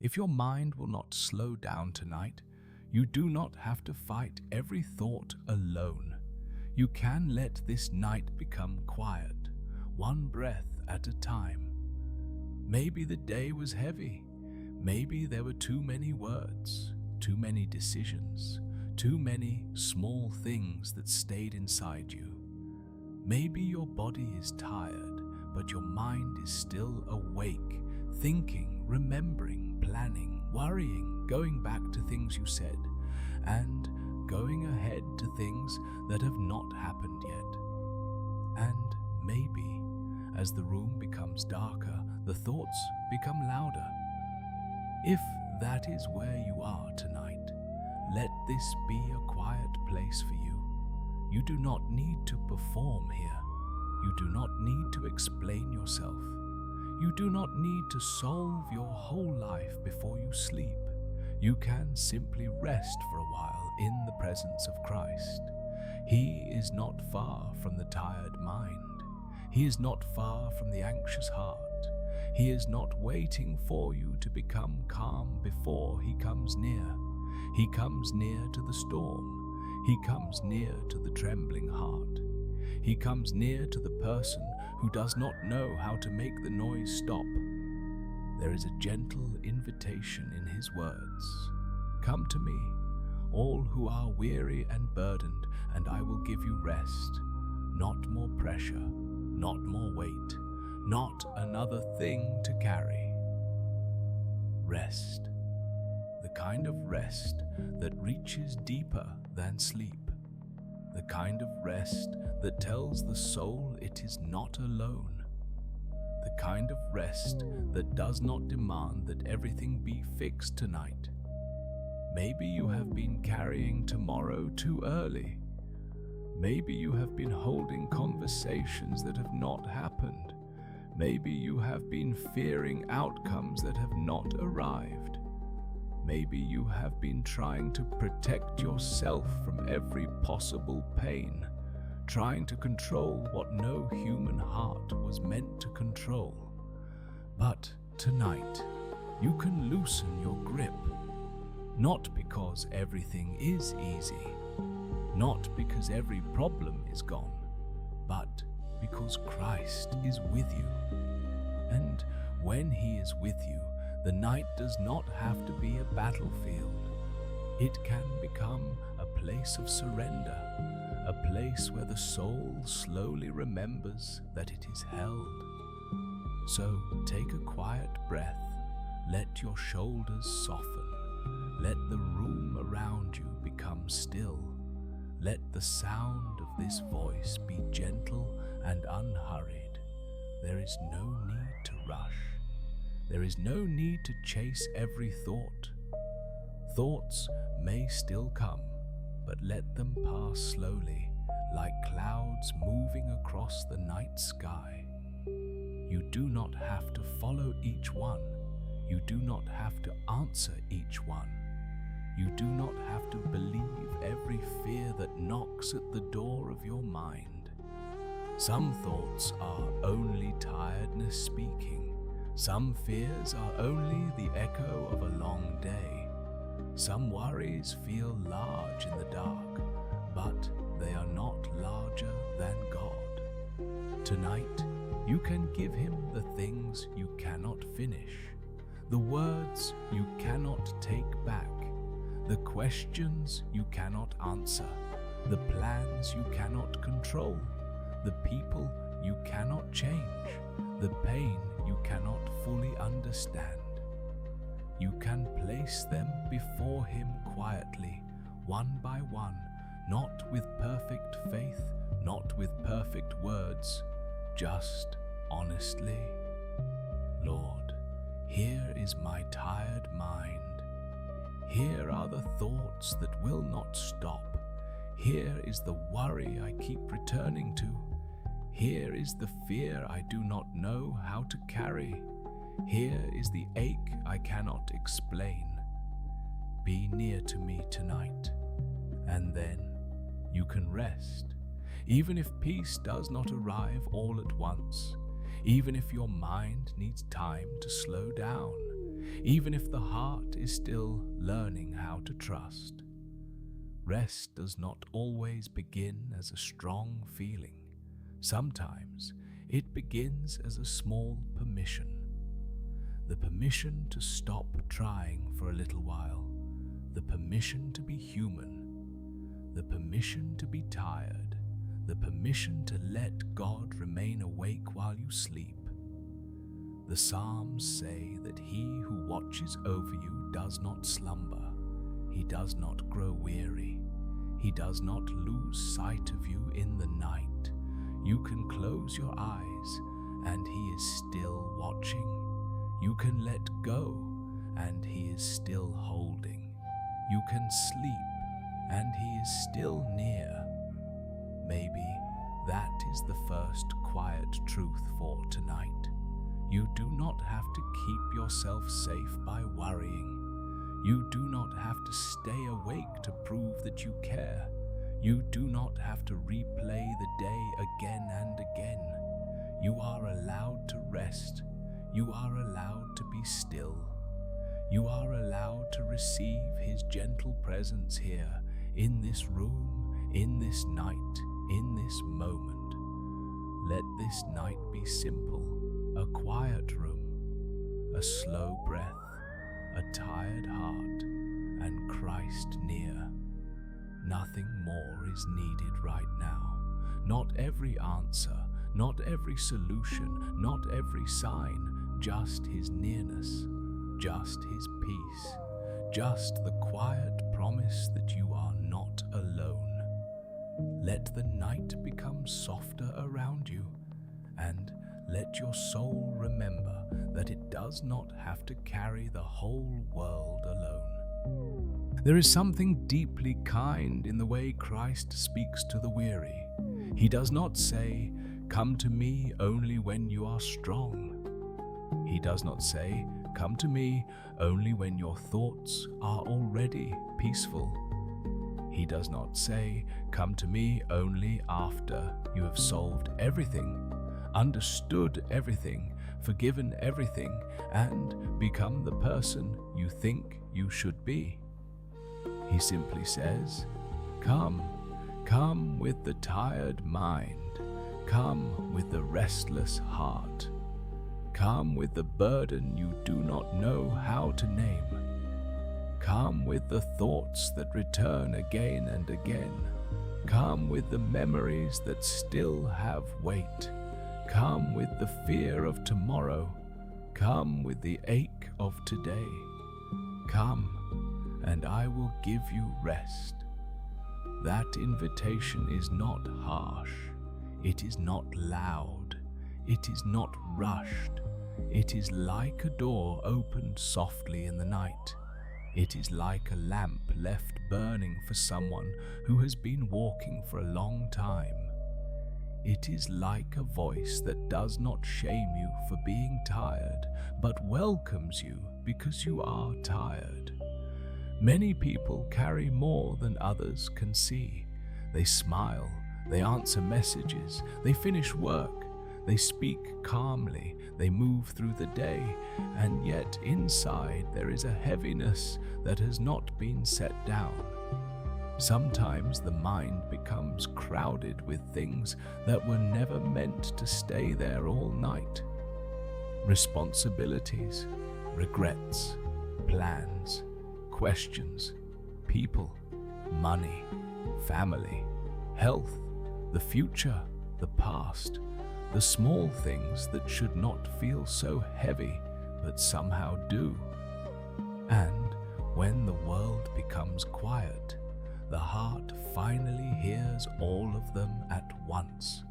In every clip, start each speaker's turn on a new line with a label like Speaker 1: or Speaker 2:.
Speaker 1: If your mind will not slow down tonight, you do not have to fight every thought alone. You can let this night become quiet, one breath at a time. Maybe the day was heavy. Maybe there were too many words, too many decisions, too many small things that stayed inside you. Maybe your body is tired, but your mind is still awake, thinking, remembering, planning, worrying, going back to things you said, and going ahead to things that have not happened yet. And maybe, as the room becomes darker, the thoughts become louder. If that is where you are tonight, let this be a quiet place for you. You do not need to perform here. You do not need to explain yourself. You do not need to solve your whole life before you sleep. You can simply rest for a while in the presence of Christ. He is not far from the tired mind. He is not far from the anxious heart. He is not waiting for you to become calm before He comes near. He comes near to the storm. He comes near to the trembling heart. He comes near to the person who does not know how to make the noise stop. There is a gentle invitation in His words. Come to me, all who are weary and burdened, and I will give you rest. Not more pressure, not more weight, not another thing to carry. Rest. The kind of rest that reaches deeper than sleep. The kind of rest that tells the soul it is not alone. The kind of rest that does not demand that everything be fixed tonight. Maybe you have been carrying tomorrow too early. Maybe you have been holding conversations that have not happened. Maybe you have been fearing outcomes that have not arrived. Maybe you have been trying to protect yourself from every possible pain, trying to control what no human heart was meant to control. But tonight, you can loosen your grip, not because everything is easy, not because every problem is gone, but because Christ is with you. And when He is with you, the night does not have to be a battlefield. It can become a place of surrender, a place where the soul slowly remembers that it is held. So take a quiet breath, let your shoulders soften, let the room around you become still. Let the sound of this voice be gentle and unhurried. There is no need to rush. There is no need to chase every thought. Thoughts may still come, but let them pass slowly, like clouds moving across the night sky. You do not have to follow each one. You do not have to answer each one. You do not have to believe every fear that knocks at the door of your mind. Some thoughts are only tiredness speaking. Some fears are only the echo of a long day. Some worries feel large in the dark, but they are not larger than God. Tonight, you can give Him the things you cannot finish, the words you cannot take back, the questions you cannot answer, the plans you cannot control, the people you cannot change, the pain you cannot fully understand. You can place them before Him quietly, one by one, not with perfect faith, not with perfect words, just honestly. Lord, here is my tired mind. Here are the thoughts that will not stop. Here is the worry I keep returning to. Here is the fear I do not know how to carry. Here is the ache I cannot explain. Be near to me tonight, and then you can rest. Even if peace does not arrive all at once, even if your mind needs time to slow down, even if the heart is still learning how to trust. Rest does not always begin as a strong feeling. Sometimes it begins as a small permission. The permission to stop trying for a little while. The permission to be human. The permission to be tired. The permission to let God remain awake while you sleep. The Psalms say that he who watches over you does not slumber. He does not grow weary. He does not lose sight of you in the night. You can close your eyes and he is still watching. You can let go and he is still holding. You can sleep and he is still near. Maybe that is the first quiet truth for tonight. You do not have to keep yourself safe by worrying. You do not have to stay awake to prove that you care. You do not have to replay the day again and again. You are allowed to rest. You are allowed to be still. You are allowed to receive his gentle presence here, in this room, in this night, in this moment. Let this night be simple, a quiet room, a slow breath, a tired heart, and Christ near. Nothing more is needed right now. Not every answer, not every solution, not every sign, just his nearness, just his peace, just the quiet promise that you are not alone. Let the night become softer around you, and let your soul remember that it does not have to carry the whole world alone. There is something deeply kind in the way Christ speaks to the weary. He does not say, "Come to me only when you are strong." He does not say, "Come to me only when your thoughts are already peaceful." He does not say, "Come to me only after you have solved everything, understood everything, forgiven everything, and become the person you think you should be." He simply says, "Come, come with the tired mind, come with the restless heart, come with the burden you do not know how to name, come with the thoughts that return again and again, come with the memories that still have weight, come with the fear of tomorrow, come with the ache of today. Come, and I will give you rest." That invitation is not harsh. It is not loud. It is not rushed. It is like a door opened softly in the night. It is like a lamp left burning for someone who has been walking for a long time. It is like a voice that does not shame you for being tired, but welcomes you because you are tired. Many people carry more than others can see. They smile, they answer messages, they finish work, they speak calmly, they move through the day, and yet inside there is a heaviness that has not been set down. Sometimes the mind becomes crowded with things that were never meant to stay there all night. Responsibilities, regrets, plans, questions, people, money, family, health, the future, the past, the small things that should not feel so heavy but somehow do. And when the world becomes quiet, the heart finally hears all of them at once.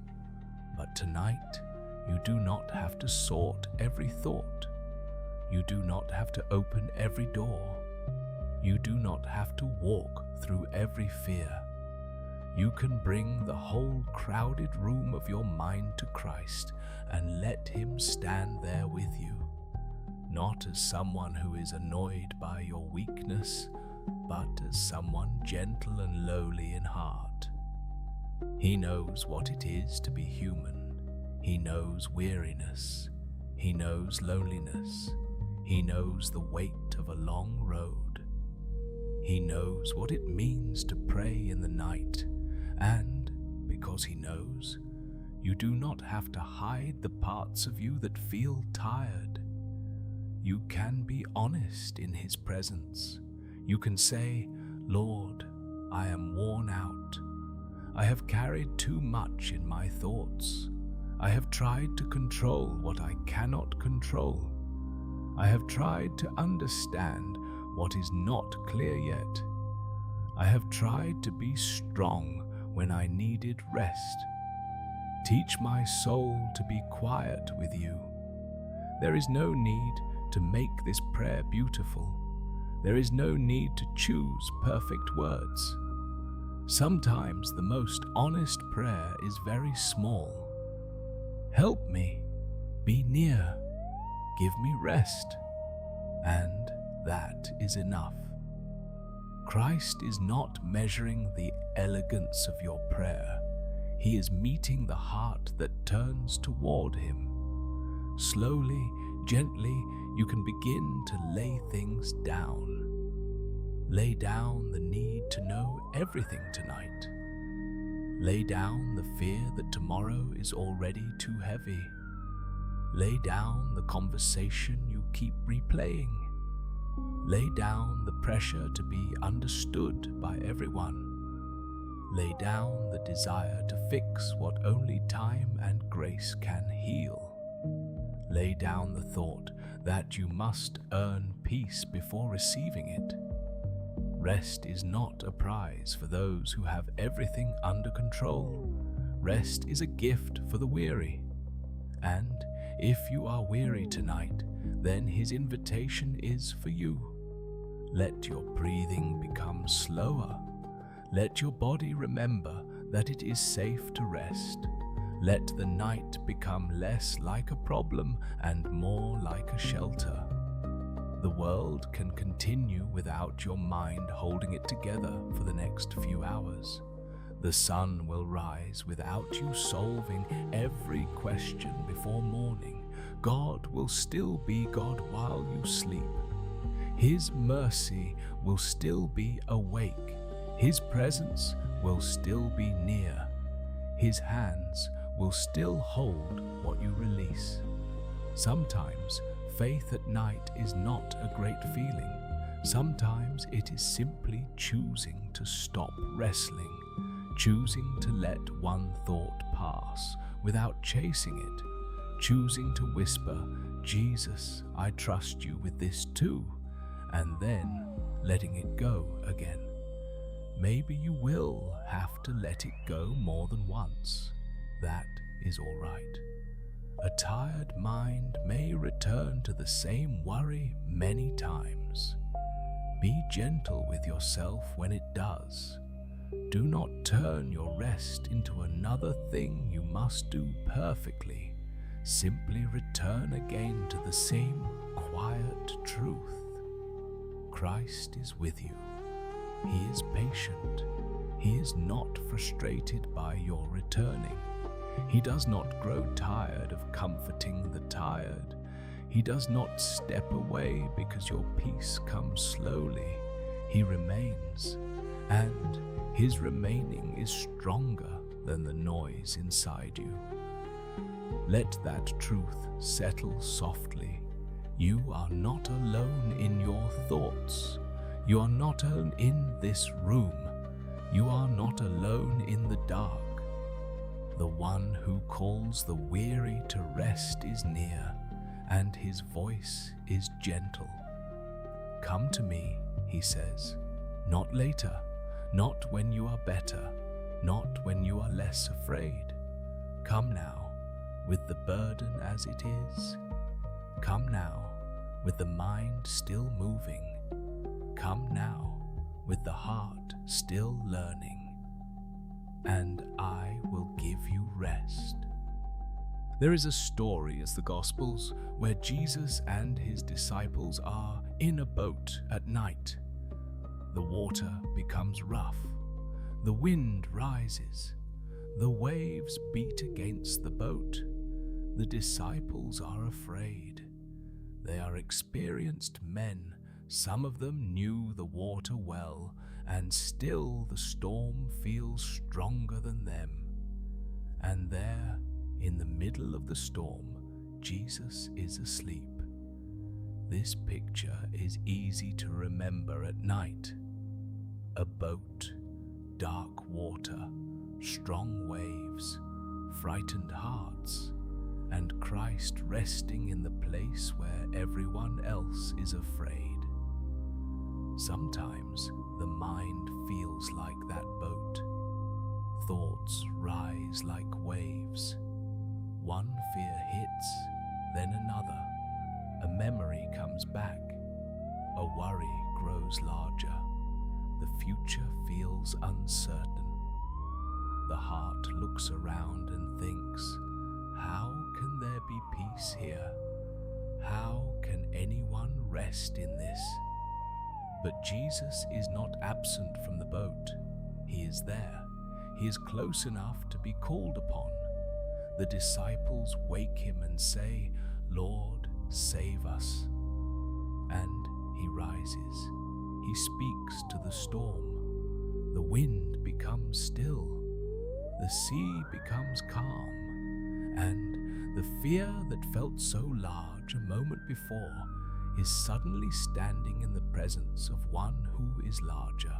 Speaker 1: But tonight, you do not have to sort every thought. You do not have to open every door. You do not have to walk through every fear. You can bring the whole crowded room of your mind to Christ and let him stand there with you, not as someone who is annoyed by your weakness, but as someone gentle and lowly in heart. He knows what it is to be human. He knows weariness. He knows loneliness. He knows the weight of a long road. He knows what it means to pray in the night, and because he knows, you do not have to hide the parts of you that feel tired. You can be honest in his presence. You can say, "Lord, I am worn out. I have carried too much in my thoughts. I have tried to control what I cannot control. I have tried to understand what is not clear yet. I have tried to be strong when I needed rest. Teach my soul to be quiet with you." There is no need to make this prayer beautiful. There is no need to choose perfect words. Sometimes the most honest prayer is very small. Help me, be near, give me rest, and that is enough. Christ is not measuring the elegance of your prayer. He is meeting the heart that turns toward him. Slowly, gently, you can begin to lay things down. Lay down the need to know everything tonight. Lay down the fear that tomorrow is already too heavy. Lay down the conversation you keep replaying. Lay down the pressure to be understood by everyone. Lay down the desire to fix what only time and grace can heal. Lay down the thought that you must earn peace before receiving it. Rest is not a prize for those who have everything under control. Rest is a gift for the weary. And if you are weary tonight, then his invitation is for you. Let your breathing become slower. Let your body remember that it is safe to rest. Let the night become less like a problem and more like a shelter. The world can continue without your mind holding it together for the next few hours. The sun will rise without you solving every question before morning. God will still be God while you sleep. His mercy will still be awake. His presence will still be near. His hands will still hold what you release. Sometimes faith at night is not a great feeling. Sometimes it is simply choosing to stop wrestling, choosing to let one thought pass without chasing it, choosing to whisper, "Jesus, I trust you with this too," and then letting it go again. Maybe you will have to let it go more than once. That is all right. A tired mind may return to the same worry many times. Be gentle with yourself when it does. Do not turn your rest into another thing you must do perfectly. Simply return again to the same quiet truth. Christ is with you. He is patient. He is not frustrated by your returning. He does not grow tired of comforting the tired. He does not step away because your peace comes slowly. He remains, and his remaining is stronger than the noise inside you. Let that truth settle softly. You are not alone in your thoughts. You are not alone in this room. You are not alone in the dark. The one who calls the weary to rest is near, and his voice is gentle. Come to me, he says, not later, not when you are better, not when you are less afraid. Come now, with the burden as it is. Come now, with the mind still moving. Come now, with the heart still learning. And I will give you rest. There is a story as the Gospels where Jesus and his disciples are in a boat at night. The water becomes rough. The wind rises. The waves beat against the boat. The disciples are afraid. They are experienced men. Some of them knew the water well, and still the storm feels stronger than them. And there, in the middle of the storm, Jesus is asleep. This picture is easy to remember at night. A boat, dark water, strong waves, frightened hearts, and Christ resting in the place where everyone else is afraid. Sometimes the mind feels like that boat. Thoughts rise like waves. One fear hits, then another. A memory comes back. A worry grows larger. The future feels uncertain. The heart looks around and thinks, how can there be peace here? How can anyone rest in this? But Jesus is not absent from the boat. He is there. He is close enough to be called upon. The disciples wake him and say, "Lord, save us." And he rises. He speaks to the storm. The wind becomes still. The sea becomes calm. And the fear that felt so large a moment before is suddenly standing in the presence of one who is larger.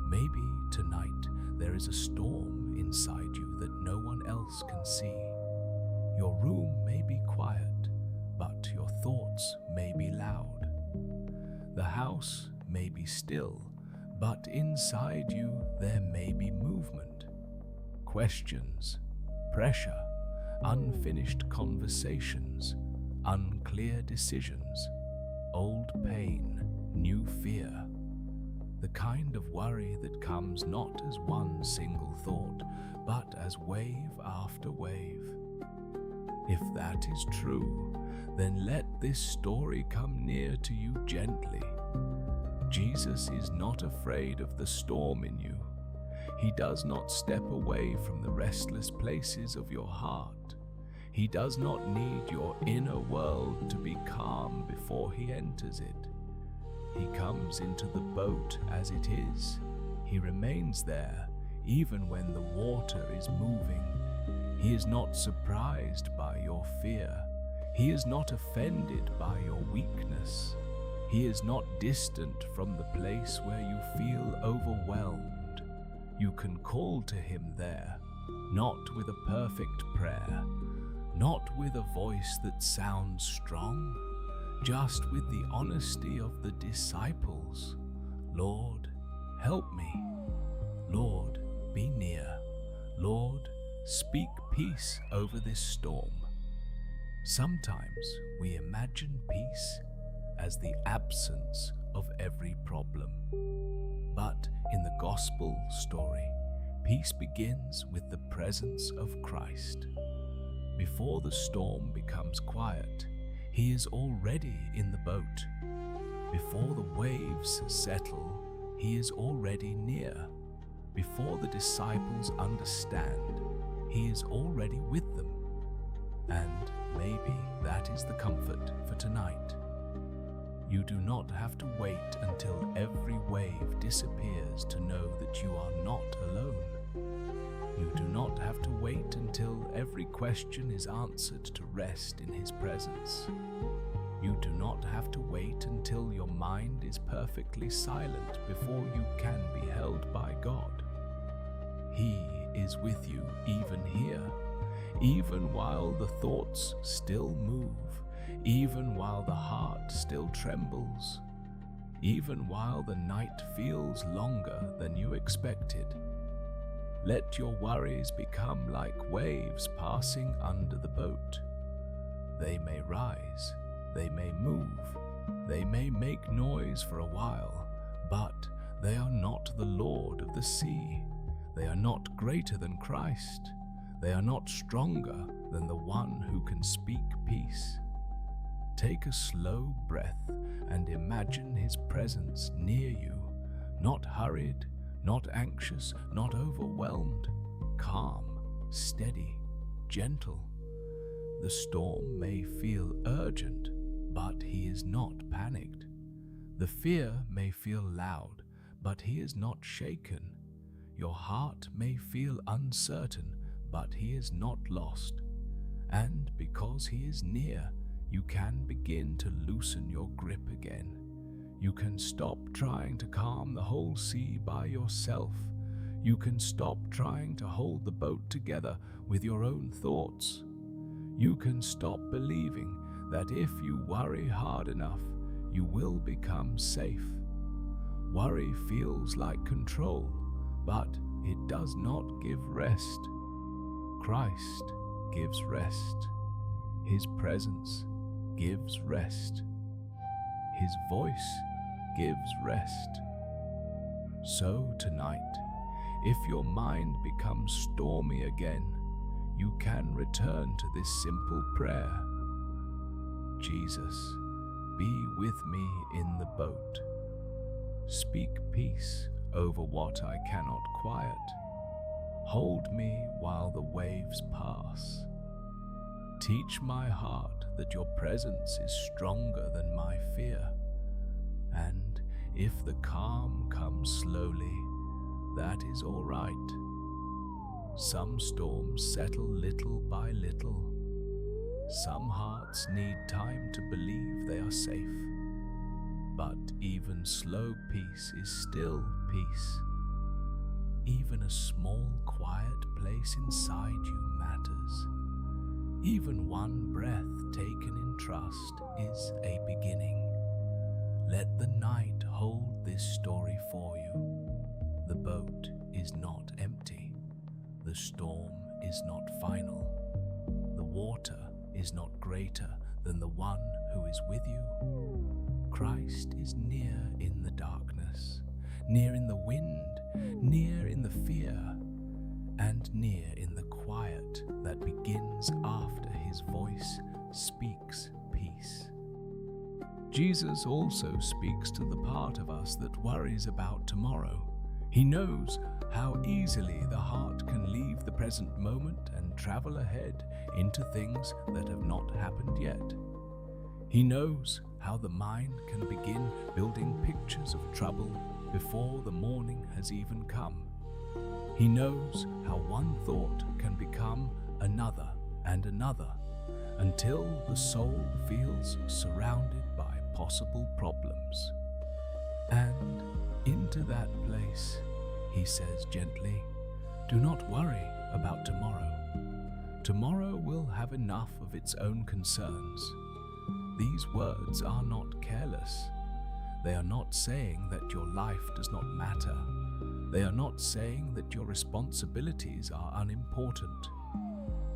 Speaker 1: Maybe tonight there is a storm inside you that no one else can see. Your room may be quiet, but your thoughts may be loud. The house may be still, but inside you there may be movement. Questions, pressure, unfinished conversations, unclear decisions, old pain, new fear. The kind of worry that comes not as one single thought, but as wave after wave. If that is true, then let this story come near to you gently. Jesus is not afraid of the storm in you. He does not step away from the restless places of your heart. He does not need your inner world to be calm before he enters it. He comes into the boat as it is. He remains there even when the water is moving. He is not surprised by your fear. He is not offended by your weakness. He is not distant from the place where you feel overwhelmed. You can call to him there, not with a perfect prayer, not with a voice that sounds strong, just with the honesty of the disciples. Lord, help me. Lord, be near. Lord, speak peace over this storm. Sometimes we imagine peace as the absence of every problem. But in the gospel story, peace begins with the presence of Christ. Before the storm becomes quiet, he is already in the boat. Before the waves settle, he is already near. Before the disciples understand, he is already with them. And maybe that is the comfort for tonight. You do not have to wait until every wave disappears to know that you are not alone. You do not have to wait until every question is answered to rest in his presence. You do not have to wait until your mind is perfectly silent before you can be held by God. He is with you even here, even while the thoughts still move, even while the heart still trembles, even while the night feels longer than you expected. Let your worries become like waves passing under the boat. They may rise, they may move, they may make noise for a while, but they are not the Lord of the sea. They are not greater than Christ. They are not stronger than the one who can speak peace. Take a slow breath and imagine his presence near you, not hurried, not anxious, not overwhelmed, calm, steady, gentle. The storm may feel urgent, but he is not panicked. The fear may feel loud, but he is not shaken. Your heart may feel uncertain, but he is not lost. And because he is near, you can begin to loosen your grip again. You can stop trying to calm the whole sea by yourself. You can stop trying to hold the boat together with your own thoughts. You can stop believing that if you worry hard enough, you will become safe. Worry feels like control, but it does not give rest. Christ gives rest. His presence gives rest. His voice gives rest. So tonight, if your mind becomes stormy again, you can return to this simple prayer. Jesus, be with me in the boat. Speak peace over what I cannot quiet. Hold me while the waves pass. Teach my heart that your presence is stronger than my fear. And if the calm comes slowly, that is all right. Some storms settle little by little. Some hearts need time to believe they are safe. But even slow peace is still peace. Even a small, quiet place inside you matters. Even one breath taken in trust is a beginning. Let the night hold this story for you. The boat is not empty. The storm is not final. The water is not greater than the one who is with you. Christ is near in the darkness, near in the wind, near in the fear, and near in the quiet that begins after his voice speaks peace. Jesus also speaks to the part of us that worries about tomorrow. He knows how easily the heart can leave the present moment and travel ahead into things that have not happened yet. He knows how the mind can begin building pictures of trouble before the morning has even come. He knows how one thought can become another and another until the soul feels surrounded by possible problems. And into that place, he says gently, do not worry about tomorrow. Tomorrow will have enough of its own concerns. These words are not careless. They are not saying that your life does not matter. They are not saying that your responsibilities are unimportant.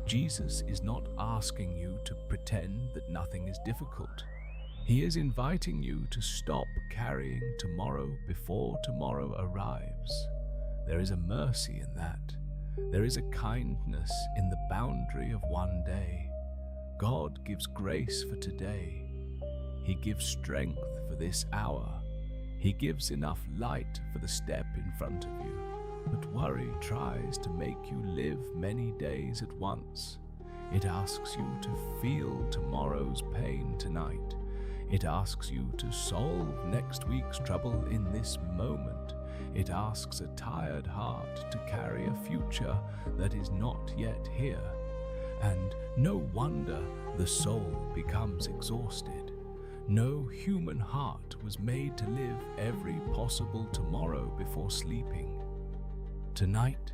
Speaker 1: Jesus is not asking you to pretend that nothing is difficult. He is inviting you to stop carrying tomorrow before tomorrow arrives. There is a mercy in that. There is a kindness in the boundary of one day. God gives grace for today. He gives strength for this hour. He gives enough light for the step in front of you. But worry tries to make you live many days at once. It asks you to feel tomorrow's pain tonight. It asks you to solve next week's trouble in this moment. It asks a tired heart to carry a future that is not yet here. And no wonder the soul becomes exhausted. No human heart was made to live every possible tomorrow before sleeping. Tonight,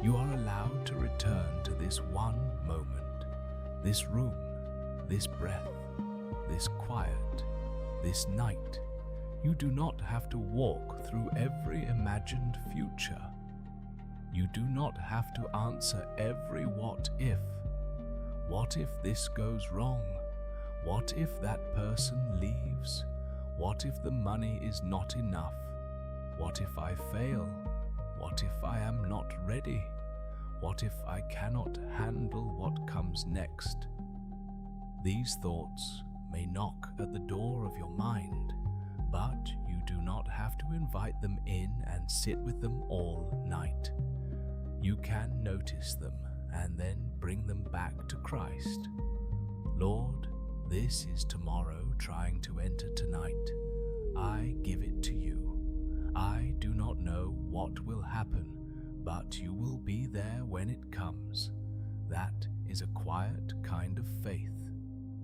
Speaker 1: you are allowed to return to this one moment, this room, this breath, this quiet, this night. You do not have to walk through every imagined future. You do not have to answer every what if. What if this goes wrong? What if that person leaves? What if the money is not enough? What if I fail? What if I am not ready? What if I cannot handle what comes next? These thoughts may knock at the door of your mind, but you do not have to invite them in and sit with them all night. You can notice them and then bring them back to Christ. Lord, this is tomorrow trying to enter tonight, I give it to you. I do not know what will happen, but you will be there when it comes. That is a quiet kind of faith.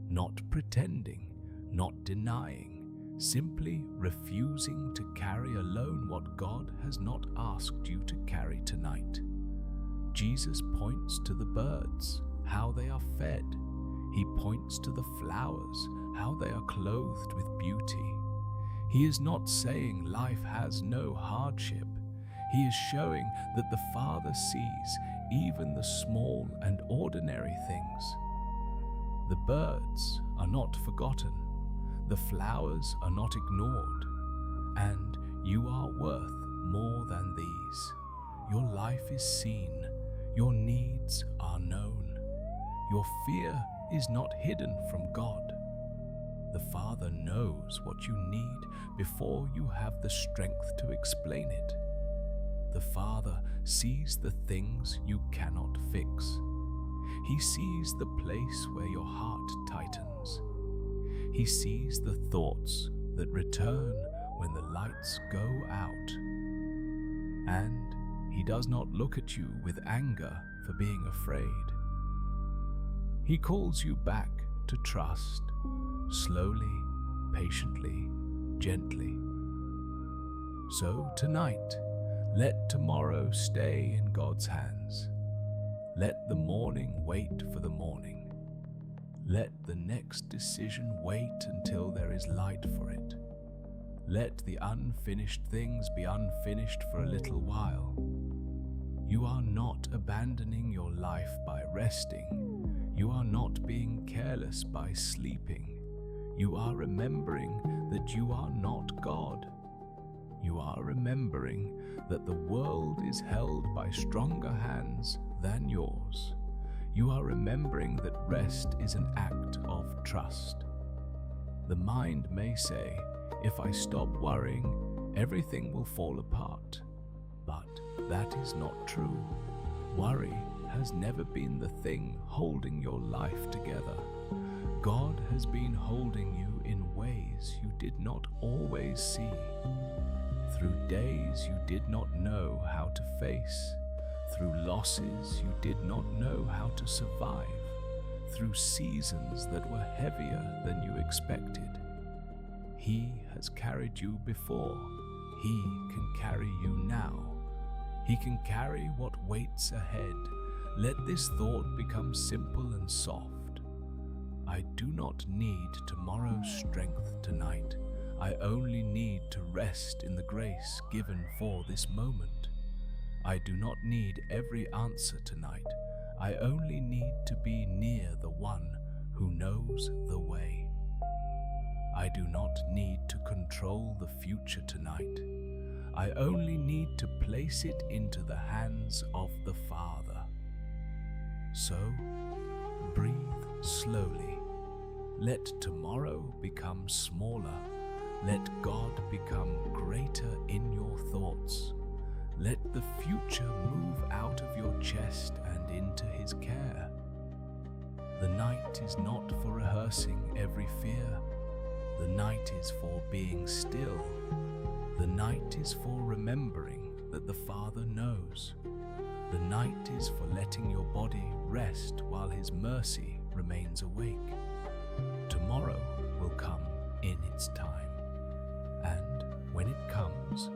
Speaker 1: Not pretending, not denying, simply refusing to carry alone what God has not asked you to carry tonight. Jesus points to the birds, how they are fed. He points to the flowers, how they are clothed with beauty. He is not saying life has no hardship. He is showing that the Father sees even the small and ordinary things. The birds are not forgotten. The flowers are not ignored. And you are worth more than these. Your life is seen. Your needs are known. Your fear is not hidden from God. The Father knows what you need before you have the strength to explain it. The Father sees the things you cannot fix. He sees the place where your heart tightens. He sees the thoughts that return when the lights go out. And He does not look at you with anger for being afraid. He calls you back to trust, slowly, patiently, gently. So tonight, let tomorrow stay in God's hands. Let the morning wait for the morning. Let the next decision wait until there is light for it. Let the unfinished things be unfinished for a little while. You are not abandoning your life by resting. You are not being careless by sleeping. You are remembering that you are not God. You are remembering that the world is held by stronger hands than yours. You are remembering that rest is an act of trust. The mind may say, if I stop worrying, everything will fall apart. But that is not true. Worry has never been the thing holding your life together. God has been holding you in ways you did not always see. Through days you did not know how to face. Through losses you did not know how to survive. Through seasons that were heavier than you expected. He has carried you before. He can carry you now. He can carry what waits ahead. Let this thought become simple and soft. I do not need tomorrow's strength tonight. I only need to rest in the grace given for this moment. I do not need every answer tonight. I only need to be near the one who knows the way. I do not need to control the future tonight. I only need to place it into the hands of the Father. So, breathe slowly. Let tomorrow become smaller. Let God become greater in your thoughts. Let the future move out of your chest and into His care. The night is not for rehearsing every fear. The night is for being still. The night is for remembering that the Father knows. The night is for letting your body rest while His mercy remains awake. Tomorrow will come in its time. And when it comes,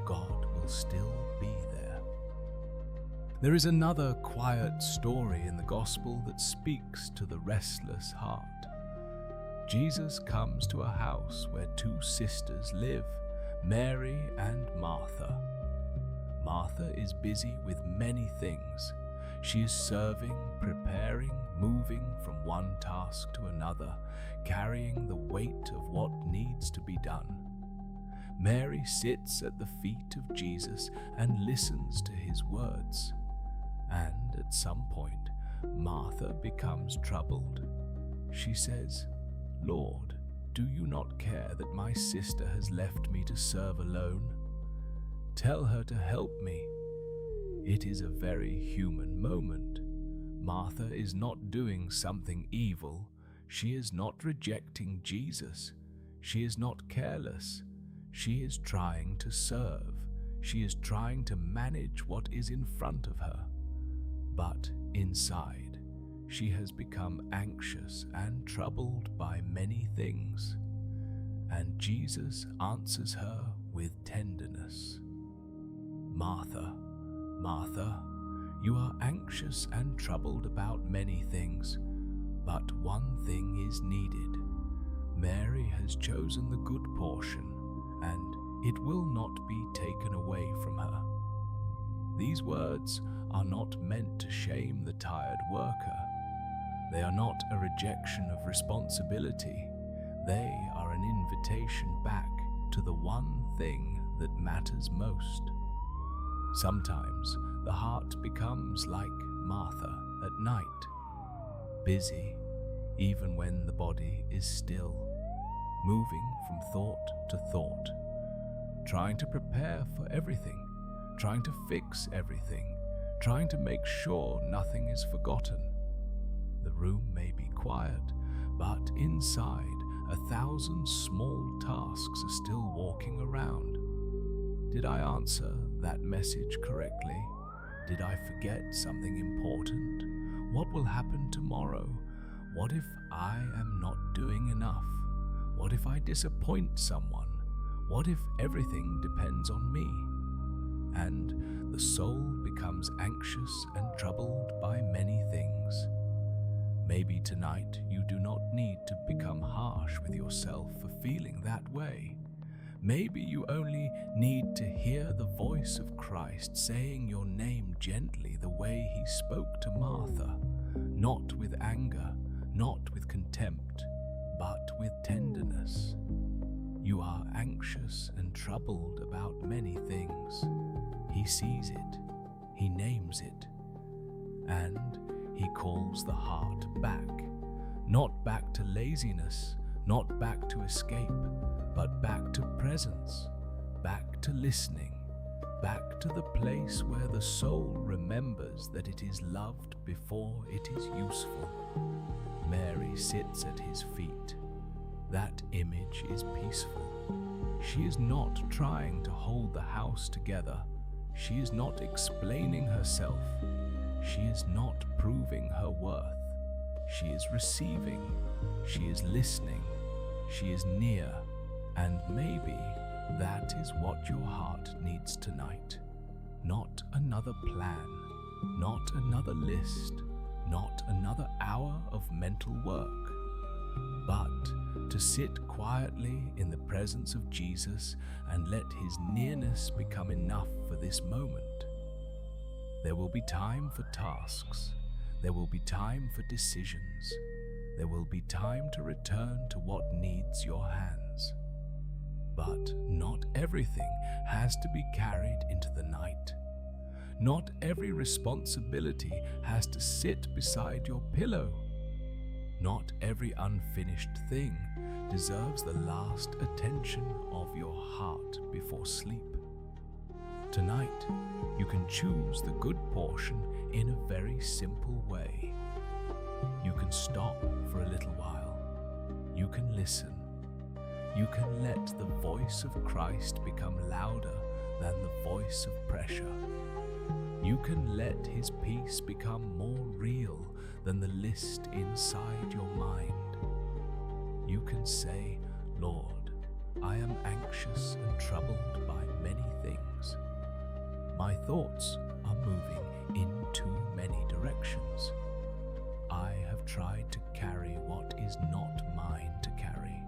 Speaker 1: God will still be there. There is another quiet story in the Gospel that speaks to the restless heart. Jesus comes to a house where two sisters live, Mary and Martha. Martha is busy with many things. She is serving, preparing, moving from one task to another, carrying the weight of what needs to be done. Mary sits at the feet of Jesus and listens to His words. And at some point, Martha becomes troubled. She says, "Lord, do you not care that my sister has left me to serve alone? Tell her to help me." It is a very human moment. Martha is not doing something evil. She is not rejecting Jesus. She is not careless. She is trying to serve. She is trying to manage what is in front of her. But inside, she has become anxious and troubled by many things. And Jesus answers her with tenderness. Martha, Martha, you are anxious and troubled about many things, but one thing is needed. Mary has chosen the good portion, and it will not be taken away from her. These words are not meant to shame the tired worker. They are not a rejection of responsibility. They are an invitation back to the one thing that matters most. Sometimes the heart becomes like Martha at night, busy even when the body is still, moving from thought to thought, trying to prepare for everything, trying to fix everything, trying to make sure nothing is forgotten. The room may be quiet, but inside 1,000 small tasks are still walking around. Did I answer that message correctly? Did I forget something important? What will happen tomorrow? What if I am not doing enough? What if I disappoint someone? What if everything depends on me? And the soul becomes anxious and troubled by many things. Maybe tonight you do not need to become harsh with yourself for feeling that way. Maybe you only need to hear the voice of Christ saying your name gently the way he spoke to Martha, not with anger, not with contempt, but with tenderness. You are anxious and troubled about many things. He sees it, he names it, and he calls the heart back, not back to laziness, not back to escape, but back to presence, back to listening, back to the place where the soul remembers that it is loved before it is useful. Mary sits at his feet. That image is peaceful. She is not trying to hold the house together. She is not explaining herself. She is not proving her worth. She is receiving. She is listening. She is near. And maybe that is what your heart needs tonight. Not another plan, not another list, not another hour of mental work, but to sit quietly in the presence of Jesus and let his nearness become enough for this moment. There will be time for tasks. There will be time for decisions. There will be time to return to what needs your hands. But not everything has to be carried into the night. Not every responsibility has to sit beside your pillow. Not every unfinished thing deserves the last attention of your heart before sleep. Tonight, you can choose the good portion in a very simple way. You can stop for a little while. You can listen. You can let the voice of Christ become louder than the voice of pressure. You can let his peace become more real than the list inside your mind. You can say, Lord, I am anxious and troubled by many things. My thoughts are moving in too many directions. I have tried to carry what is not mine to carry.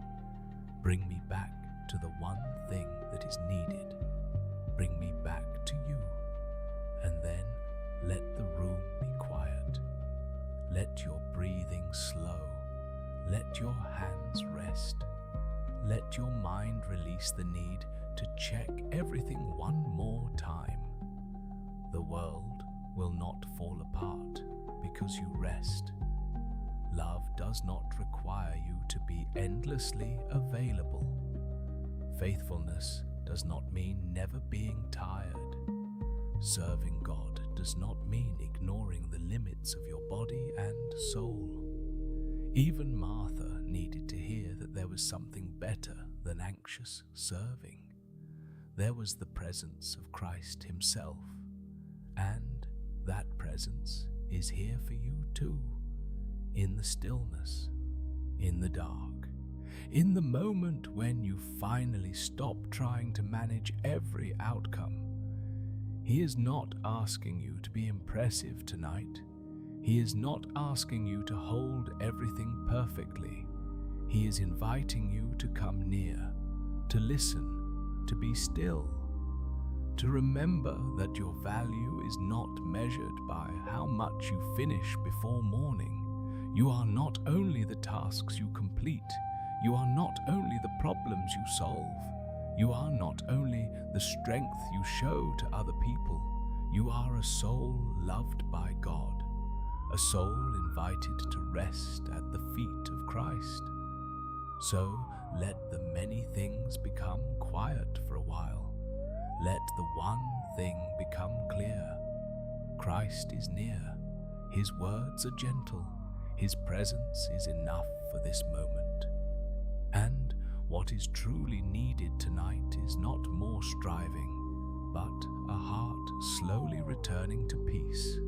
Speaker 1: Bring me back to the one thing that is needed. Bring me back to you. And then let the room be quiet. Let your breathing slow. Let your hands rest. Let your mind release the need to check everything one more time. The world will not fall apart because you rest. Love does not require you to be endlessly available. Faithfulness does not mean never being tired. Serving God does not mean ignoring the limits of your body and soul. Even Martha needed to hear that there was something better than anxious serving. There was the presence of Christ himself, and that presence is here for you too, in the stillness, in the dark, in the moment when you finally stop trying to manage every outcome. He is not asking you to be impressive tonight. He is not asking you to hold everything perfectly. He is inviting you to come near, to listen, to be still, to remember that your value is not measured by how much you finish before morning. You are not only the tasks you complete. You are not only the problems you solve. You are not only the strength you show to other people. You are a soul loved by God, a soul invited to rest at the feet of Christ. So let the many things become quiet for a while. Let the one thing become clear. Christ is near. His words are gentle. His presence is enough for this moment. And what is truly needed tonight is not more striving, but a heart slowly returning to peace.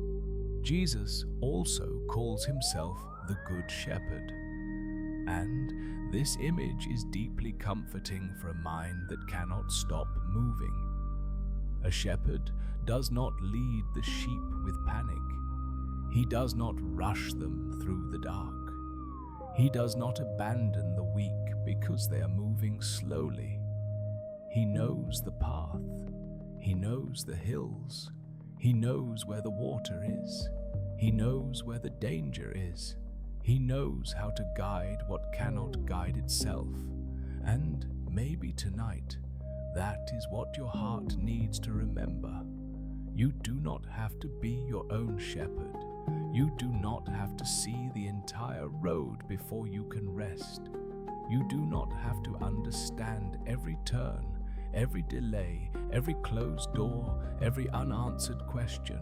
Speaker 1: Jesus also calls himself the Good Shepherd, and this image is deeply comforting for a mind that cannot stop moving. A shepherd does not lead the sheep with panic. He does not rush them through the dark. He does not abandon the weak because they are moving slowly. He knows the path. He knows the hills. He knows where the water is. He knows where the danger is. He knows how to guide what cannot guide itself. And maybe tonight, that is what your heart needs to remember. You do not have to be your own shepherd. You do not have to see the entire road before you can rest. You do not have to understand every turn, every delay, every closed door, every unanswered question.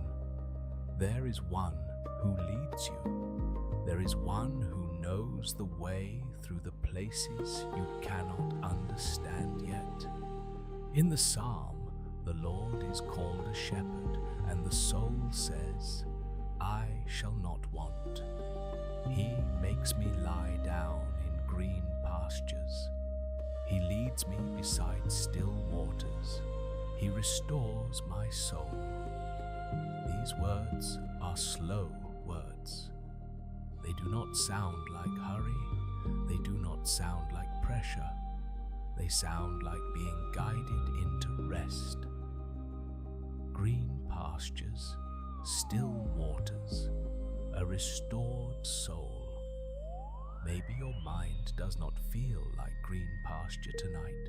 Speaker 1: There is one who leads you. There is one who knows the way through the places you cannot understand yet. In the psalm, the Lord is called a shepherd, and the soul says, I shall not want. He makes me lie down in green pastures. He leads me beside still waters. He restores my soul. These words are slow words. They do not sound like hurry. They do not sound like pressure. They sound like being guided into rest. Green pastures, still waters, a restored soul. Maybe your mind does not feel like green pasture tonight.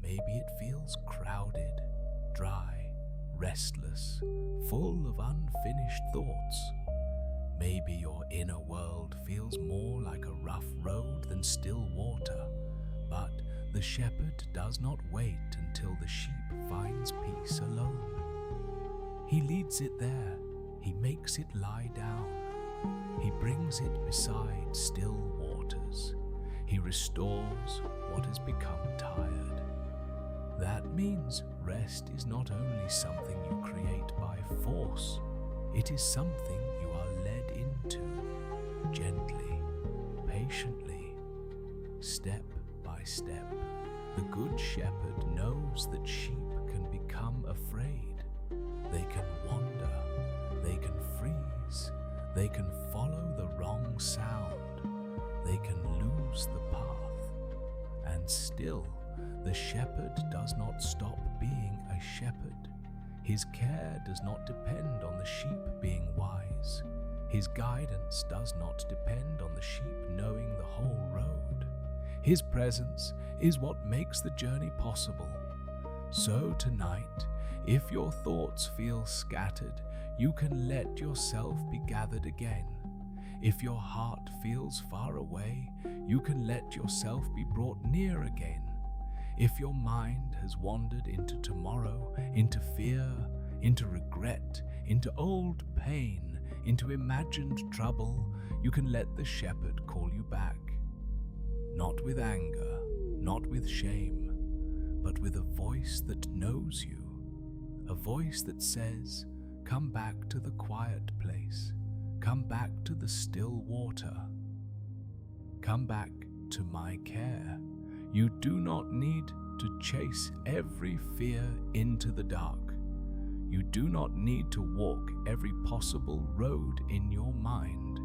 Speaker 1: Maybe it feels crowded, dry, restless, full of unfinished thoughts. Maybe your inner world feels more like a rough road than still water, but the shepherd does not wait until the sheep finds peace alone. He leads it there. He makes it lie down. He brings it beside still waters. He restores what has become tired. That means rest is not only something you create by force, it is something you are led into, gently, patiently, step by step. The Good Shepherd knows that sheep can become afraid. They can wander, they can freeze, they can follow the wrong sound, they can lose the path. And still, the shepherd does not stop being a shepherd. His care does not depend on the sheep being wise. His guidance does not depend on the sheep knowing the whole road. His presence is what makes the journey possible. So tonight, if your thoughts feel scattered, you can let yourself be gathered again. If your heart feels far away, you can let yourself be brought near again. If your mind has wandered into tomorrow, into fear, into regret, into old pain, into imagined trouble, you can let the shepherd call you back. Not with anger, not with shame, but with a voice that knows you. A voice that says, "Come back to the quiet place. Come back to the still water. Come back to my care. You do not need to chase every fear into the dark. You do not need to walk every possible road in your mind.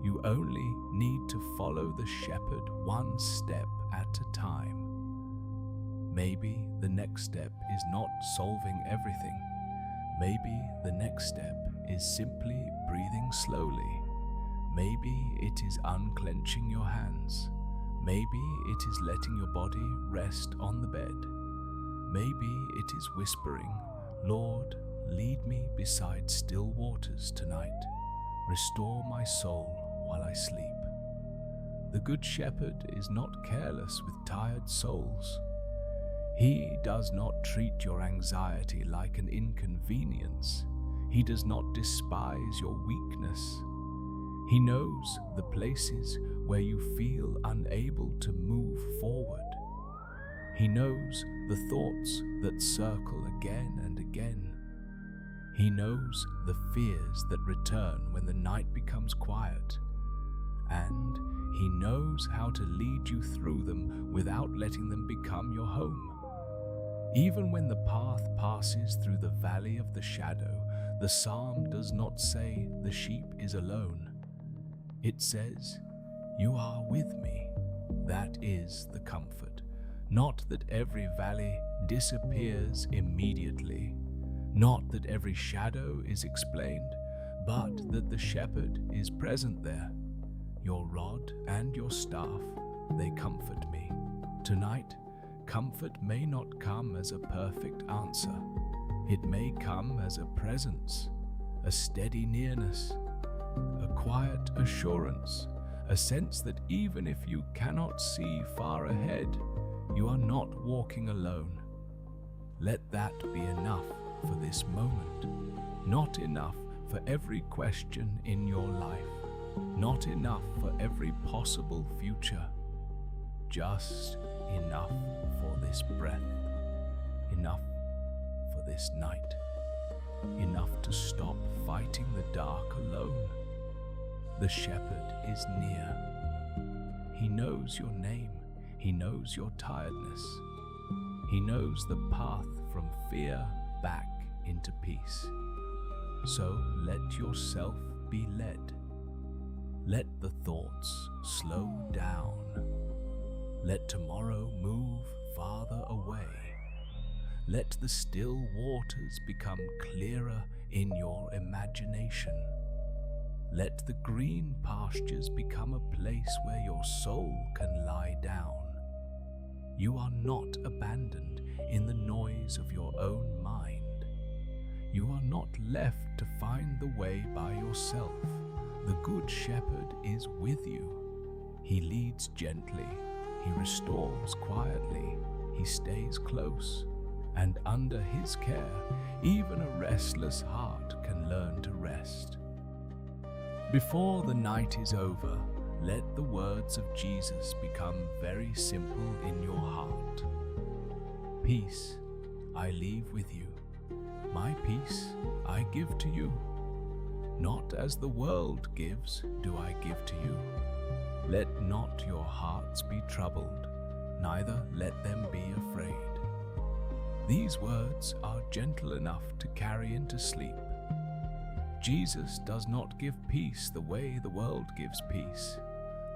Speaker 1: You only need to follow the shepherd one step at a time. Maybe the next step is not solving everything. Maybe the next step is simply breathing slowly. Maybe it is unclenching your hands. Maybe it is letting your body rest on the bed. Maybe it is whispering, "Lord, lead me beside still waters tonight. Restore my soul while I sleep." The Good Shepherd is not careless with tired souls. He does not treat your anxiety like an inconvenience. He does not despise your weakness. He knows the places where you feel unable to move forward. He knows the thoughts that circle again and again. He knows the fears that return when the night becomes quiet. And he knows how to lead you through them without letting them become your home. Even when the path passes through the valley of the shadow, the psalm does not say the sheep is alone. It says, "You are with me." That is the comfort. Not that every valley disappears immediately. Not that every shadow is explained, but that the shepherd is present there. Your rod and your staff, they comfort me. Tonight, comfort may not come as a perfect answer. It may come as a presence, a steady nearness, a quiet assurance, a sense that even if you cannot see far ahead, you are not walking alone. Let that be enough for this moment. Not enough for every question in your life. Not enough for every possible future. Just enough for this breath. Enough for this night. Enough to stop fighting the dark alone. The shepherd is near. He knows your name. He knows your tiredness. He knows the path from fear back into peace. So let yourself be led. Let the thoughts slow down. Let tomorrow move farther away. Let the still waters become clearer in your imagination. Let the green pastures become a place where your soul can lie down. You are not abandoned in the noise of your own mind. You are not left to find the way by yourself. The Good Shepherd is with you. He leads gently. He restores quietly. He stays close. And under his care, even a restless heart can learn to rest. Before the night is over, let the words of Jesus become very simple in your heart. Peace I leave with you. My peace I give to you. Not as the world gives do I give to you. Let not your hearts be troubled, neither let them be afraid. These words are gentle enough to carry into sleep. Jesus does not give peace the way the world gives peace.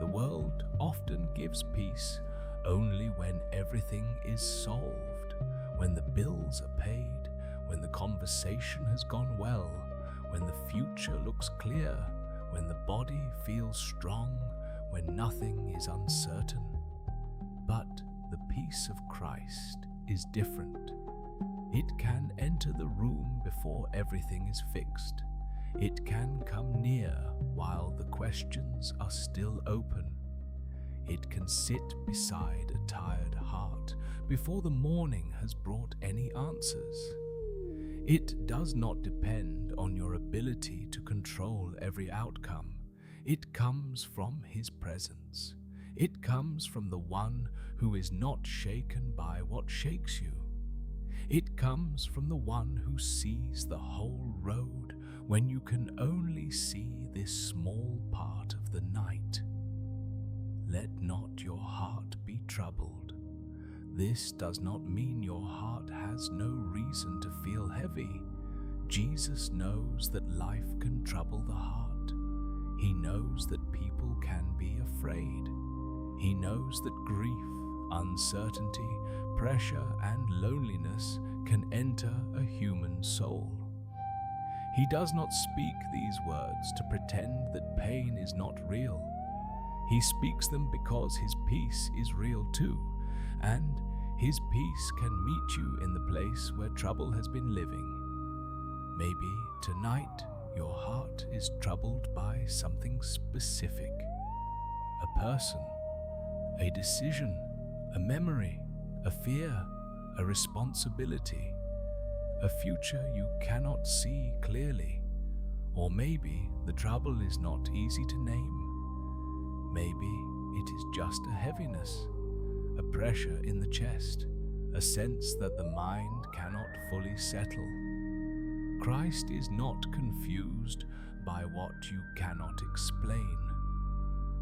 Speaker 1: The world often gives peace only when everything is solved, when the bills are paid, when the conversation has gone well, when the future looks clear, when the body feels strong, when nothing is uncertain. But the peace of Christ is different. It can enter the room before everything is fixed. It can come near while the questions are still open. It can sit beside a tired heart before the morning has brought any answers. It does not depend depend on your ability to control every outcome. It comes from His presence. It comes from the one who is not shaken by what shakes you. It comes from the one who sees the whole road when you can only see this small part of the night. Let not your heart be troubled. This does not mean your heart has no reason to feel heavy. Jesus knows that life can trouble the heart. He knows that people can be afraid. He knows that grief, uncertainty, pressure, and loneliness can enter a human soul. He does not speak these words to pretend that pain is not real. He speaks them because His peace is real too, and His peace can meet you in the place where trouble has been living. Maybe tonight your heart is troubled by something specific. A person, a decision, a memory, a fear, a responsibility, a future you cannot see clearly. Or maybe the trouble is not easy to name. Maybe it is just a heaviness, a pressure in the chest, a sense that the mind cannot fully settle. Christ is not confused by what you cannot explain.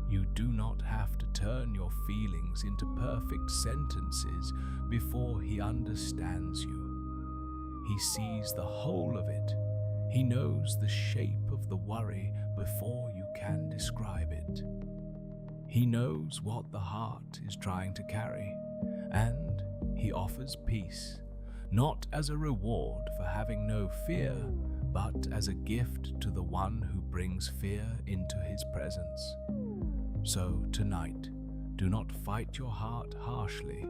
Speaker 1: You do not have to turn your feelings into perfect sentences before He understands you. He sees the whole of it. He knows the shape of the worry before you can describe it. He knows what the heart is trying to carry, and He offers peace, not as a reward for having no fear, but as a gift to the one who brings fear into His presence. So tonight, do not fight your heart harshly.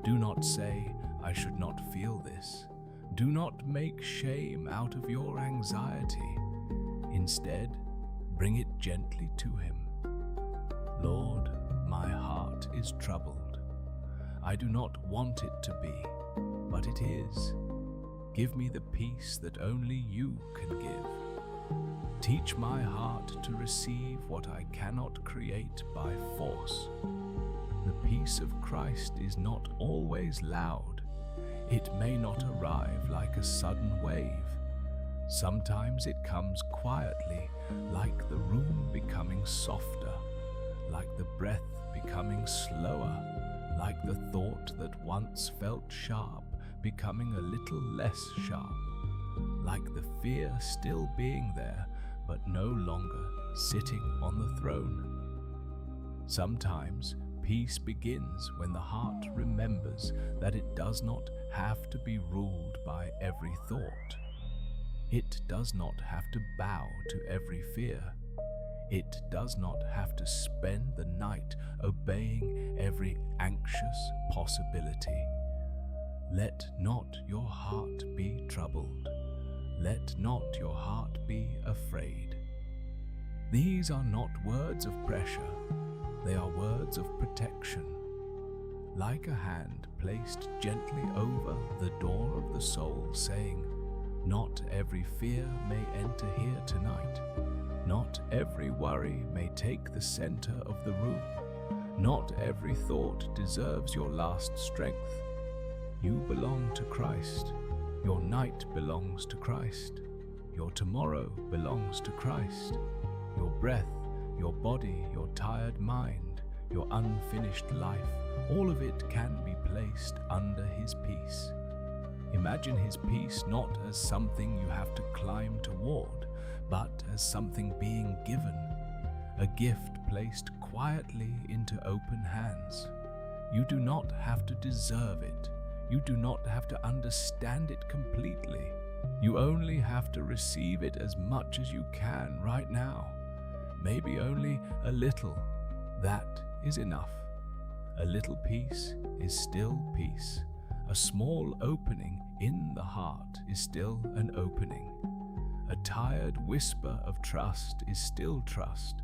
Speaker 1: Do not say, "I should not feel this." Do not make shame out of your anxiety. Instead, bring it gently to Him. Lord, my heart is troubled. I do not want it to be, but it is. Give me the peace that only You can give. Teach my heart to receive what I cannot create by force. The peace of Christ is not always loud. It may not arrive like a sudden wave. Sometimes it comes quietly, like the room becoming softer, like the breath becoming slower, like the thought that once felt sharp becoming a little less sharp, like the fear still being there but no longer sitting on the throne. Sometimes peace begins when the heart remembers that it does not have to be ruled by every thought. It does not have to bow to every fear. It does not have to spend the night obeying every anxious possibility. Let not your heart be troubled. Let not your heart be afraid. These are not words of pressure. They are words of protection. Like a hand placed gently over the door of the soul, saying, "Not every fear may enter here tonight. Not every worry may take the center of the room. Not every thought deserves your last strength. You belong to Christ. Your night belongs to Christ. Your tomorrow belongs to Christ. Your breath, your body, your tired mind, your unfinished life, all of it can be placed under His peace. Imagine His peace not as something you have to climb toward, but as something being given, a gift placed quietly into open hands. You do not have to deserve it. You do not have to understand it completely. You only have to receive it as much as you can right now. Maybe only a little. That is enough. A little peace is still peace. A small opening in the heart is still an opening. A tired whisper of trust is still trust.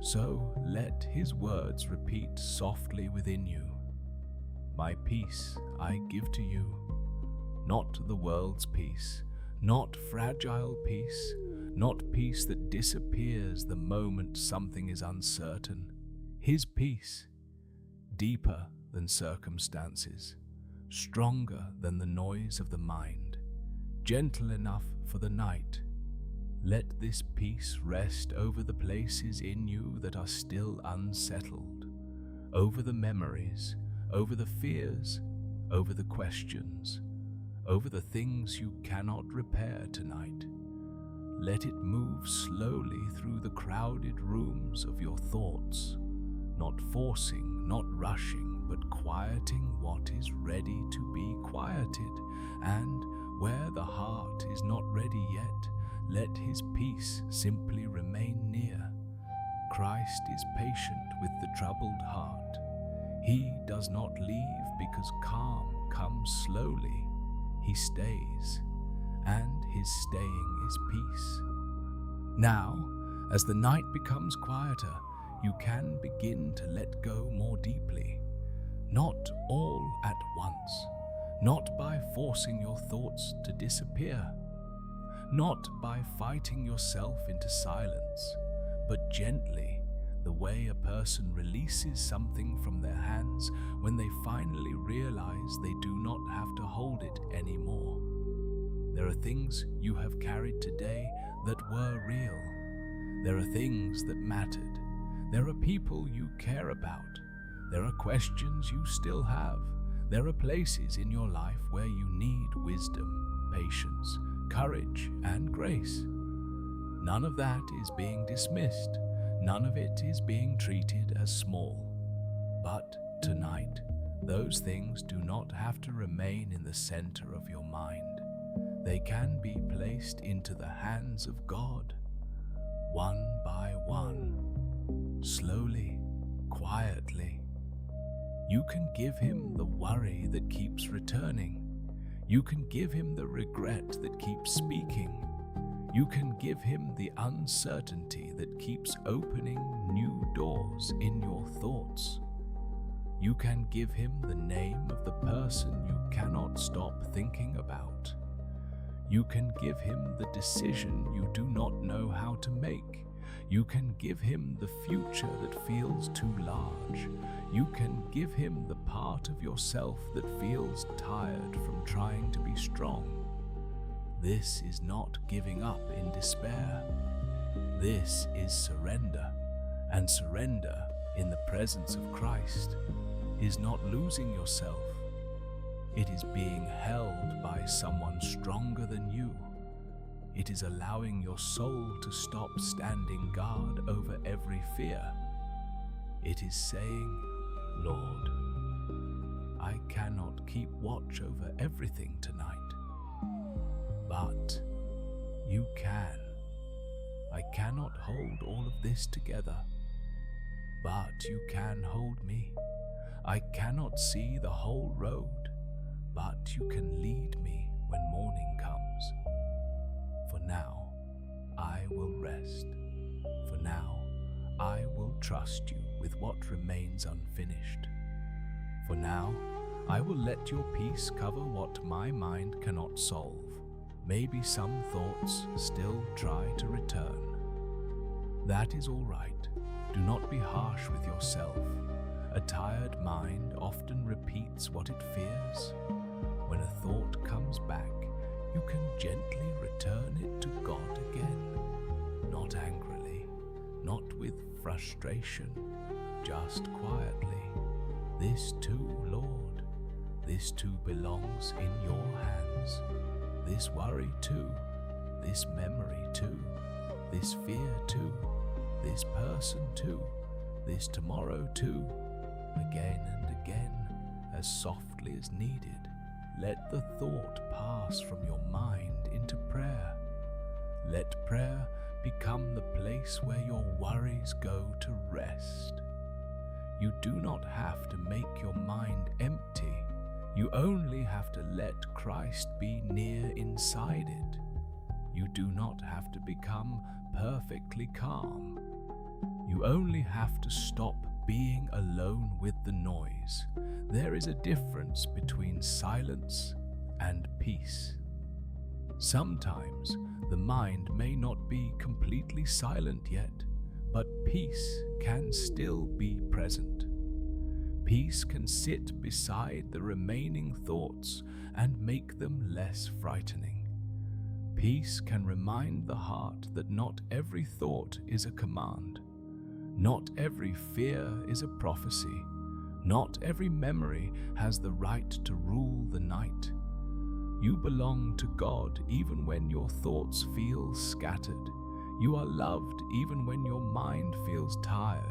Speaker 1: So let His words repeat softly within you. My peace I give to you, not the world's peace, Not fragile peace, not peace that disappears the moment something is uncertain. His peace, deeper than circumstances, stronger than the noise of the mind, gentle enough for the night. Let this peace rest over the places in you that are still unsettled, over the memories, over the fears, over the questions, over the things you cannot repair tonight. Let it move slowly through the crowded rooms of your thoughts, not forcing, not rushing, but quieting what is ready to be quieted. And where the heart is not ready yet, let his peace simply remain near. Christ is patient with the troubled heart. He does not leave because calm comes slowly. He stays, and his staying is peace. Now, as the night becomes quieter, you can begin to let go more deeply. Not all at once, not by forcing your thoughts to disappear, not by fighting yourself into silence, but gently, the way a person releases something from their hands when they finally realize they do not have to hold it anymore. There are things you have carried today that were real. There are things that mattered. There are people you care about. There are questions you still have. There are places in your life where you need wisdom, patience, courage, and grace. None of that is being dismissed. None of it is being treated as small. But tonight, those things do not have to remain in the center of your mind. They can be placed into the hands of God, one by one, slowly, quietly. You can give him the worry that keeps returning. You can give him the regret that keeps speaking. You can give him the uncertainty that keeps opening new doors in your thoughts. You can give him the name of the person you cannot stop thinking about. You can give him the decision you do not know how to make. You can give him the future that feels too large. You can give him the part of yourself that feels tired from trying to be strong. This is not giving up in despair. This is surrender, and surrender in the presence of Christ is not losing yourself. It is being held by someone stronger than you. It is allowing your soul to stop standing guard over every fear. It is saying, Lord, I cannot keep watch over everything tonight. But you can. I cannot hold all of this together, but you can hold me. I cannot see the whole road, but you can lead me when morning comes. For now, I will rest. For now, I will trust you with what remains unfinished. For now, I will let your peace cover what my mind cannot solve. Maybe some thoughts still try to return. That is all right. Do not be harsh with yourself. A tired mind often repeats what it fears. When a thought comes back, you can gently return it to God again. Not angrily, not with frustration, just quietly. This too, Lord, this too belongs in your hands. This worry too, this memory too, this fear too, this person too, this tomorrow too, again and again, as softly as needed. Let the thought pass from your mind into prayer. Let prayer become the place where your worries go to rest. You do not have to make your mind empty. You only have to let Christ be near inside it. You do not have to become perfectly calm. You only have to stop being alone with the noise. There is a difference between silence and peace. Sometimes the mind may not be completely silent yet, but peace can still be present. Peace can sit beside the remaining thoughts and make them less frightening. Peace can remind the heart that not every thought is a command. Not every fear is a prophecy. Not every memory has the right to rule the night. You belong to God even when your thoughts feel scattered. You are loved even when your mind feels tired.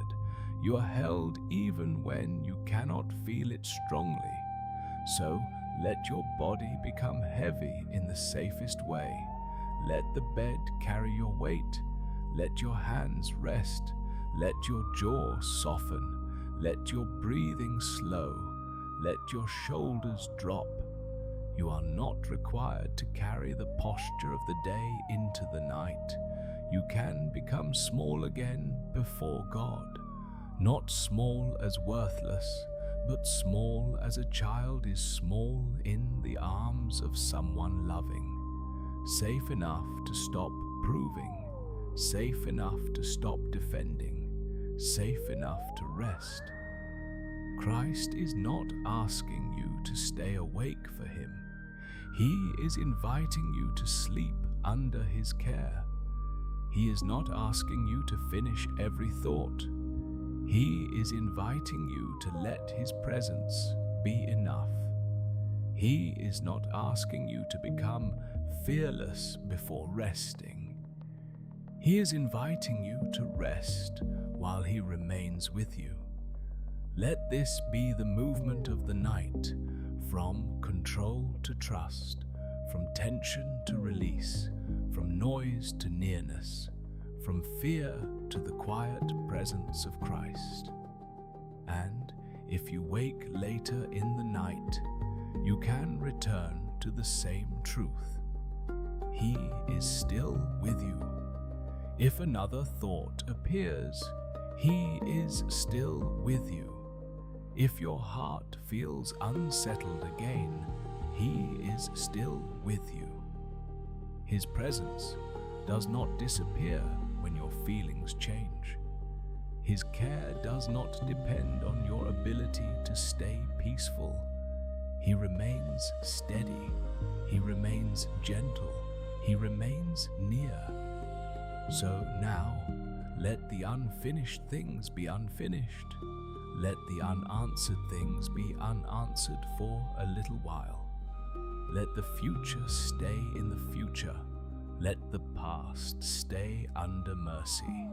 Speaker 1: You are held even when you cannot feel it strongly. So let your body become heavy in the safest way. Let the bed carry your weight. Let your hands rest. Let your jaw soften. Let your breathing slow. Let your shoulders drop. You are not required to carry the posture of the day into the night. You can become small again before God. Not small as worthless, but small as a child is small in the arms of someone loving. Safe enough to stop proving, safe enough to stop defending, safe enough to rest. Christ is not asking you to stay awake for Him. He is inviting you to sleep under His care. He is not asking you to finish every thought. He is inviting you to let His presence be enough. He is not asking you to become fearless before resting. He is inviting you to rest while He remains with you. Let this be the movement of the night, from control to trust, from tension to release, from noise to nearness, from fear to the quiet presence of Christ. And if you wake later in the night, you can return to the same truth. He is still with you. If another thought appears, He is still with you. If your heart feels unsettled again, He is still with you. His presence does not disappear when your feelings change. His care does not depend on your ability to stay peaceful. He remains steady. He remains gentle. He remains near. So now, let the unfinished things be unfinished. Let the unanswered things be unanswered for a little while. Let the future stay in the future. Let the past stay under mercy.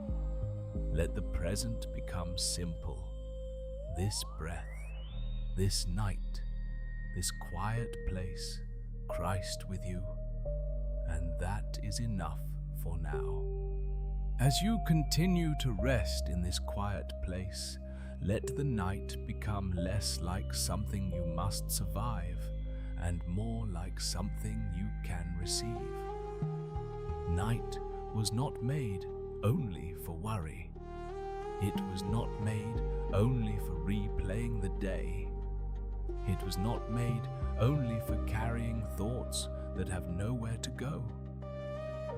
Speaker 1: Let the present become simple. This breath, this night, this quiet place, Christ with you, and that is enough for now. As you continue to rest in this quiet place, let the night become less like something you must survive and more like something you can receive. Night was not made only for worry. It was not made only for replaying the day. It was not made only for carrying thoughts that have nowhere to go.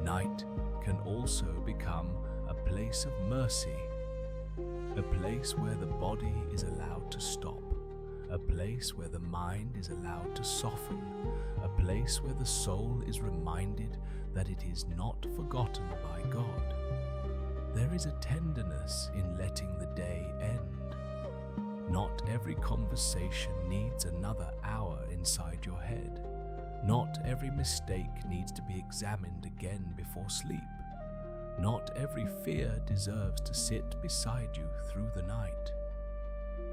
Speaker 1: Night can also become a place of mercy, a place where the body is allowed to stop, a place where the mind is allowed to soften, a place where the soul is reminded that it is not forgotten by God. There is a tenderness in letting the day end. Not every conversation needs another hour inside your head. Not every mistake needs to be examined again before sleep. Not every fear deserves to sit beside you through the night.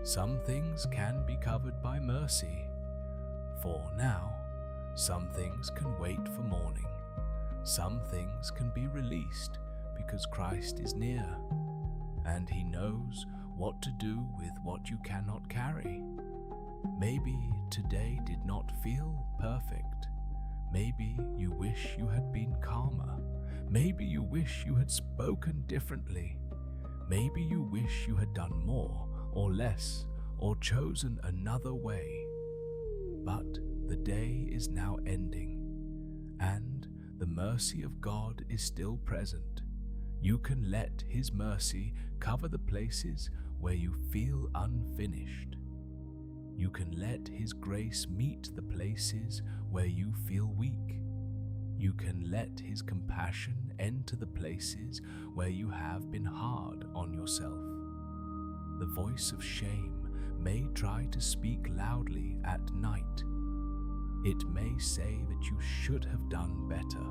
Speaker 1: Some things can be covered by mercy. For now, some things can wait for morning. Some things can be released because Christ is near, and He knows what to do with what you cannot carry. Maybe today did not feel perfect. Maybe you wish you had been calmer. Maybe you wish you had spoken differently. Maybe you wish you had done more or less or chosen another way. But the day is now ending, and mercy of God is still present. You can let His mercy cover the places where you feel unfinished. You can let His grace meet the places where you feel weak. You can let His compassion enter the places where you have been hard on yourself. The voice of shame may try to speak loudly at night. It may say that you should have done better.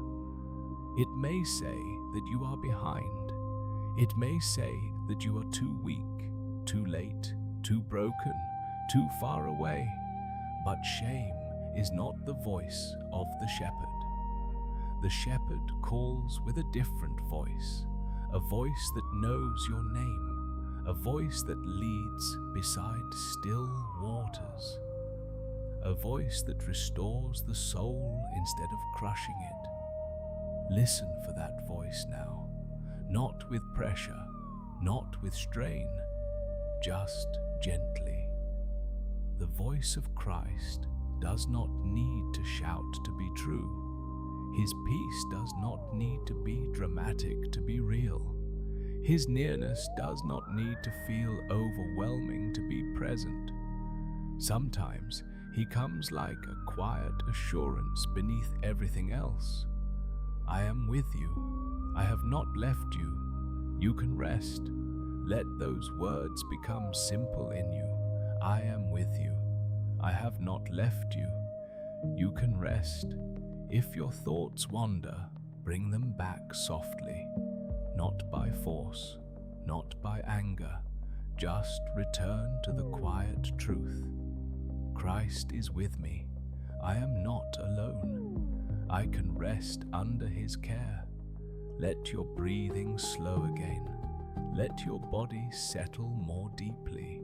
Speaker 1: It may say that you are behind. It may say that you are too weak, too late, too broken, too far away. But shame is not the voice of the shepherd. The shepherd calls with a different voice, a voice that knows your name, a voice that leads beside still waters, a voice that restores the soul instead of crushing it. Listen for that voice now, not with pressure, not with strain, just gently. The voice of Christ does not need to shout to be true. His peace does not need to be dramatic to be real. His nearness does not need to feel overwhelming to be present. Sometimes He comes like a quiet assurance beneath everything else. I am with you. I have not left you. You can rest. Let those words become simple in you. I am with you. I have not left you. You can rest. If your thoughts wander, bring them back softly, not by force, not by anger. Just return to the quiet truth. Christ is with me. I am not alone. I can rest under His care. Let your breathing slow again. Let your body settle more deeply.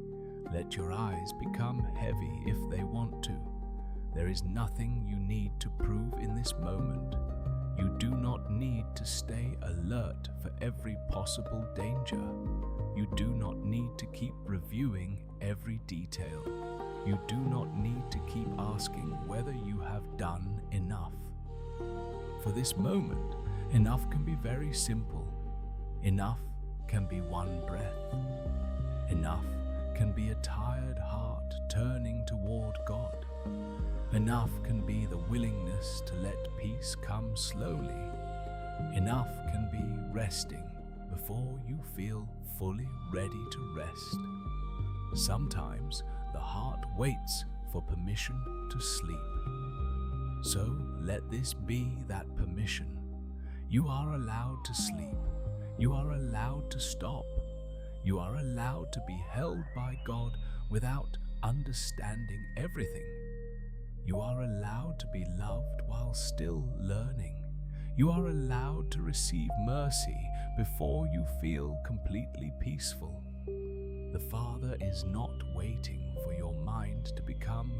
Speaker 1: Let your eyes become heavy if they want to. There is nothing you need to prove in this moment. You do not need to stay alert for every possible danger. You do not need to keep reviewing every detail. You do not need to keep asking whether you have done enough. For this moment, enough can be very simple. Enough can be one breath. Enough can be a tired heart turning toward God. Enough can be the willingness to let peace come slowly. Enough can be resting before you feel fully ready to rest. Sometimes the heart waits for permission to sleep. So let this be that permission. You are allowed to sleep. You are allowed to stop. You are allowed to be held by God without understanding everything. You are allowed to be loved while still learning. You are allowed to receive mercy before you feel completely peaceful. The Father is not waiting for your mind to become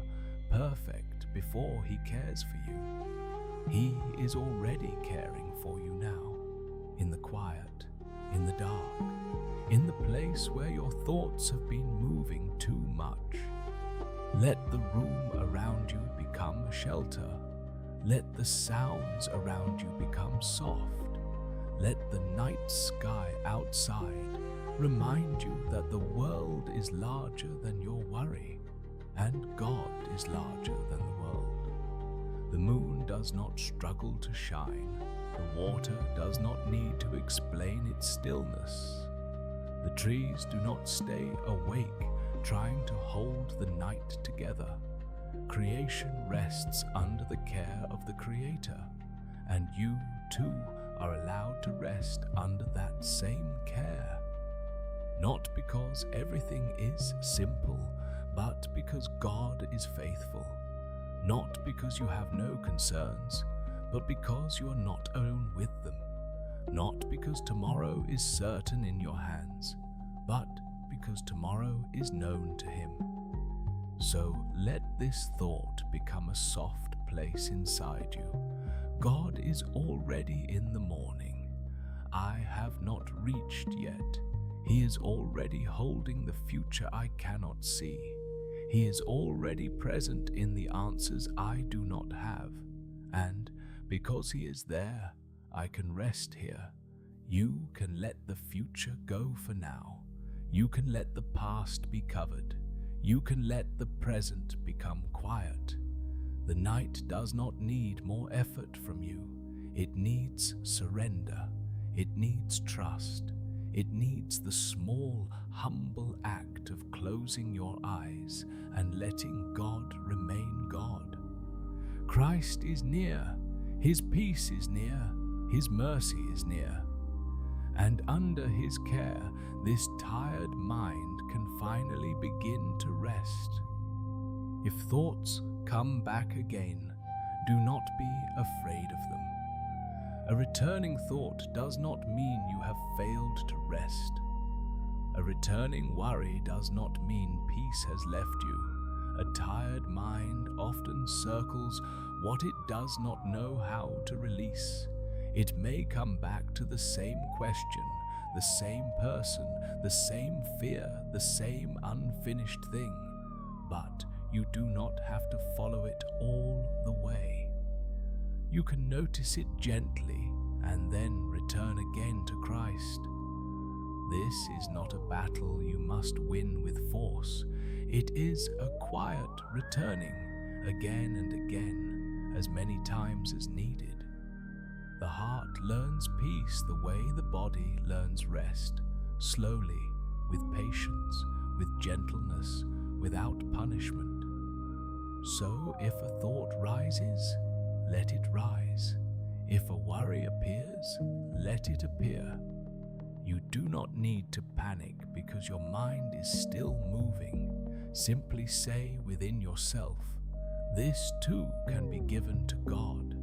Speaker 1: perfect before He cares for you. He is already caring for you now, in the quiet, in the dark, in the place where your thoughts have been moving too much. Let the room around you become a shelter. Let the sounds around you become soft. Let the night sky outside remind you that the world is larger than your worry, and God is larger than the world. The moon does not struggle to shine. The water does not need to explain its stillness. The trees do not stay awake trying to hold the night together. Creation rests under the care of the Creator, and you too are allowed to rest under that same care. Not because everything is simple, but because God is faithful. Not because you have no concerns, but because you are not alone with them. Not because tomorrow is certain in your hands, but because tomorrow is known to Him. So let this thought become a soft place inside you. God is already in the morning. I have not reached yet. He is already holding the future I cannot see. He is already present in the answers I do not have. And Because He is there, I can rest here. You can let the future go for now. You can let the past be covered. You can let the present become quiet. The night does not need more effort from you. It needs surrender. It needs trust. It needs the small, humble act of closing your eyes and letting God remain God. Christ is near. His peace is near. His mercy is near. And under His care, this tired mind can finally begin to rest. If thoughts come back again, do not be afraid of them. A returning thought does not mean you have failed to rest. A returning worry does not mean peace has left you. A tired mind often circles what it does not know how to release. It may come back to the same question, the same person, the same fear, the same unfinished thing, but you do not have to follow it all the way. You can notice it gently and then return again to Christ. This is not a battle you must win with force. It is a quiet returning again and again, as many times as needed. The heart learns peace the way the body learns rest, slowly, with patience, with gentleness, without punishment. So if a thought rises, let it rise. If a worry appears, let it appear. You do not need to panic because your mind is still moving. Simply say within yourself, "This too can be given to God.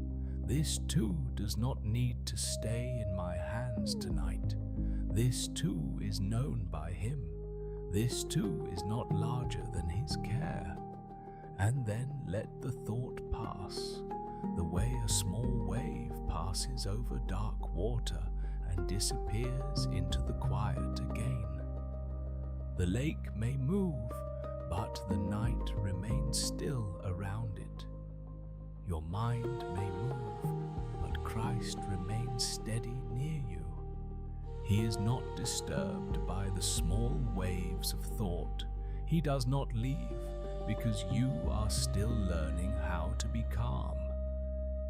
Speaker 1: This too does not need to stay in my hands tonight. This too is known by Him. This too is not larger than His care." And then let the thought pass, the way a small wave passes over dark water and disappears into the quiet again. The lake may move, but the night remains still around it. Your mind may move, but Christ remains steady near you. He is not disturbed by the small waves of thought. He does not leave because you are still learning how to be calm.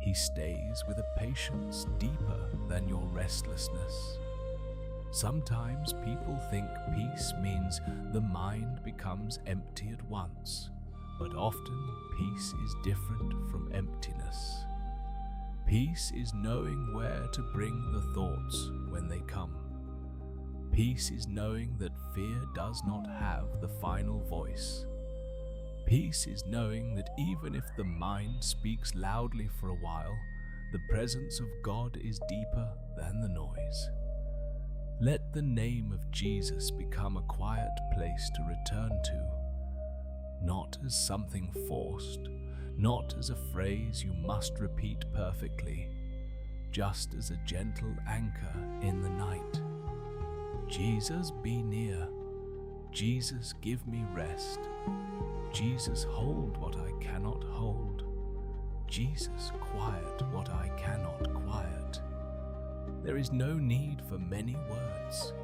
Speaker 1: He stays with a patience deeper than your restlessness. Sometimes people think peace means the mind becomes empty at once, but often peace is different from emptiness. Peace is knowing where to bring the thoughts when they come. Peace is knowing that fear does not have the final voice. Peace is knowing that even if the mind speaks loudly for a while, the presence of God is deeper than the noise. Let the name of Jesus become a quiet place to return to, not as something forced, not as a phrase you must repeat perfectly, just as a gentle anchor in the night. Jesus, be near. Jesus, give me rest. Jesus, hold what I cannot hold. Jesus, quiet what I cannot quiet. There is no need for many words.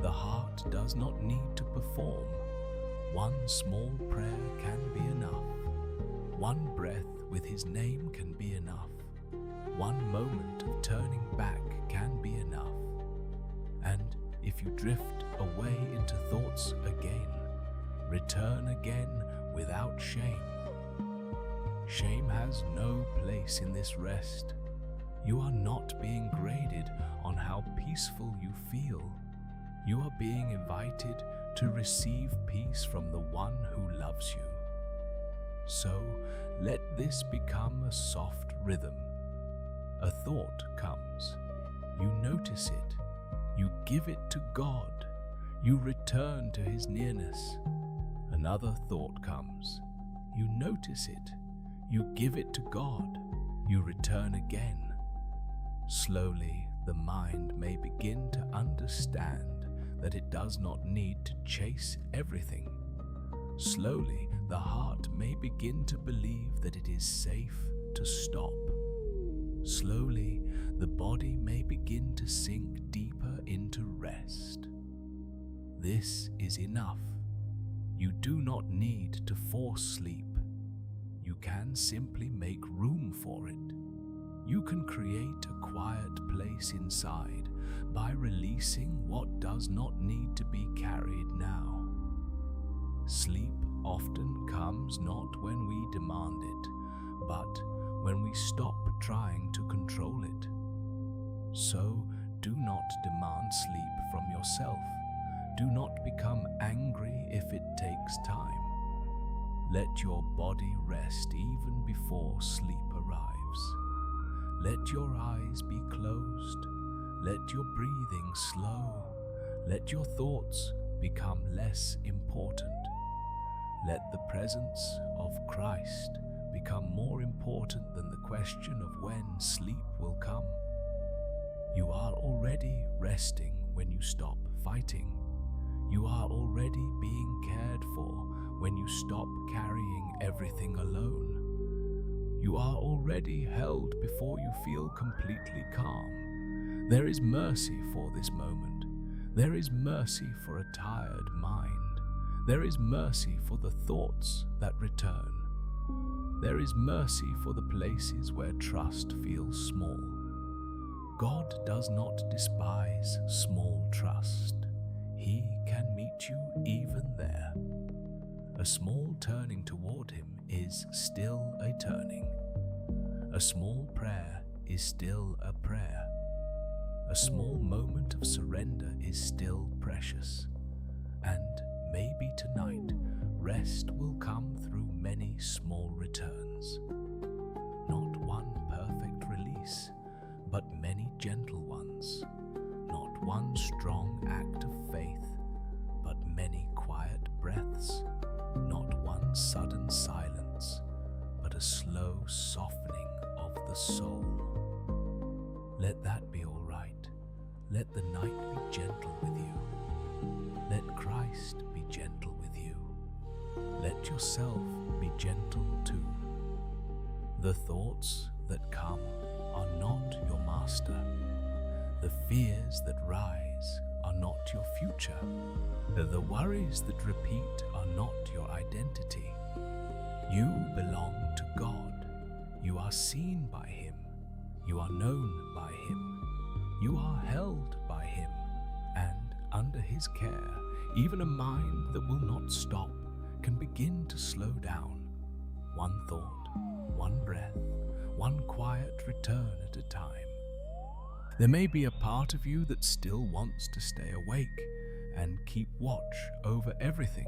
Speaker 1: The heart does not need to perform. One small prayer can be enough. One breath with His name can be enough. One moment of turning back can be enough. And if you drift away into thoughts again, return again without shame. Shame has no place in this rest. You are not being graded on how peaceful you feel. You are being invited to receive peace from the one who loves you. So let this become a soft rhythm. A thought comes. You notice it. You give it to God. You return to His nearness. Another thought comes. You notice it. You give it to God. You return again. Slowly, the mind may begin to understand that it does not need to chase everything. Slowly, the heart may begin to believe that it is safe to stop. Slowly, the body may begin to sink deeper into rest. This is enough. You do not need to force sleep. You can simply make room for it. You can create a quiet place inside by releasing what does not need to be carried now. Sleep often comes not when we demand it, but when we stop trying to control it. So do not demand sleep from yourself. Do not become angry if it takes time. Let your body rest even before sleep arrives. Let your eyes be closed. Let your breathing slow. Let your thoughts become less important. Let the presence of Christ become more important than the question of when sleep will come. You are already resting when you stop fighting. You are already being cared for when you stop carrying everything alone. You are already held before you feel completely calm. There is mercy for this moment. There is mercy for a tired mind. There is mercy for the thoughts that return. There is mercy for the places where trust feels small. God does not despise small trust. He can meet you even there. A small turning toward Him is still a turning. A small prayer is still a prayer. A small moment of surrender is still precious. And maybe tonight, rest will come through many small returns. Not one perfect release, but many gentle ones. Not one strong act of faith, but many quiet breaths. Not one sudden silence, but a slow softening of the soul. Let that be all right. Let the night be gentle with you. Let Christ be gentle with you. Let yourself be gentle too. The thoughts that come are not your master. The fears that rise are not your future. The worries that repeat are not your identity. You belong to God. You are seen by Him. You are known by Him. You are held by Him. And under His care, even a mind that will not stop can begin to slow down. One thought, one breath, one quiet return at a time. There may be a part of you that still wants to stay awake and keep watch over everything.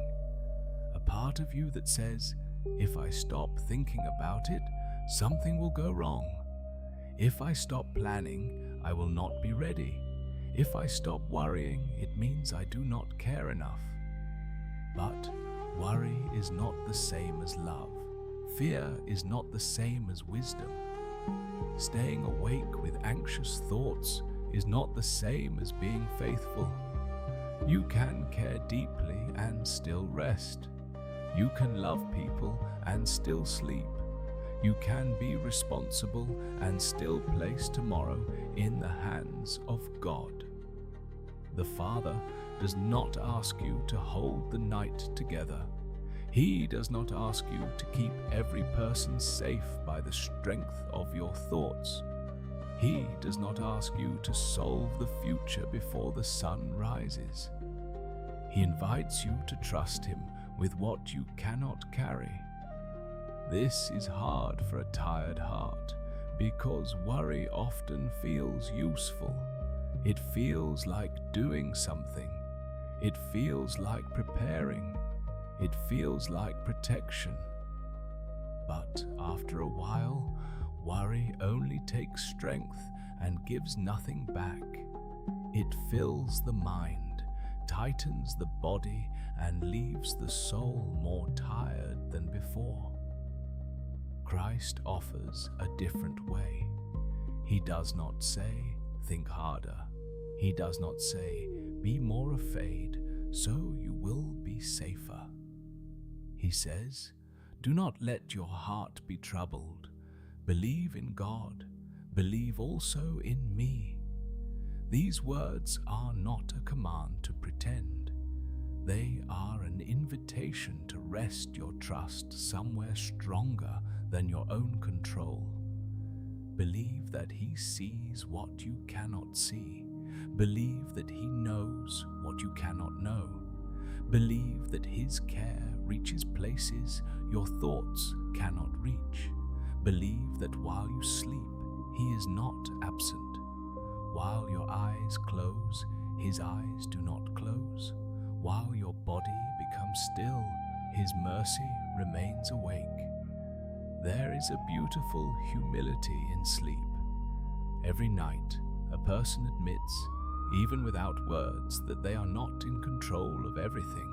Speaker 1: A part of you that says, if I stop thinking about it, something will go wrong. If I stop planning, I will not be ready. If I stop worrying, it means I do not care enough. But worry is not the same as love. Fear is not the same as wisdom. Staying awake with anxious thoughts is not the same as being faithful. You can care deeply and still rest. You can love people and still sleep. You can be responsible and still place tomorrow in the hands of God. The Father does not ask you to hold the night together. He does not ask you to keep every person safe by the strength of your thoughts. He does not ask you to solve the future before the sun rises. He invites you to trust Him with what you cannot carry. This is hard for a tired heart because worry often feels useful. It feels like doing something. It feels like preparing. It feels like protection. But after a while, worry only takes strength and gives nothing back. It fills the mind, tightens the body, and leaves the soul more tired than before. Christ offers a different way. He does not say, think harder. He does not say, be more afraid, so you will be safer. He says, do not let your heart be troubled. Believe in God. Believe also in me. These words are not a command to pretend. They are an invitation to rest your trust somewhere stronger than your own control. Believe that He sees what you cannot see. Believe that He knows what you cannot know. Believe that His care reaches places your thoughts cannot reach. Believe that while you sleep, He is not absent. While your eyes close, His eyes do not close. While your body becomes still, His mercy remains awake. There is a beautiful humility in sleep. Every night, a person admits, even without words, that they are not in control of everything.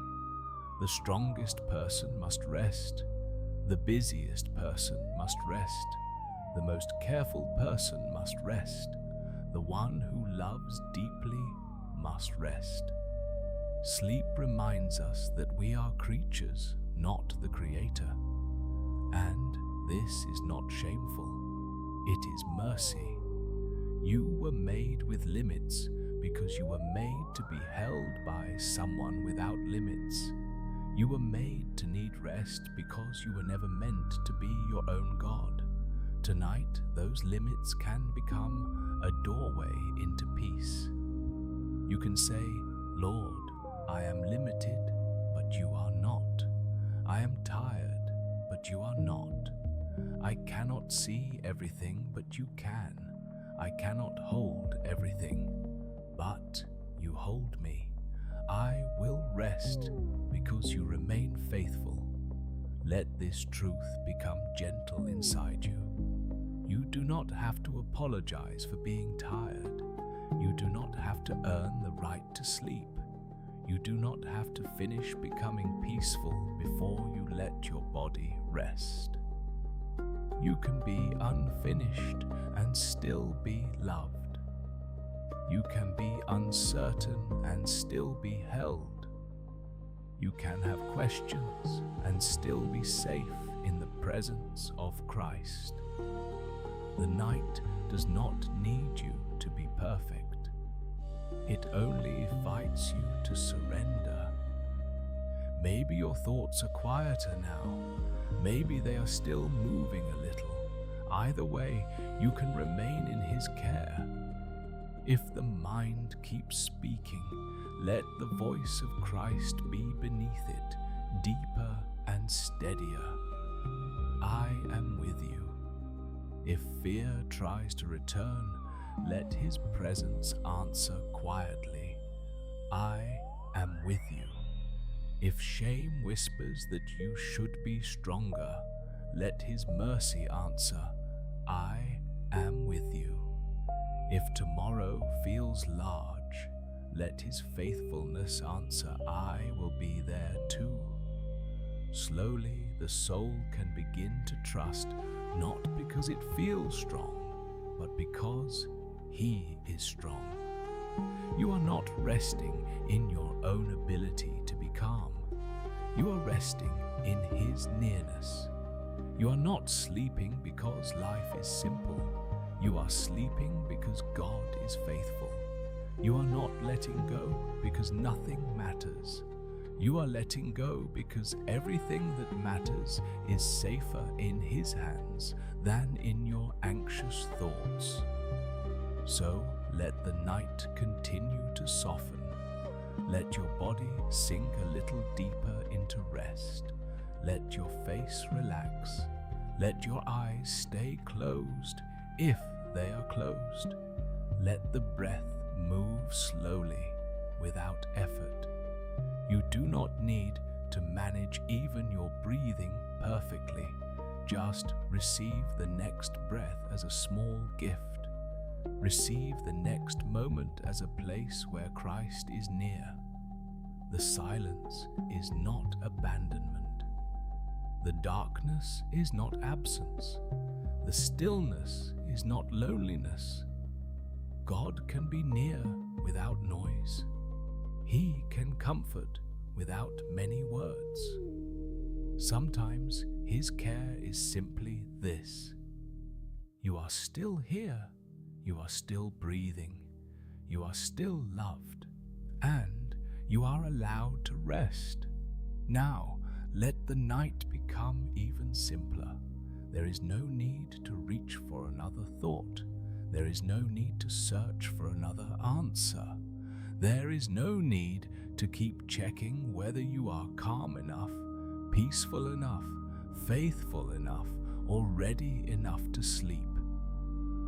Speaker 1: The strongest person must rest. The busiest person must rest. The most careful person must rest. The one who loves deeply must rest. Sleep reminds us that we are creatures, not the Creator. And this is not shameful. It is mercy. You were made with limits because you were made to be held by someone without limits. You were made to need rest because you were never meant to be your own God. Tonight, those limits can become a doorway into peace. You can say, Lord, I am limited, but you are not. I am tired, but you are not. I cannot see everything, but you can. I cannot hold everything, but you hold me. I will rest because you remain faithful. Let this truth become gentle inside you. You do not have to apologize for being tired. You do not have to earn the right to sleep. You do not have to finish becoming peaceful before you let your body rest. You can be unfinished and still be loved. You can be uncertain and still be held. You can have questions and still be safe in the presence of Christ. The night does not need you to be perfect. It only invites you to surrender. Maybe your thoughts are quieter now. Maybe they are still moving a little. Either way, you can remain in His care. If the mind keeps speaking, let the voice of Christ be beneath it, deeper and steadier. I am with you. If fear tries to return, let His presence answer quietly, I am with you. If shame whispers that you should be stronger, let His mercy answer, I am with you. If tomorrow feels large, let His faithfulness answer, I will be there too. Slowly, the soul can begin to trust, not because it feels strong, but because He is strong. You are not resting in your own ability to be calm. You are resting in His nearness. You are not sleeping because life is simple. You are sleeping because God is faithful. You are not letting go because nothing matters. You are letting go because everything that matters is safer in His hands than in your anxious thoughts. So let the night continue to soften. Let your body sink a little deeper into rest. Let your face relax. Let your eyes stay closed if they are closed. Let the breath move slowly without effort. You do not need to manage even your breathing perfectly. Just receive the next breath as a small gift. Receive the next moment as a place where Christ is near. The silence is not abandonment. The darkness is not absence. The stillness is not loneliness. God can be near without noise. He can comfort without many words. Sometimes His care is simply this: you are still here. You are still breathing. You are still loved. And you are allowed to rest. Now, let the night become even simpler. There is no need to reach for another thought. There is no need to search for another answer. There is no need to keep checking whether you are calm enough, peaceful enough, faithful enough, or ready enough to sleep.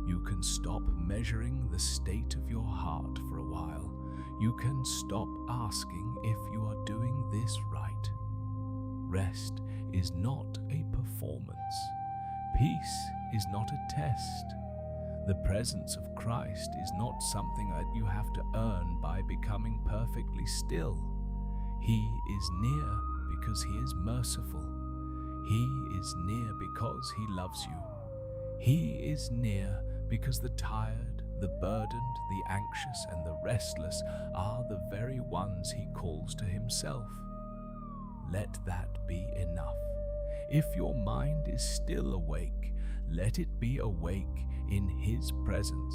Speaker 1: You can stop measuring the state of your heart for a while. You can stop asking if you are doing this right. Rest is not a performance. Peace is not a test. The presence of Christ is not something that you have to earn by becoming perfectly still. He is near because He is merciful. He is near because He loves you. He is near because the tired, the burdened, the anxious, and the restless are the very ones He calls to Himself. Let that be enough. If your mind is still awake, let it be awake in His presence.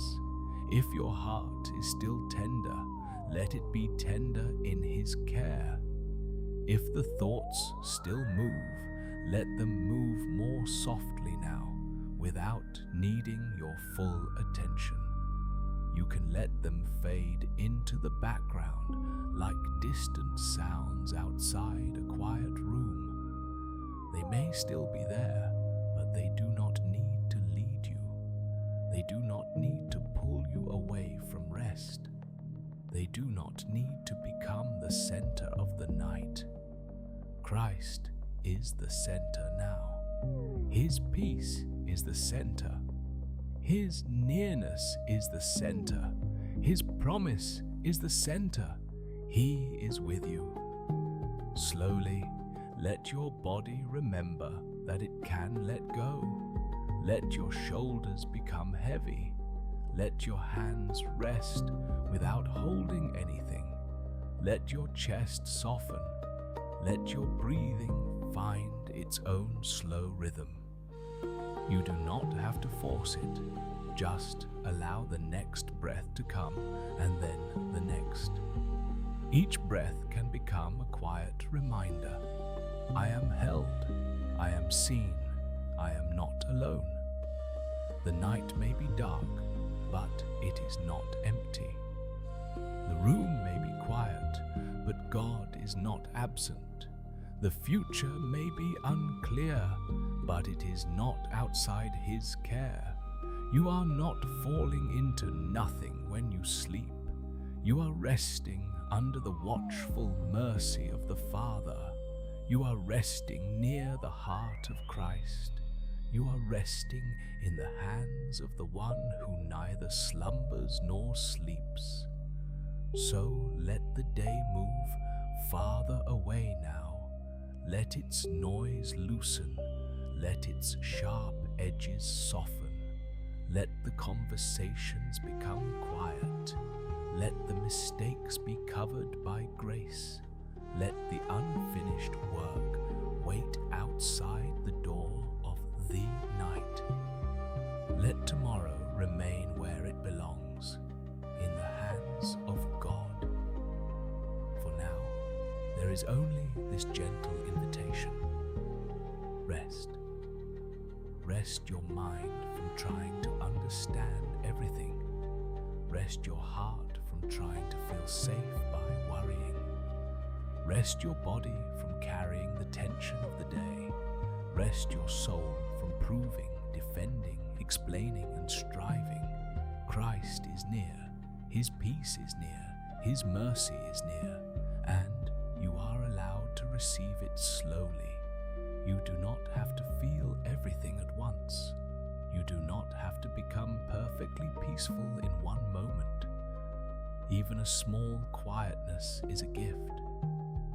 Speaker 1: If your heart is still tender, let it be tender in His care. If the thoughts still move, let them move more softly now, without needing your full attention. You can let them fade into the background like distant sounds outside a quiet room. They may still be there, but they do not need to lead you. They do not need to pull you away from rest. They do not need to become the center of the night. Christ is the center now. His peace is the center. His nearness is the center. His promise is the center. He is with you. Slowly, let your body remember that it can let go. Let your shoulders become heavy. Let your hands rest without holding anything. Let your chest soften. Let your breathing find its own slow rhythm. You do not have to force it. Just allow the next breath to come and then the next. Each breath can become a quiet reminder. I am held. I am seen. I am not alone. The night may be dark, but it is not empty. The room may be quiet, but God is not absent. The future may be unclear, but it is not outside His care. You are not falling into nothing when you sleep. You are resting under the watchful mercy of the Father. You are resting near the heart of Christ. You are resting in the hands of the one who neither slumbers nor sleeps. So let the day move farther away now. Let its noise loosen. Let its sharp edges soften. Let the conversations become quiet. Let the mistakes be covered by grace. Let the unfinished work wait outside the door of the night. Let tomorrow remain where it belongs, in the hands of God. For now, there is only this gentle invitation. Rest. Rest your mind from trying to understand everything. Rest your heart from trying to feel safe by worrying. Rest your body from carrying the tension of the day. Rest your soul from proving, defending, explaining, and striving. Christ is near. His peace is near. His mercy is near. And you are allowed to receive it slowly. You do not have to feel everything at once. You do not have to become perfectly peaceful in one moment. Even a small quietness is a gift.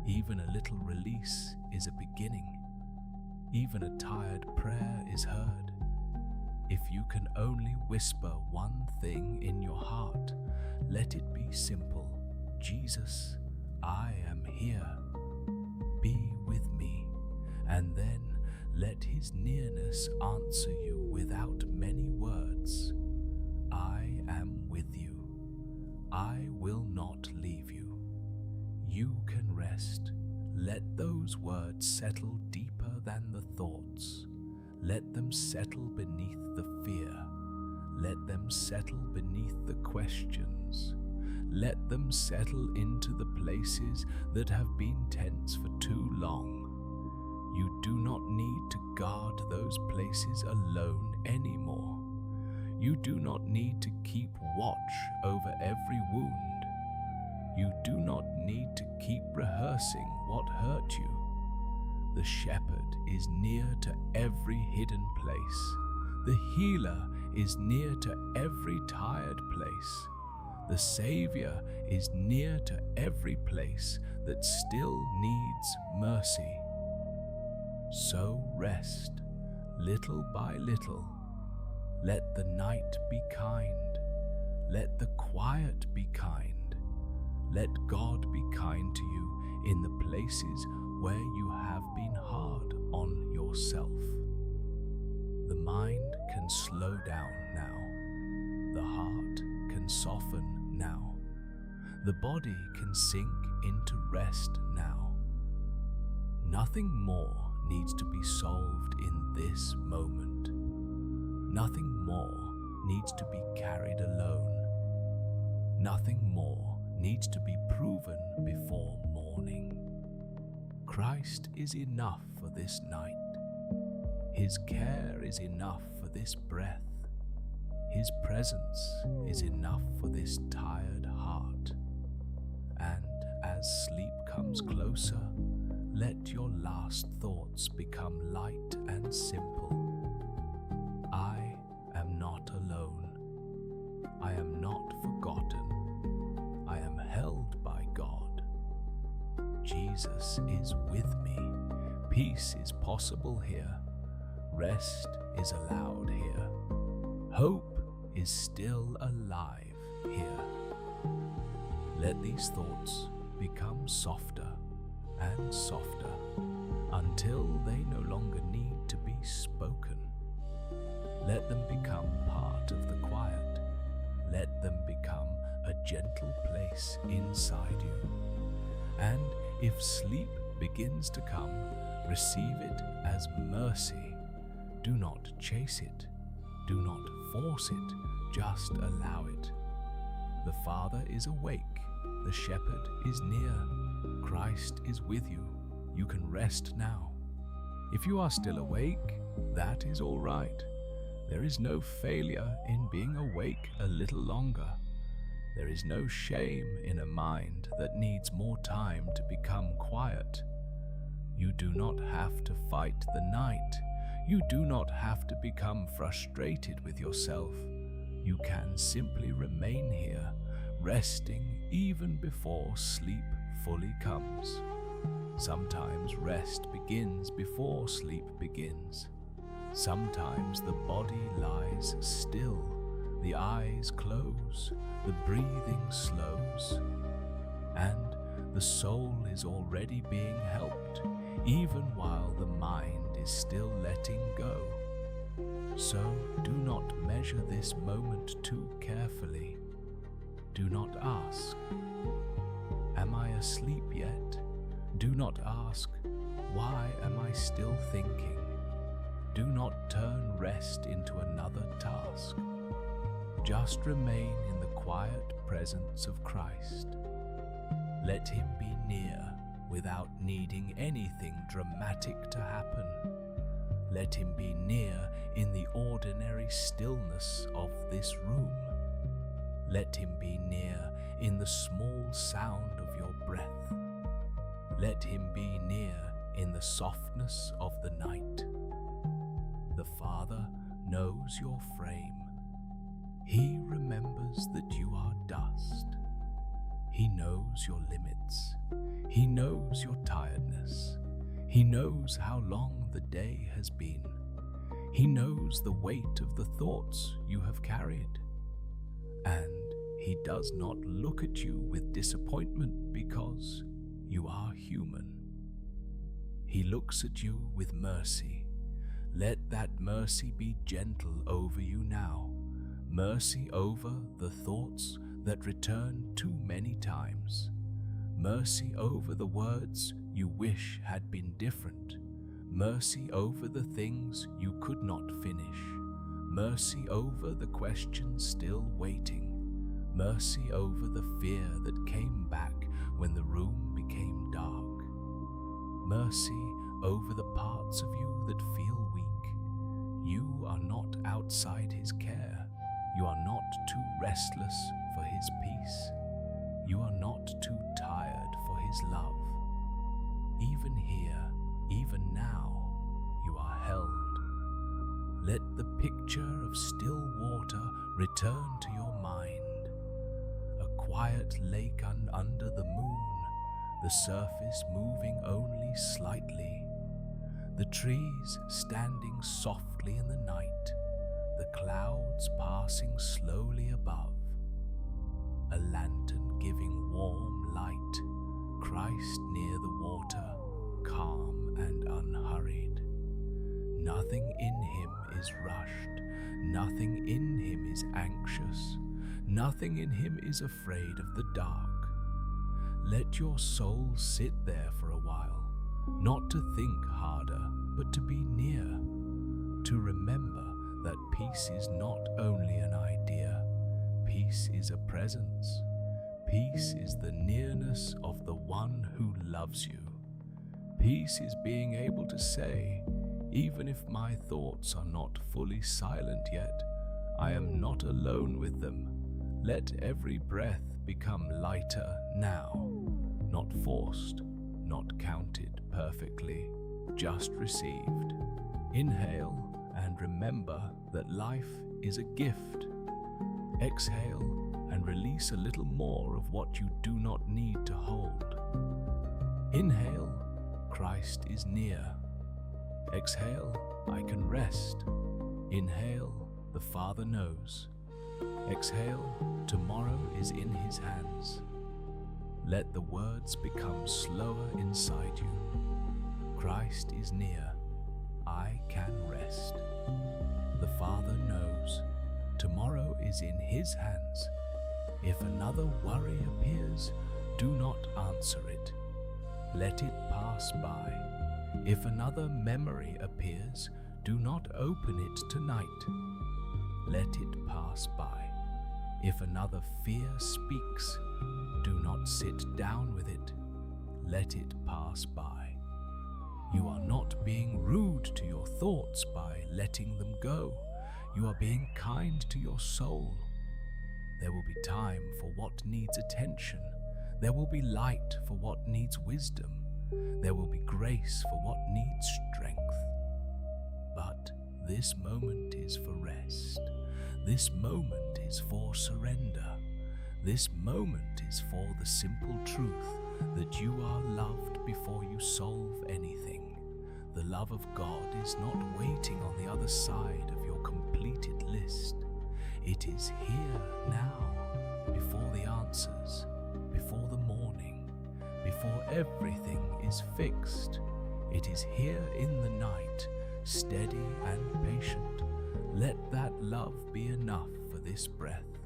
Speaker 1: Even a little release is a beginning. Even a tired prayer is heard. If you can only whisper one thing in your heart, let it be simple. Jesus, I am here. Be with me. And then let His nearness answer you without many words. I I will not leave you. You can rest. Let those words settle deeper than the thoughts. Let them settle beneath the fear. Let them settle beneath the questions. Let them settle into the places that have been tense for too long. You do not need to guard those places alone anymore. You do not need to keep watch over every wound. You do not need to keep rehearsing what hurt you. The shepherd is near to every hidden place. The healer is near to every tired place. The Savior is near to every place that still needs mercy. So rest, little by little. Let the night be kind. Let the quiet be kind. Let God be kind to you in the places where you have been hard on yourself. The mind can slow down now. The heart can soften now. The body can sink into rest now. Nothing more needs to be solved in this moment. Nothing more needs to be carried alone. Nothing more needs to be proven before morning. Christ is enough for this night. His care is enough for this breath. His presence is enough for this tired heart. And as sleep comes closer, let your last thoughts become light and simple. I am not alone. I am not forgotten. I am held by God. Jesus is with me. Peace is possible here. Rest is allowed here. Hope is still alive here. Let these thoughts become softer and softer until they no longer need to be spoken. Let them become part of the quiet. Let them become a gentle place inside you. And if sleep begins to come, receive it as mercy. Do not chase it. Do not force it. Just allow it. The Father is awake. The Shepherd is near. Christ is with you. You can rest now. If you are still awake, that is all right. There is no failure in being awake a little longer. There is no shame in a mind that needs more time to become quiet. You do not have to fight the night. You do not have to become frustrated with yourself. You can simply remain here, resting even before sleep fully comes. Sometimes rest begins before sleep begins. Sometimes the body lies still, the eyes close, the breathing slows, and the soul is already being helped, even while the mind is still letting go. So do not measure this moment too carefully. Do not ask, "Am I asleep yet?" Do not ask, "Why am I still thinking?" Do not turn rest into another task. Just remain in the quiet presence of Christ. Let Him be near without needing anything dramatic to happen. Let Him be near in the ordinary stillness of this room. Let Him be near in the small sound of your breath. Let Him be near in the softness of the night. The Father knows your frame. He remembers that you are dust. He knows your limits. He knows your tiredness. He knows how long the day has been. He knows the weight of the thoughts you have carried. And He does not look at you with disappointment because you are human. He looks at you with mercy. Let that mercy be gentle over you now. Mercy over the thoughts that return too many times. Mercy over the words you wish had been different. Mercy over the things you could not finish. Mercy over the questions still waiting. Mercy over the fear that came back when the room became dark. Mercy over the parts of you that feel weak. You are not outside His care. You are not too restless for His peace. You are not too tired for His love. Even here, even now, you are held. Let the picture of still water return to your mind. A quiet lake under the moon, the surface moving only slightly. The trees standing softly in the night, the clouds passing slowly above. A lantern giving warm light, Christ near the water, calm and unhurried. Nothing in Him is rushed, nothing in Him is anxious, nothing in Him is afraid of the dark. Let your soul sit there for a while, not to think harder, but to be near, to remember that peace is not only an idea, peace is a presence. Peace is the nearness of the one who loves you. Peace is being able to say, even if my thoughts are not fully silent yet, I am not alone with them. Let every breath become lighter now, not forced, not counted perfectly, just received. Inhale and remember that life is a gift. Exhale and release a little more of what you do not need to hold. Inhale, Christ is near. Exhale, I can rest. Inhale, the Father knows. Exhale, tomorrow is in His hands. Let the words become slower inside you. Christ is near. I can rest. The Father knows. Tomorrow is in His hands. If another worry appears, do not answer it. Let it pass by. If another memory appears, do not open it tonight. Let it pass by. If another fear speaks, do not sit down with it. Let it pass by. You are not being rude to your thoughts by letting them go. You are being kind to your soul. There will be time for what needs attention. There will be light for what needs wisdom. There will be grace for what needs strength. But this moment is for rest. This moment is for surrender. This moment is for the simple truth that you are loved before you solve anything. The love of God is not waiting on the other side of your completed list. It is here now, before the answers, before the morning, before everything is fixed. It is here in the night, steady and patient. Let that love be enough for this breath,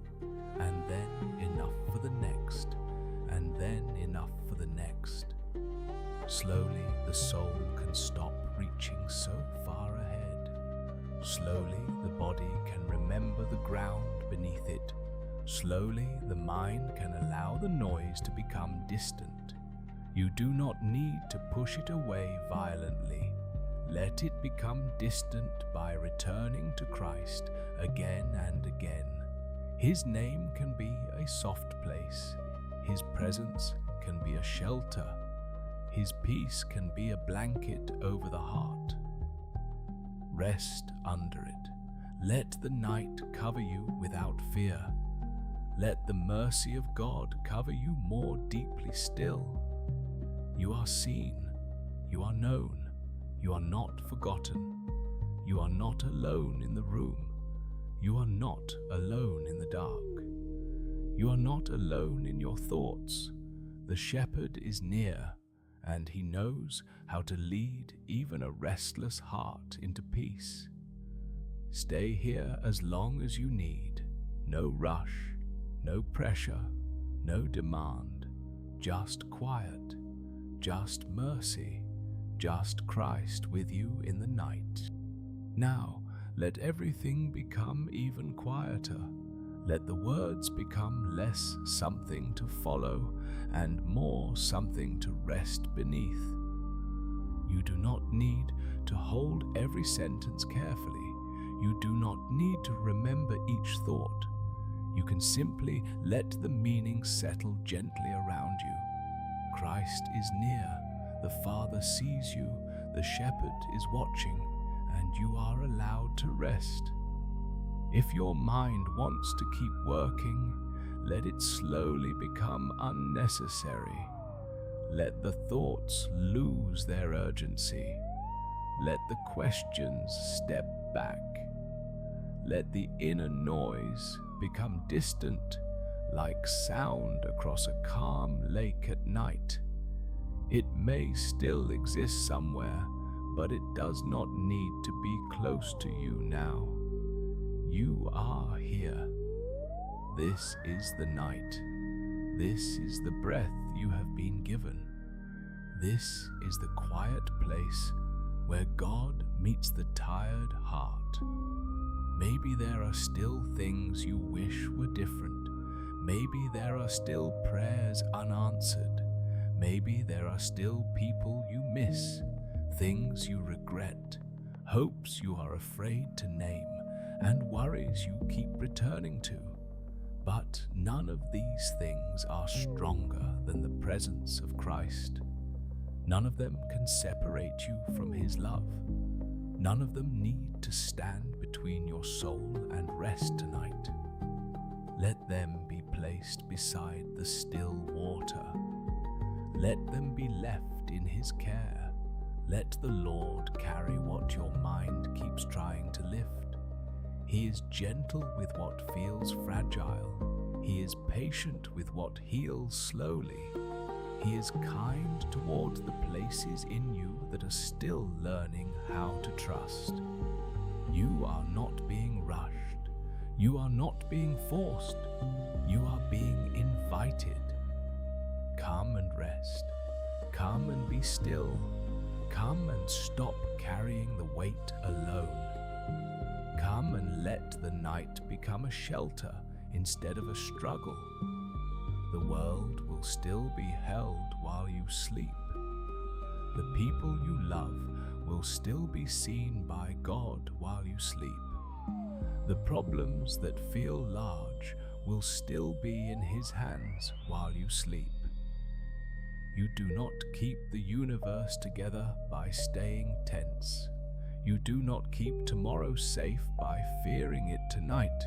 Speaker 1: and then enough for the next, and then enough for the next. Slowly the soul can stop reaching so far ahead. Slowly the body can remember the ground beneath it. Slowly the mind can allow the noise to become distant. You do not need to push it away violently. Let it become distant by returning to Christ again and again. His name can be a soft place. His presence can be a shelter. His peace can be a blanket over the heart. Rest under it. Let the night cover you without fear. Let the mercy of God cover you more deeply still. You are seen. You are known. You are not forgotten. You are not alone in the room. You are not alone in the dark. You are not alone in your thoughts. The shepherd is near, and he knows how to lead even a restless heart into peace. Stay here as long as you need. No rush, No pressure, no demand, just quiet, just mercy, just Christ with you in the night. Now, let everything become even quieter. Let the words become less something to follow and more something to rest beneath. You do not need to hold every sentence carefully. You do not need to remember each thought. You can simply let the meaning settle gently around you. Christ is near. The Father sees you. The Shepherd is watching, and you are allowed to rest. If your mind wants to keep working, let it slowly become unnecessary. Let the thoughts lose their urgency. Let the questions step back. Let the inner noise become distant, like sound across a calm lake at night. It may still exist somewhere, but it does not need to be close to you now. You are here. This is the night. This is the breath you have been given. This is the quiet place where God meets the tired heart. Maybe there are still things you wish were different. Maybe there are still prayers unanswered. Maybe there are still people you miss, things you regret, hopes you are afraid to name, and worries you keep returning to. But none of these things are stronger than the presence of Christ. None of them can separate you from His love. None of them need to stand between your soul and rest tonight. Let them be placed beside the still water. Let them be left in His care. Let the Lord carry what your mind keeps trying to lift. He is gentle with what feels fragile. He is patient with what heals slowly. He is kind toward the places in you that are still learning how to trust. You are not being rushed. You are not being forced. You are being invited. Come and rest. Come and be still. Come and stop carrying the weight alone. Come and let the night become a shelter instead of a struggle. The world will still be held while you sleep. The people you love will still be seen by God while you sleep. The problems that feel large will still be in His hands while you sleep. You do not keep the universe together by staying tense. You do not keep tomorrow safe by fearing it tonight.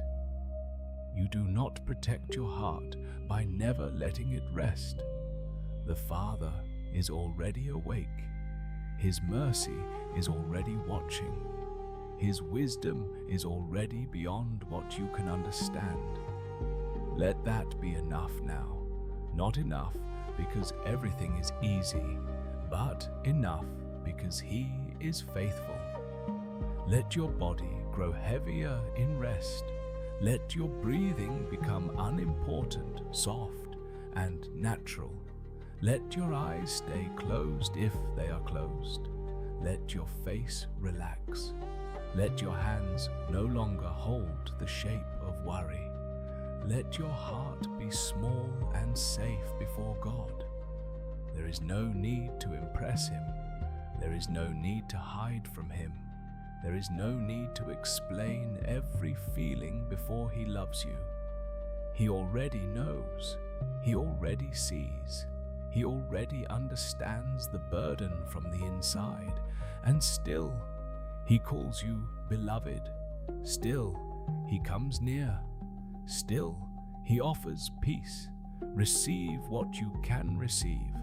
Speaker 1: You do not protect your heart by never letting it rest. The Father is already awake. His mercy is already watching. His wisdom is already beyond what you can understand. Let that be enough now. Not enough because everything is easy, but enough because He is faithful. Let your body grow heavier in rest. Let your breathing become unimportant, soft, and natural. Let your eyes stay closed if they are closed. Let your face relax. Let your hands no longer hold the shape of worry. Let your heart be small and safe before God. There is no need to impress Him. There is no need to hide from Him. There is no need to explain every feeling before He loves you. He already knows. He already sees. He already understands the burden from the inside. And still, He calls you beloved. Still, He comes near. Still, He offers peace. Receive what you can receive.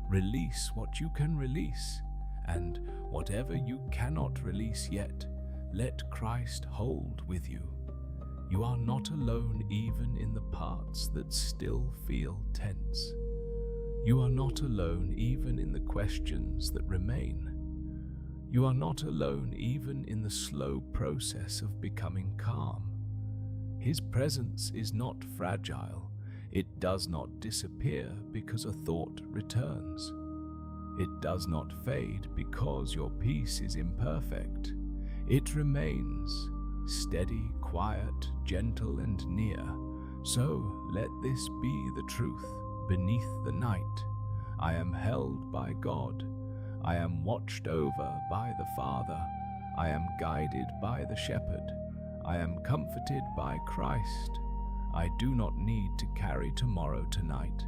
Speaker 1: Release what you can release. And whatever you cannot release yet, let Christ hold with you. You are not alone even in the parts that still feel tense. You are not alone even in the questions that remain. You are not alone even in the slow process of becoming calm. His presence is not fragile. It does not disappear because a thought returns. It does not fade because your peace is imperfect. It remains steady, quiet, gentle, and near. So let this be the truth beneath the night. I am held by God. I am watched over by the Father. I am guided by the Shepherd. I am comforted by Christ. I do not need to carry tomorrow tonight.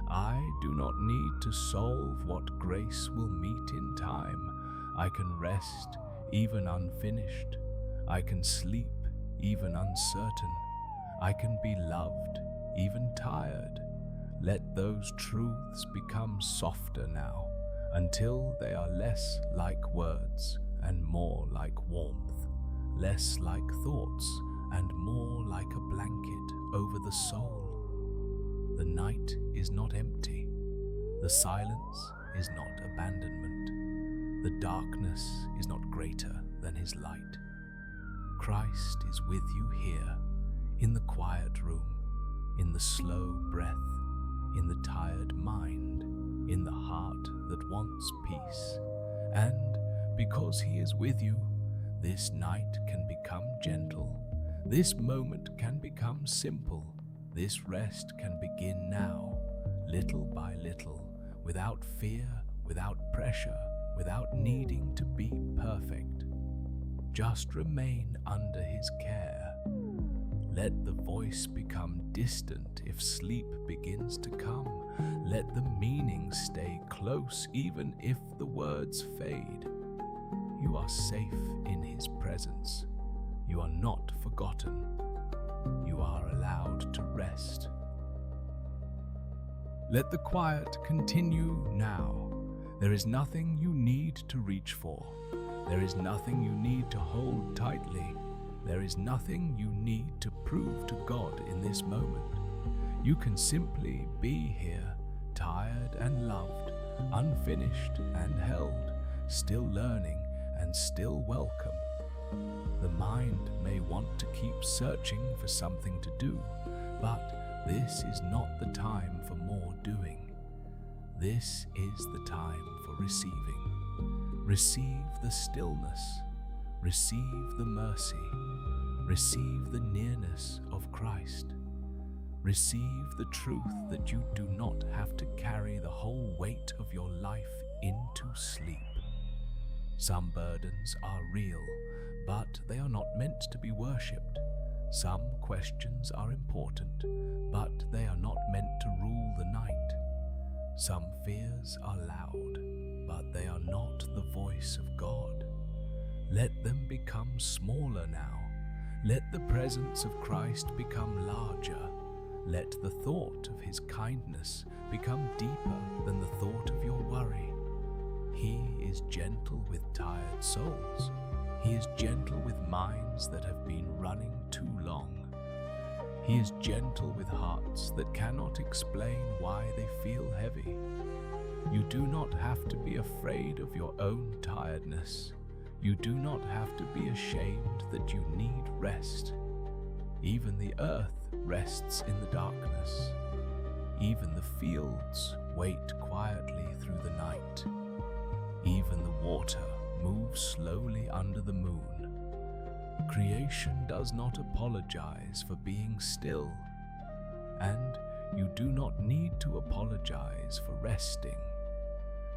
Speaker 1: I do not need to solve what grace will meet in time. I can rest even unfinished. I can sleep even uncertain. I can be loved even tired. Let those truths become softer now, until they are less like words and more like warmth, less like thoughts and more like a blanket over the soul. The night is not empty. The silence is not abandonment. The darkness is not greater than his light. Christ is with you here, in the quiet room, in the slow breath, in the tired mind, in the heart that wants peace. And because he is with you, this night can become gentle. This moment can become simple. This rest can begin now, little by little, without fear, without pressure, without needing to be perfect. Just remain under his care. Let the voice become distant if sleep begins to come. Let the meaning stay close even if the words fade. You are safe in his presence. You are not forgotten. You are allowed to rest. Let the quiet continue now. There is nothing you need to reach for. There is nothing you need to hold tightly. There is nothing you need to prove to God in this moment. You can simply be here, tired and loved, unfinished and held, still learning and still welcome. The mind may want to keep searching for something to do, but this is not the time for more doing. This is the time for receiving. Receive the stillness. Receive the mercy. Receive the nearness of Christ. Receive the truth that you do not have to carry the whole weight of your life into sleep. Some burdens are real, but they are not meant to be worshipped. Some questions are important, but they are not meant to rule the night. Some fears are loud, but they are not the voice of God. Let them become smaller now. Let the presence of Christ become larger. Let the thought of his kindness become deeper than the thought of your worry. He is gentle with tired souls. He is gentle with minds that have been running too long. He is gentle with hearts that cannot explain why they feel heavy. You do not have to be afraid of your own tiredness. You do not have to be ashamed that you need rest. Even the earth rests in the darkness. Even the fields wait quietly through the night. Even the water moves slowly under the moon. Creation does not apologize for being still, and you do not need to apologize for resting.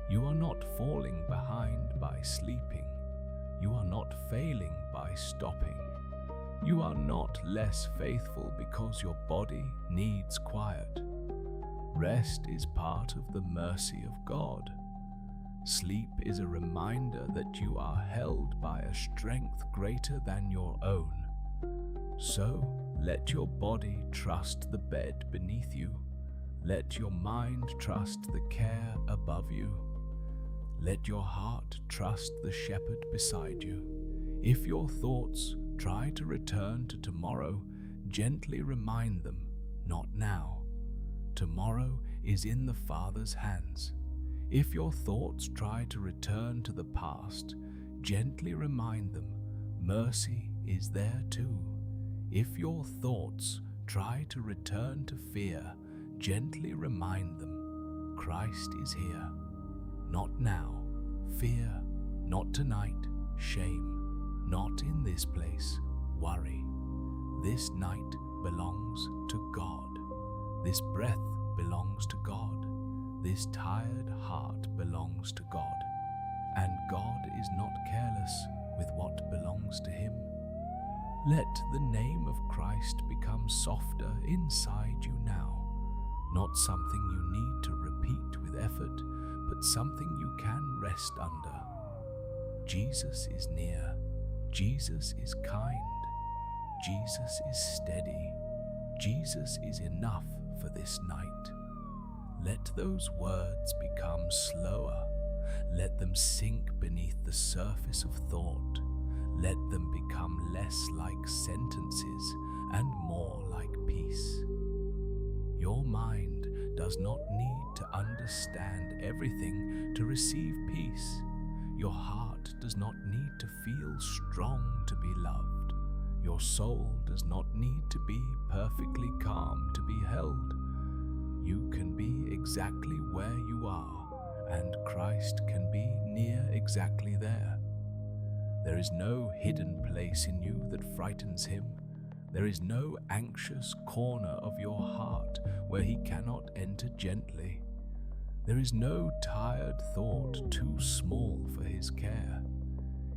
Speaker 1: You are not falling behind by sleeping. You are not failing by stopping. You are not less faithful because your body needs quiet. Rest is part of the mercy of God. Sleep is a reminder that you are held by a strength greater than your own. So, let your body trust the bed beneath you. Let your mind trust the care above you. Let your heart trust the shepherd beside you. If your thoughts try to return to tomorrow, gently remind them, not now. Tomorrow is in the Father's hands. If your thoughts try to return to the past, gently remind them, mercy is there too. If your thoughts try to return to fear, gently remind them, Christ is here. Not now, fear. Not tonight, shame. Not in this place, worry. This night belongs to God. This breath belongs to God. This tired heart belongs to God. And God is not careless with what belongs to Him. Let the name of Christ become softer inside you now. Not something you need to repeat with effort, but something you can rest under. Jesus is near. Jesus is kind. Jesus is steady. Jesus is enough for this night. Let those words become slower. Let them sink beneath the surface of thought. Let them become less like sentences and more like peace. Your mind does not need to understand everything to receive peace. Your heart does not need to feel strong to be loved. Your soul does not need to be perfectly calm to be held. You can be exactly where you are, and Christ can be near exactly there. There is no hidden place in you that frightens Him. There is no anxious corner of your heart where He cannot enter gently. There is no tired thought too small for His care.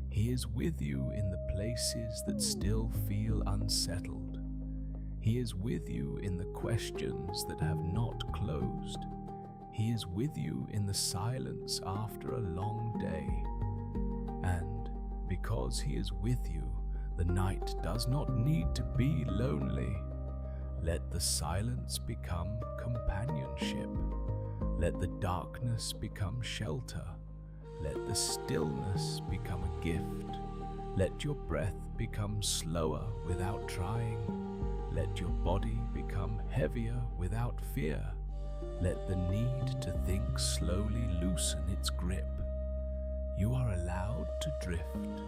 Speaker 1: He is with you in the places that still feel unsettled. He is with you in the questions that have not closed. He is with you in the silence after a long day. And because He is with you, the night does not need to be lonely. Let the silence become companionship. Let the darkness become shelter. Let the stillness become a gift. Let your breath become slower without trying. Let your body become heavier without fear. Let the need to think slowly loosen its grip. You are allowed to drift.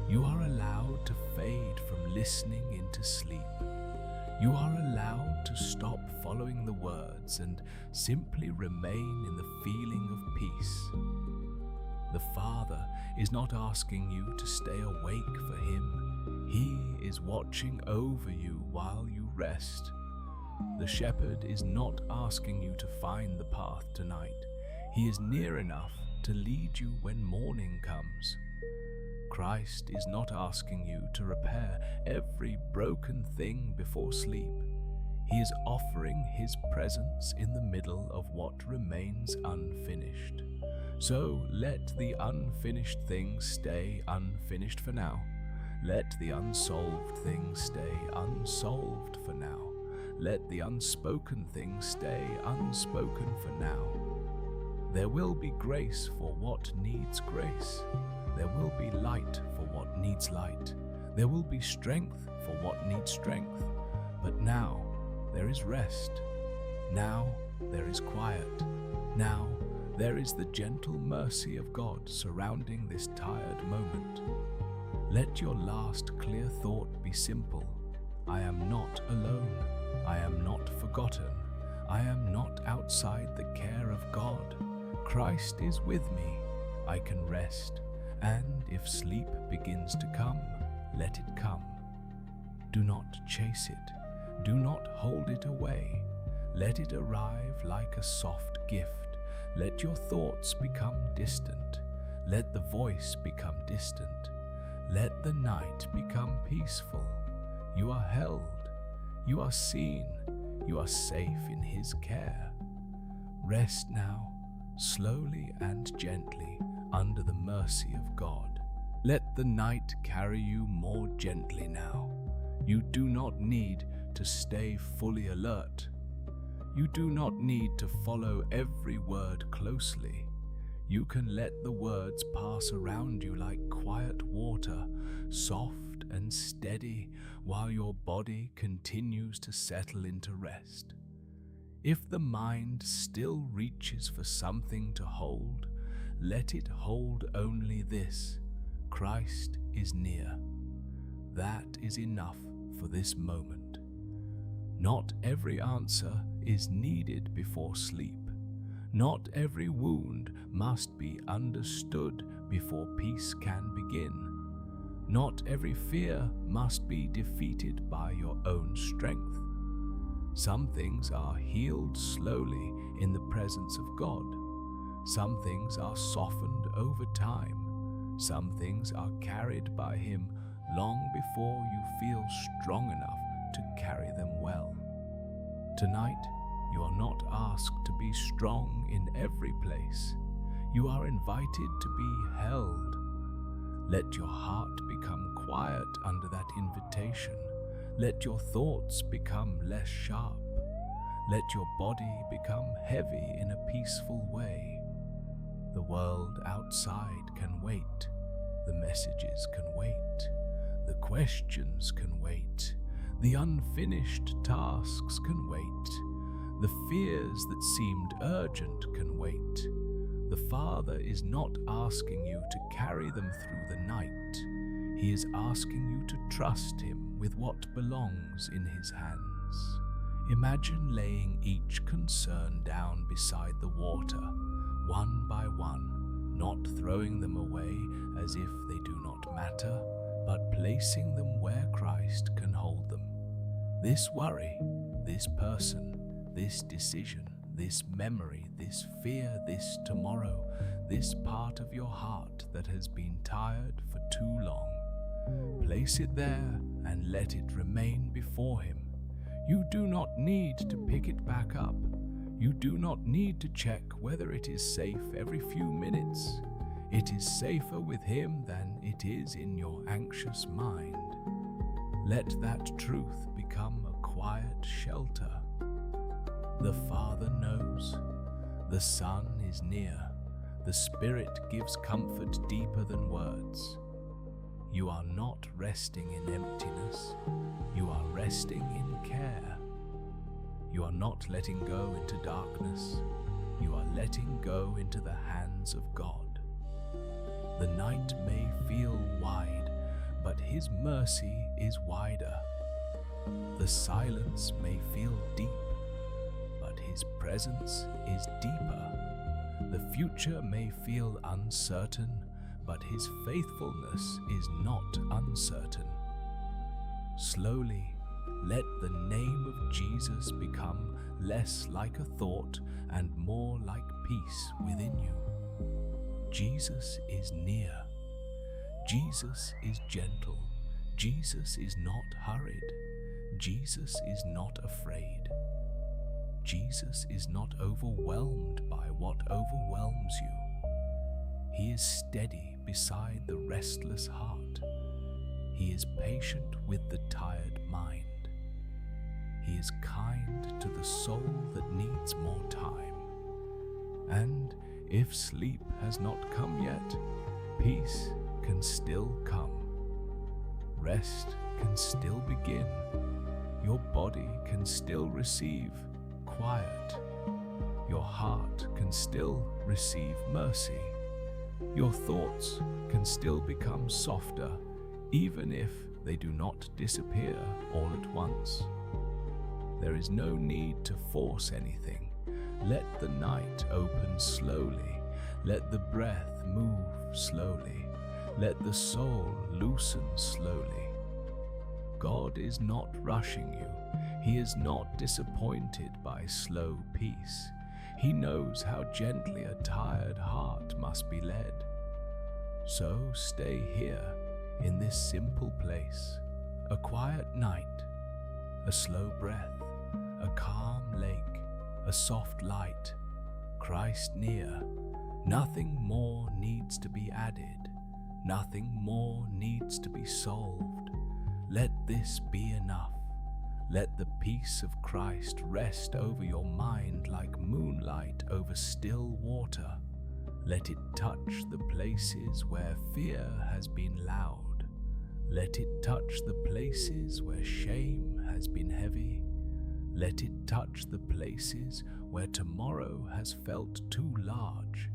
Speaker 1: You are allowed to fade from listening into sleep. You are allowed to stop following the words and simply remain in the feeling of peace. The Father is not asking you to stay awake for Him. He is watching over you while you rest. The Shepherd is not asking you to find the path tonight. He is near enough to lead you when morning comes. Christ is not asking you to repair every broken thing before sleep. He is offering His presence in the middle of what remains unfinished. So let the unfinished things stay unfinished for now. Let the unsolved things stay unsolved for now. Let the unspoken things stay unspoken for now. There will be grace for what needs grace. There will be light for what needs light. There will be strength for what needs strength. But now there is rest. Now there is quiet. Now there is the gentle mercy of God surrounding this tired moment. Let your last clear thought be simple. I am not alone. I am not forgotten. I am not outside the care of God. Christ is with me. I can rest. And if sleep begins to come, let it come. Do not chase it. Do not hold it away. Let it arrive like a soft gift. Let your thoughts become distant. Let the voice become distant. Let the night become peaceful. You are held. You are seen. You are safe in His care. Rest now, slowly and gently, under the mercy of God. Let the night carry you more gently now. You do not need to stay fully alert. You do not need to follow every word closely. You can let the words pass around you like quiet water, soft and steady, while your body continues to settle into rest. If the mind still reaches for something to hold, let it hold only this: Christ is near. That is enough for this moment. Not every answer is needed before sleep. Not every wound must be understood before peace can begin. Not every fear must be defeated by your own strength. Some things are healed slowly in the presence of God. Some things are softened over time. Some things are carried by Him long before you feel strong enough to carry them well. Tonight, you are not asked to be strong in every place. You are invited to be held. Let your heart become quiet under that invitation. Let your thoughts become less sharp. Let your body become heavy in a peaceful way. The world outside can wait. The messages can wait. The questions can wait. The unfinished tasks can wait. The fears that seemed urgent can wait. The Father is not asking you to carry them through the night. He is asking you to trust Him with what belongs in His hands. Imagine laying each concern down beside the water, one by one, not throwing them away as if they do not matter, but placing them where Christ can hold them. This worry, this person, this decision, this memory, this fear, this tomorrow, this part of your heart that has been tired for too long. Place it there and let it remain before Him. You do not need to pick it back up. You do not need to check whether it is safe every few minutes. It is safer with Him than it is in your anxious mind. Let that truth become a quiet shelter. The Father knows. The Son is near. The Spirit gives comfort deeper than words. You are not resting in emptiness. You are resting in care. You are not letting go into darkness. You are letting go into the hands of God. The night may feel wide, but His mercy is wider. The silence may feel deep, but His presence is deeper. The future may feel uncertain, but His faithfulness is not uncertain. Slowly, let the name of Jesus become less like a thought and more like peace within you. Jesus is near. Jesus is gentle. Jesus is not hurried. Jesus is not afraid. Jesus is not overwhelmed by what overwhelms you. He is steady beside the restless heart. He is patient with the tired mind. He is kind to the soul that needs more time. And if sleep has not come yet, peace can still come. Rest can still begin. Your body can still receive quiet. Your heart can still receive mercy. Your thoughts can still become softer, even if they do not disappear all at once. There is no need to force anything. Let the night open slowly. Let the breath move slowly. Let the soul loosen slowly. God is not rushing you. He is not disappointed by slow peace. He knows how gently a tired heart must be led. So stay here in this simple place, a quiet night, a slow breath, a calm lake, a soft light, Christ near. Nothing more needs to be added. Nothing more needs to be solved. Let this be enough. Let the peace of Christ rest over your mind like moonlight over still water. Let it touch the places where fear has been loud. Let it touch the places where shame has been heavy. Let it touch the places where tomorrow has felt too large.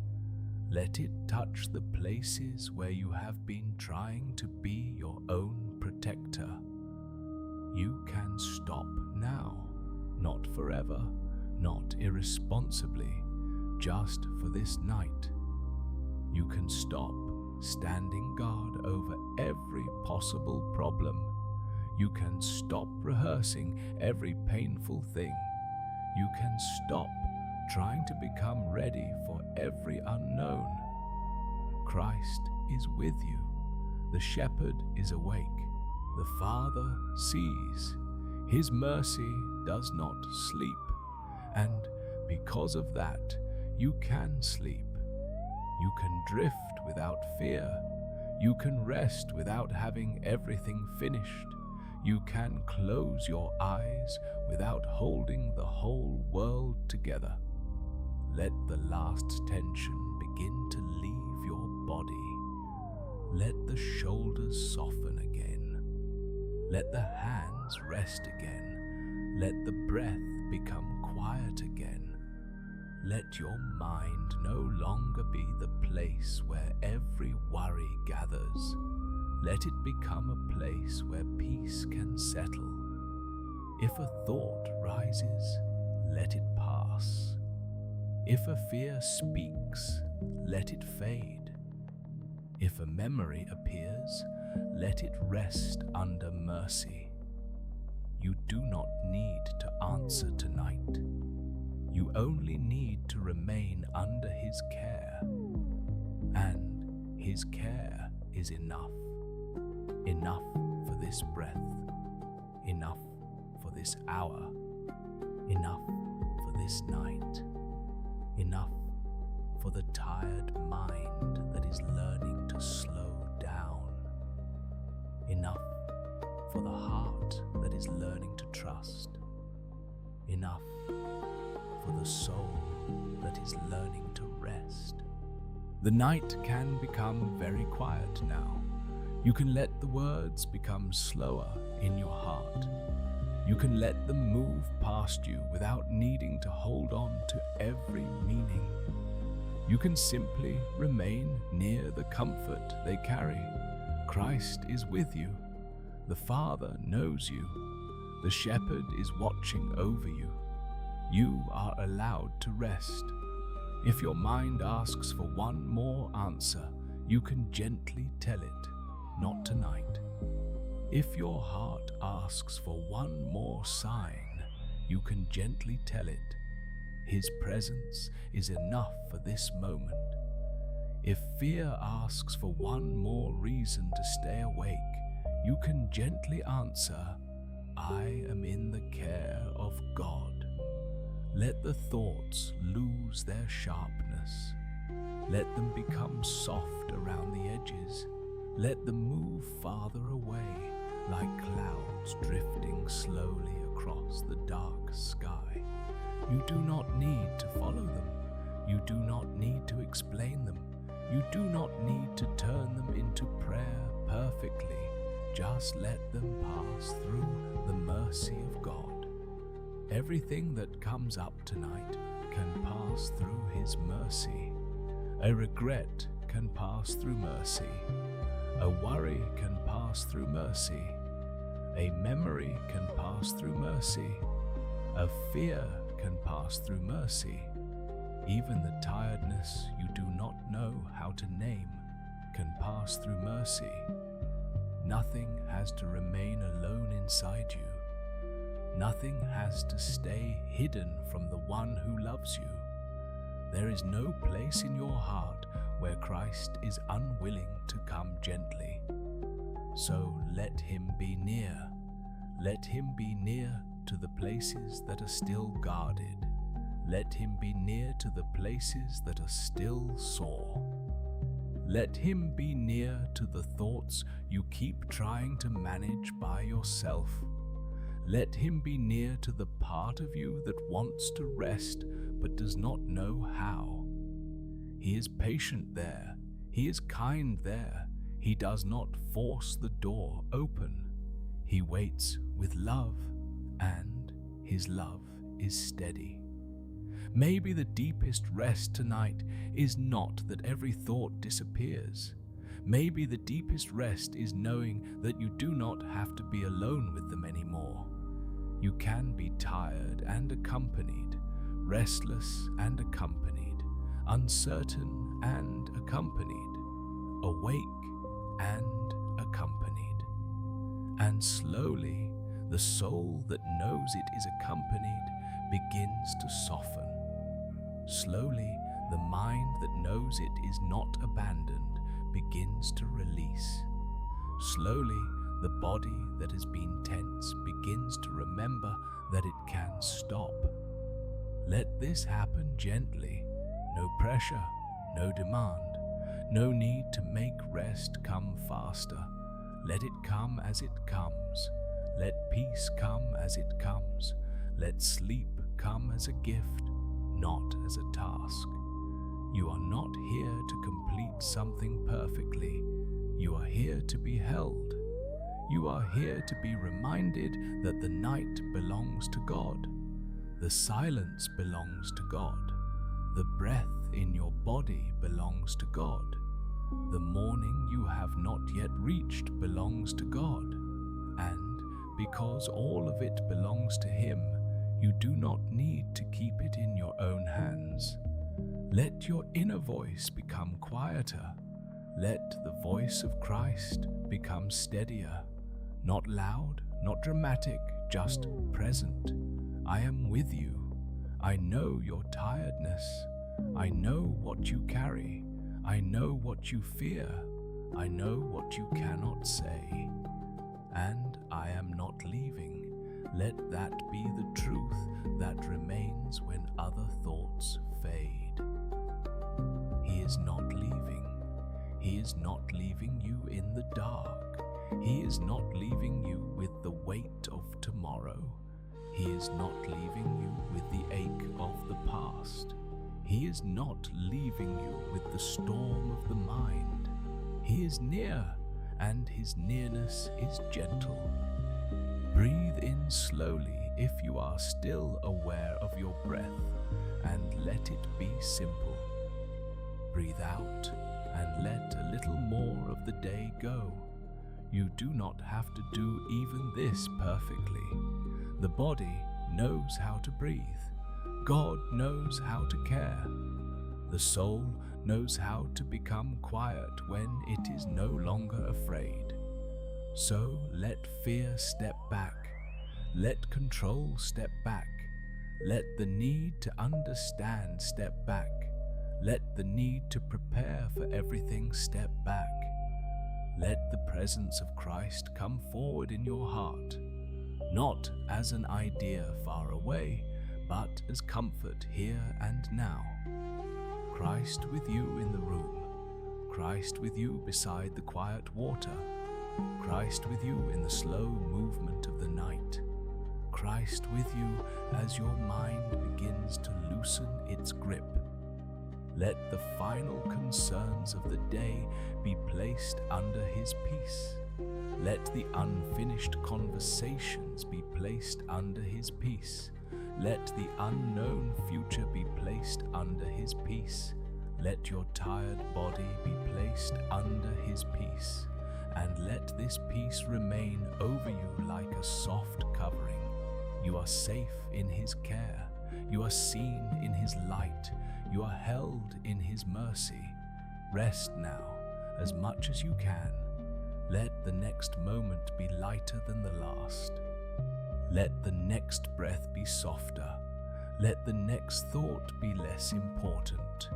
Speaker 1: Let it touch the places where you have been trying to be your own protector. You can stop now, not forever, not irresponsibly, just for this night. You can stop standing guard over every possible problem. You can stop rehearsing every painful thing. You can stop trying to become ready for every unknown. Christ is with you. The shepherd is awake. The Father sees. His mercy does not sleep. And because of that, you can sleep. You can drift without fear. You can rest without having everything finished. You can close your eyes without holding the whole world together. Let the last tension begin to leave your body. Let the shoulders soften again. Let the hands rest again. Let the breath become quiet again. Let your mind no longer be the place where every worry gathers. Let it become a place where peace can settle. If a thought rises, let it pass. If a fear speaks, let it fade. If a memory appears, let it rest under mercy. You do not need to answer tonight. You only need to remain under His care. And His care is enough. Enough for this breath. Enough for this hour. Enough for this night. Enough for the tired mind that is learning to slow down. Enough for the heart that is learning to trust. Enough for the soul that is learning to rest. The night can become very quiet now. You can let the words become slower in your heart. You can let them move past you without needing to hold on to every meaning. You can simply remain near the comfort they carry. Christ is with you. The Father knows you. The Shepherd is watching over you. You are allowed to rest. If your mind asks for one more answer, you can gently tell it, not tonight. If your heart asks for one more sign, you can gently tell it, His presence is enough for this moment. If fear asks for one more reason to stay awake, you can gently answer, I am in the care of God. Let the thoughts lose their sharpness. Let them become soft around the edges. Let them move farther away, like clouds drifting slowly across the dark sky. You do not need to follow them. You do not need to explain them. You do not need to turn them into prayer perfectly. Just let them pass through the mercy of God. Everything that comes up tonight can pass through His mercy. A regret can pass through mercy. A worry can pass through mercy. A memory can pass through mercy. A fear can pass through mercy. Even the tiredness you do not know how to name can pass through mercy. Nothing has to remain alone inside you. Nothing has to stay hidden from the one who loves you. There is no place in your heart where Christ is unwilling to come gently. So let Him be near. Let Him be near to the places that are still guarded. Let Him be near to the places that are still sore. Let Him be near to the thoughts you keep trying to manage by yourself. Let Him be near to the part of you that wants to rest but does not know how. He is patient there. He is kind there. He does not force the door open. He waits with love, and His love is steady. Maybe the deepest rest tonight is not that every thought disappears. Maybe the deepest rest is knowing that you do not have to be alone with them anymore. You can be tired and accompanied, restless and accompanied, uncertain and accompanied, awake and accompanied. And slowly, the soul that knows it is accompanied begins to soften. Slowly, the mind that knows it is not abandoned begins to release. Slowly, the body that has been tense begins to remember that it can stop. Let this happen gently. No pressure, no demand, no need to make rest come faster. Let it come as it comes. Let peace come as it comes. Let sleep come as a gift, not as a task. You are not here to complete something perfectly. You are here to be held. You are here to be reminded that the night belongs to God. The silence belongs to God. The breath in your body belongs to God. The morning you have not yet reached belongs to God. And because all of it belongs to Him, you do not need to keep it in your own hands. Let your inner voice become quieter. Let the voice of Christ become steadier. Not loud, not dramatic, just present. I am with you. I know your tiredness. I know what you carry. I know what you fear. I know what you cannot say. And I am not leaving. Let that be the truth that remains when other thoughts fade. He is not leaving. He is not leaving you in the dark. He is not leaving you with the weight of tomorrow. He is not leaving you with the ache of the past. He is not leaving you with the storm of the mind. He is near, and His nearness is gentle. Breathe in slowly if you are still aware of your breath, and let it be simple. Breathe out and let a little more of the day go. You do not have to do even this perfectly. The body knows how to breathe. God knows how to care. The soul knows how to become quiet when it is no longer afraid. So let fear step back. Let control step back. Let the need to understand step back. Let the need to prepare for everything step back. Let the presence of Christ come forward in your heart, not as an idea far away, but as comfort here and now. Christ with you in the room, Christ with you beside the quiet water, Christ with you in the slow movement of the night, Christ with you as your mind begins to loosen its grip. Let the final concerns of the day be placed under His peace. Let the unfinished conversations be placed under His peace. Let the unknown future be placed under His peace. Let your tired body be placed under His peace. And let this peace remain over you like a soft covering. You are safe in His care. You are seen in His light. You are held in His mercy. Rest now, as much as you can. Let the next moment be lighter than the last. Let the next breath be softer. Let the next thought be less important.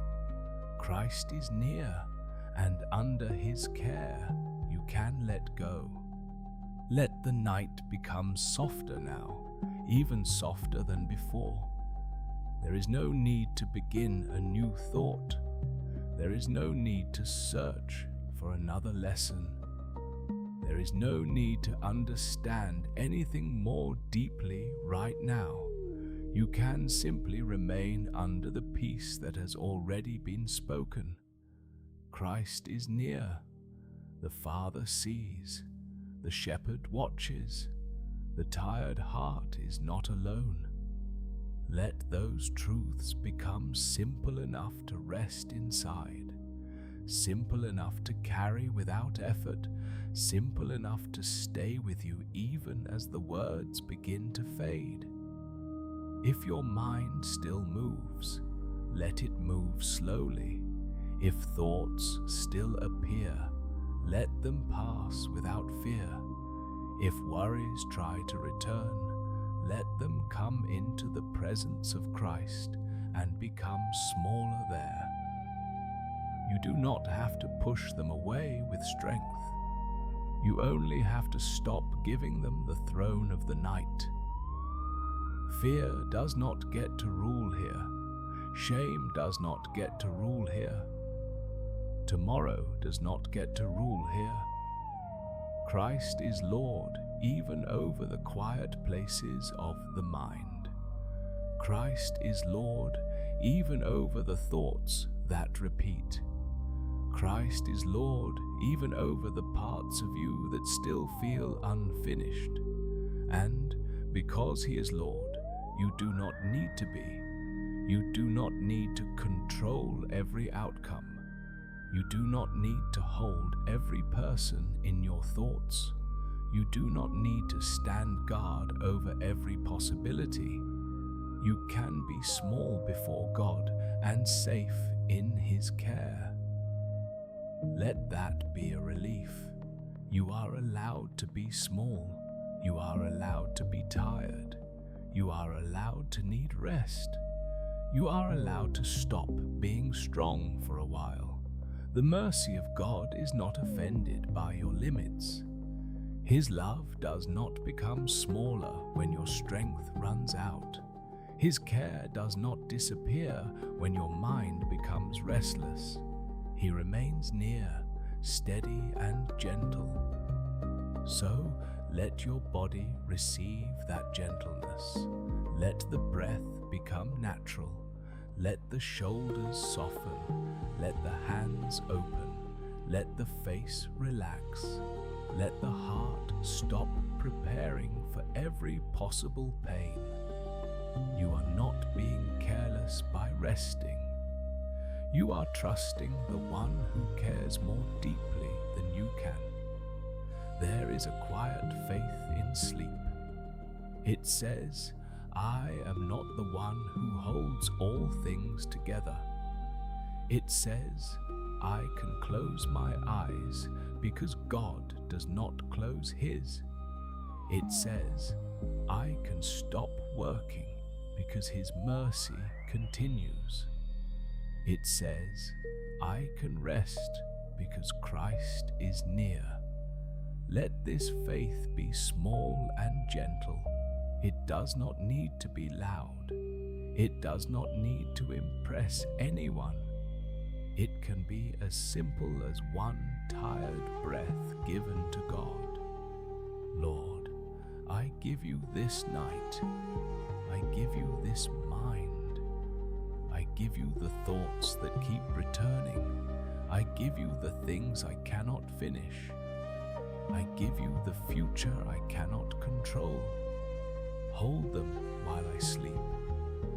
Speaker 1: Christ is near, and under His care, you can let go. Let the night become softer now, even softer than before. There is no need to begin a new thought. There is no need to search for another lesson. There is no need to understand anything more deeply right now. You can simply remain under the peace that has already been spoken. Christ is near. The Father sees. The Shepherd watches. The tired heart is not alone. Let those truths become simple enough to rest inside, simple enough to carry without effort, simple enough to stay with you even as the words begin to fade. If your mind still moves, let it move slowly. If thoughts still appear, let them pass without fear. If worries try to return, let them come into the presence of Christ and become smaller there. You do not have to push them away with strength. You only have to stop giving them the throne of the night. Fear does not get to rule here. Shame does not get to rule here. Tomorrow does not get to rule here. Christ is Lord even over the quiet places of the mind. Christ is Lord even over the thoughts that repeat. Christ is Lord even over the parts of you that still feel unfinished. And because He is Lord, you do not need to be. You do not need to control every outcome. You do not need to hold every person in your thoughts. You do not need to stand guard over every possibility. You can be small before God and safe in His care. Let that be a relief. You are allowed to be small. You are allowed to be tired. You are allowed to need rest. You are allowed to stop being strong for a while. The mercy of God is not offended by your limits. His love does not become smaller when your strength runs out. His care does not disappear when your mind becomes restless. He remains near, steady and gentle. So let your body receive that gentleness. Let the breath become natural. Let the shoulders soften. Let the hands open. Let the face relax. Let the heart stop preparing for every possible pain. You are not being careless by resting. You are trusting the one who cares more deeply than you can. There is a quiet faith in sleep. It says, I am not the one who holds all things together. It says, I can close my eyes because God does not close His. It says, I can stop working because His mercy continues. It says, I can rest because Christ is near. Let this faith be small and gentle. It does not need to be loud. It does not need to impress anyone. It can be as simple as one tired breath given to God. Lord, I give you this night. I give you this mind. I give you the thoughts that keep returning. I give you the things I cannot finish. I give you the future I cannot control. Hold them while I sleep.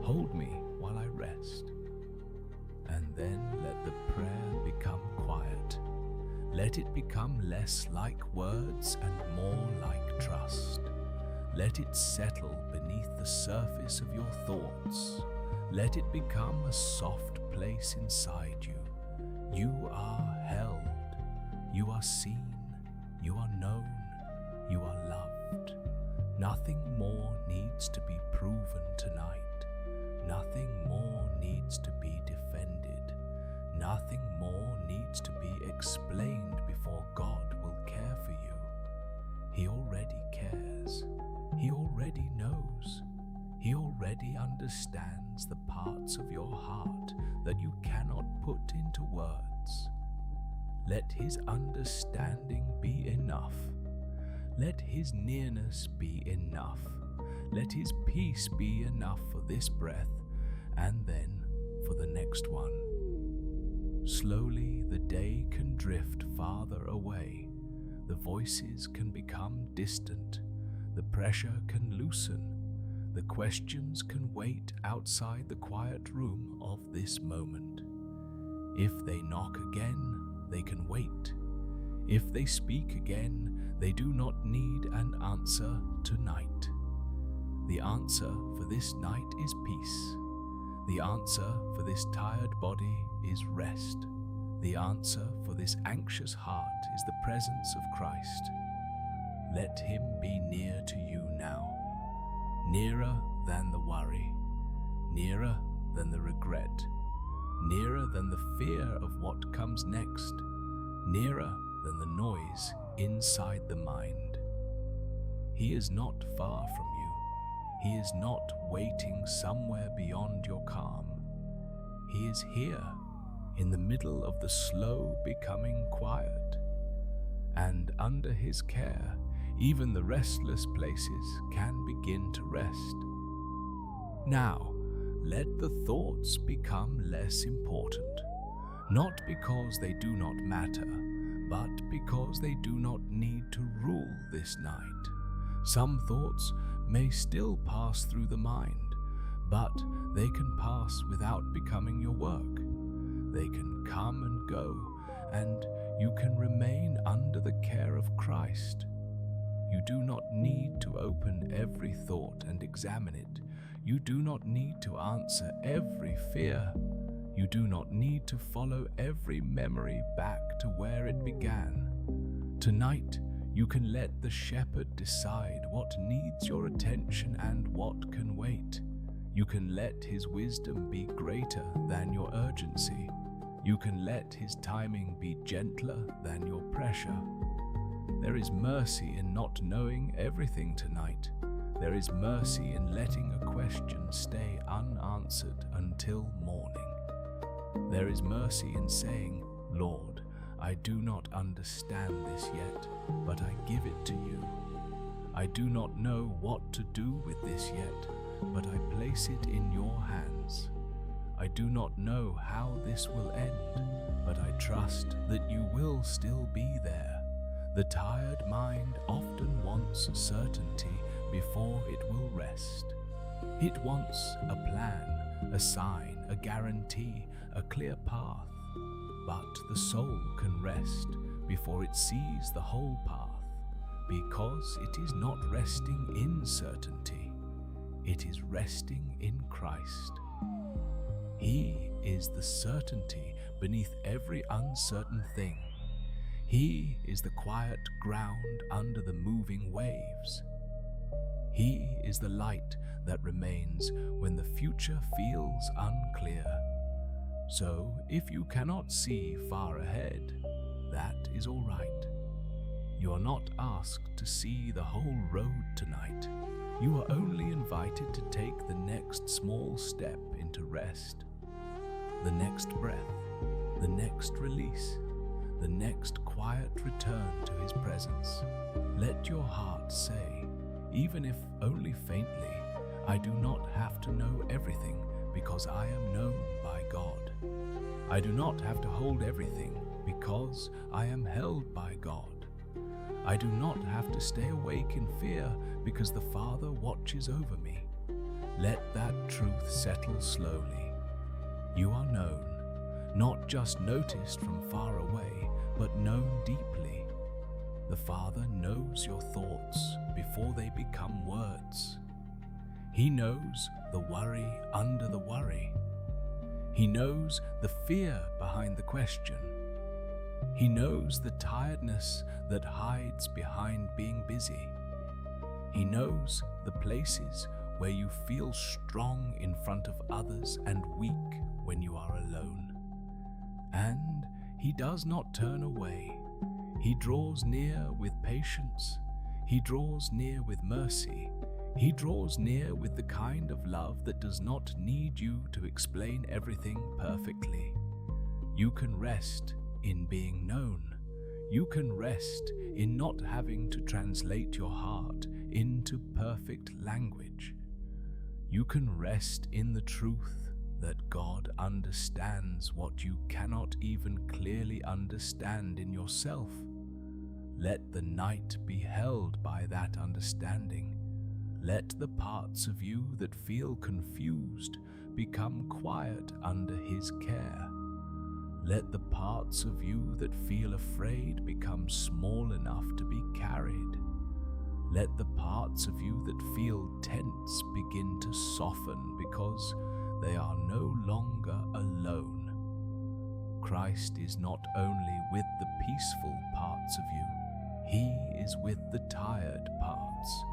Speaker 1: Hold me while I rest. And then let the prayer become quiet. Let it become less like words and more like trust. Let it settle beneath the surface of your thoughts. Let it become a soft place inside you. You are held. You are seen. You are known. You are loved. Nothing more needs to be proven tonight. Nothing more needs to be defended. Nothing more needs to be explained before God will care for you. He already cares. He already knows. He already understands the parts of your heart that you cannot put into words. Let His understanding be enough. Let His nearness be enough. Let His peace be enough for this breath and then for the next one. Slowly the day can drift farther away. The voices can become distant. The pressure can loosen. The questions can wait outside the quiet room of this moment. If they knock again, they can wait. If they speak again, they do not need an answer tonight. The answer for this night is peace. The answer for this tired body is rest. The answer for this anxious heart is the presence of Christ. Let him be near to you now, nearer than the worry, nearer than the regret, nearer than the fear of what comes next, nearer than the noise inside the mind. He is not far from you. He is not waiting somewhere beyond your calm. He is here, in the middle of the slow becoming quiet. And under his care, even the restless places can begin to rest. Now, let the thoughts become less important, not because they do not matter, but because they do not need to rule this night. Some thoughts may still pass through the mind, but they can pass without becoming your work. They can come and go, and you can remain under the care of Christ. You do not need to open every thought and examine it. You do not need to answer every fear. You do not need to follow every memory back to where it began. Tonight, you can let the shepherd decide what needs your attention and what can wait. You can let his wisdom be greater than your urgency. You can let his timing be gentler than your pressure. There is mercy in not knowing everything tonight. There is mercy in letting a question stay unanswered until morning. There is mercy in saying, Lord, I do not understand this yet, but I give it to you. I do not know what to do with this yet, but I place it in your hands. I do not know how this will end, but I trust that you will still be there. The tired mind often wants certainty before it will rest. It wants a plan, a sign, a guarantee, a clear path. But the soul can rest before it sees the whole path, because it is not resting in certainty. It is resting in Christ. He is the certainty beneath every uncertain thing. He is the quiet ground under the moving waves. He is the light that remains when the future feels unclear. So, if you cannot see far ahead, that is all right. You are not asked to see the whole road tonight. You are only invited to take the next small step into rest. The next breath, the next release, the next quiet return to his presence. Let your heart say, even if only faintly, I do not have to know everything because I am known by God. I do not have to hold everything because I am held by God. I do not have to stay awake in fear because the Father watches over me. Let that truth settle slowly. You are known, not just noticed from far away, but known deeply. The Father knows your thoughts before they become words. He knows the worry under the worry. He knows the fear behind the question. He knows the tiredness that hides behind being busy. He knows the places where you feel strong in front of others and weak when you are alone. And he does not turn away. He draws near with patience. He draws near with mercy. He draws near with the kind of love that does not need you to explain everything perfectly. You can rest in being known. You can rest in not having to translate your heart into perfect language. You can rest in the truth that God understands what you cannot even clearly understand in yourself. Let the night be held by that understanding. Let the parts of you that feel confused become quiet under his care. Let the parts of you that feel afraid become small enough to be carried. Let the parts of you that feel tense begin to soften because they are no longer alone. Christ is not only with the peaceful parts of you, He is with the tired parts,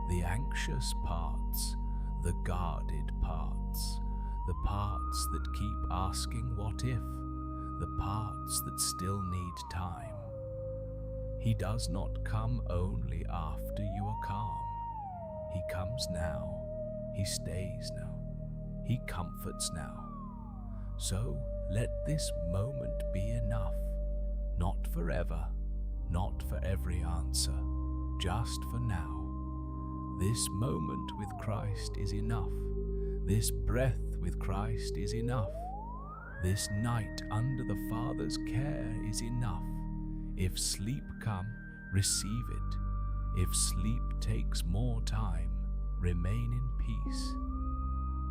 Speaker 1: the anxious parts, the guarded parts, the parts that keep asking what if, the parts that still need time. He does not come only after you are calm. He comes now. He stays now. He comforts now. So let this moment be enough, not forever, not for every answer, just for now. This moment with Christ is enough. This breath with Christ is enough. This night under the Father's care is enough. If sleep come, receive it. If sleep takes more time, remain in peace.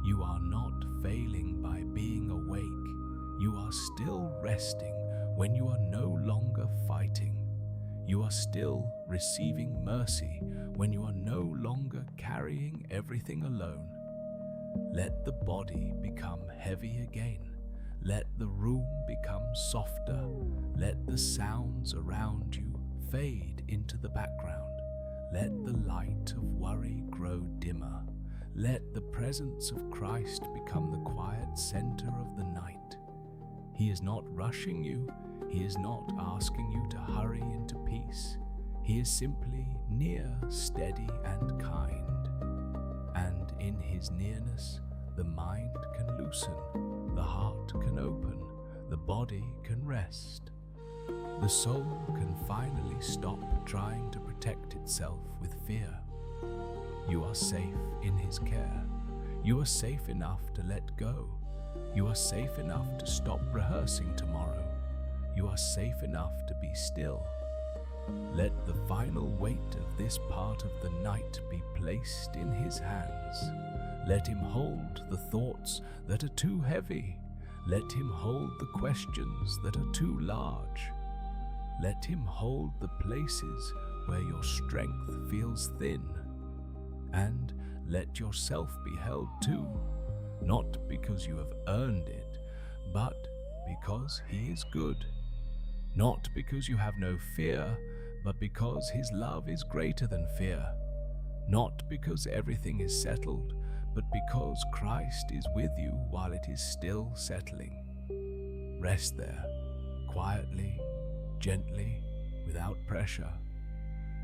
Speaker 1: You are not failing by being awake. You are still resting when you are no longer fighting. You are still receiving mercy when you are no longer carrying everything alone. Let the body become heavy again. Let the room become softer. Let the sounds around you fade into the background. Let the light of worry grow dimmer. Let the presence of Christ become the quiet center of the night. He is not rushing you. He is not asking you to hurry into peace. He is simply near, steady, and kind. And in His nearness, the mind can loosen, the heart can open, the body can rest. The soul can finally stop trying to protect itself with fear. You are safe in His care. You are safe enough to let go. You are safe enough to stop rehearsing tomorrow. You are safe enough to be still. Let the final weight of this part of the night be placed in His hands. Let Him hold the thoughts that are too heavy. Let Him hold the questions that are too large. Let Him hold the places where your strength feels thin. And let yourself be held too, not because you have earned it, but because He is good. Not because you have no fear, but because His love is greater than fear. Not because everything is settled, but because Christ is with you while it is still settling. Rest there, quietly, gently, without pressure.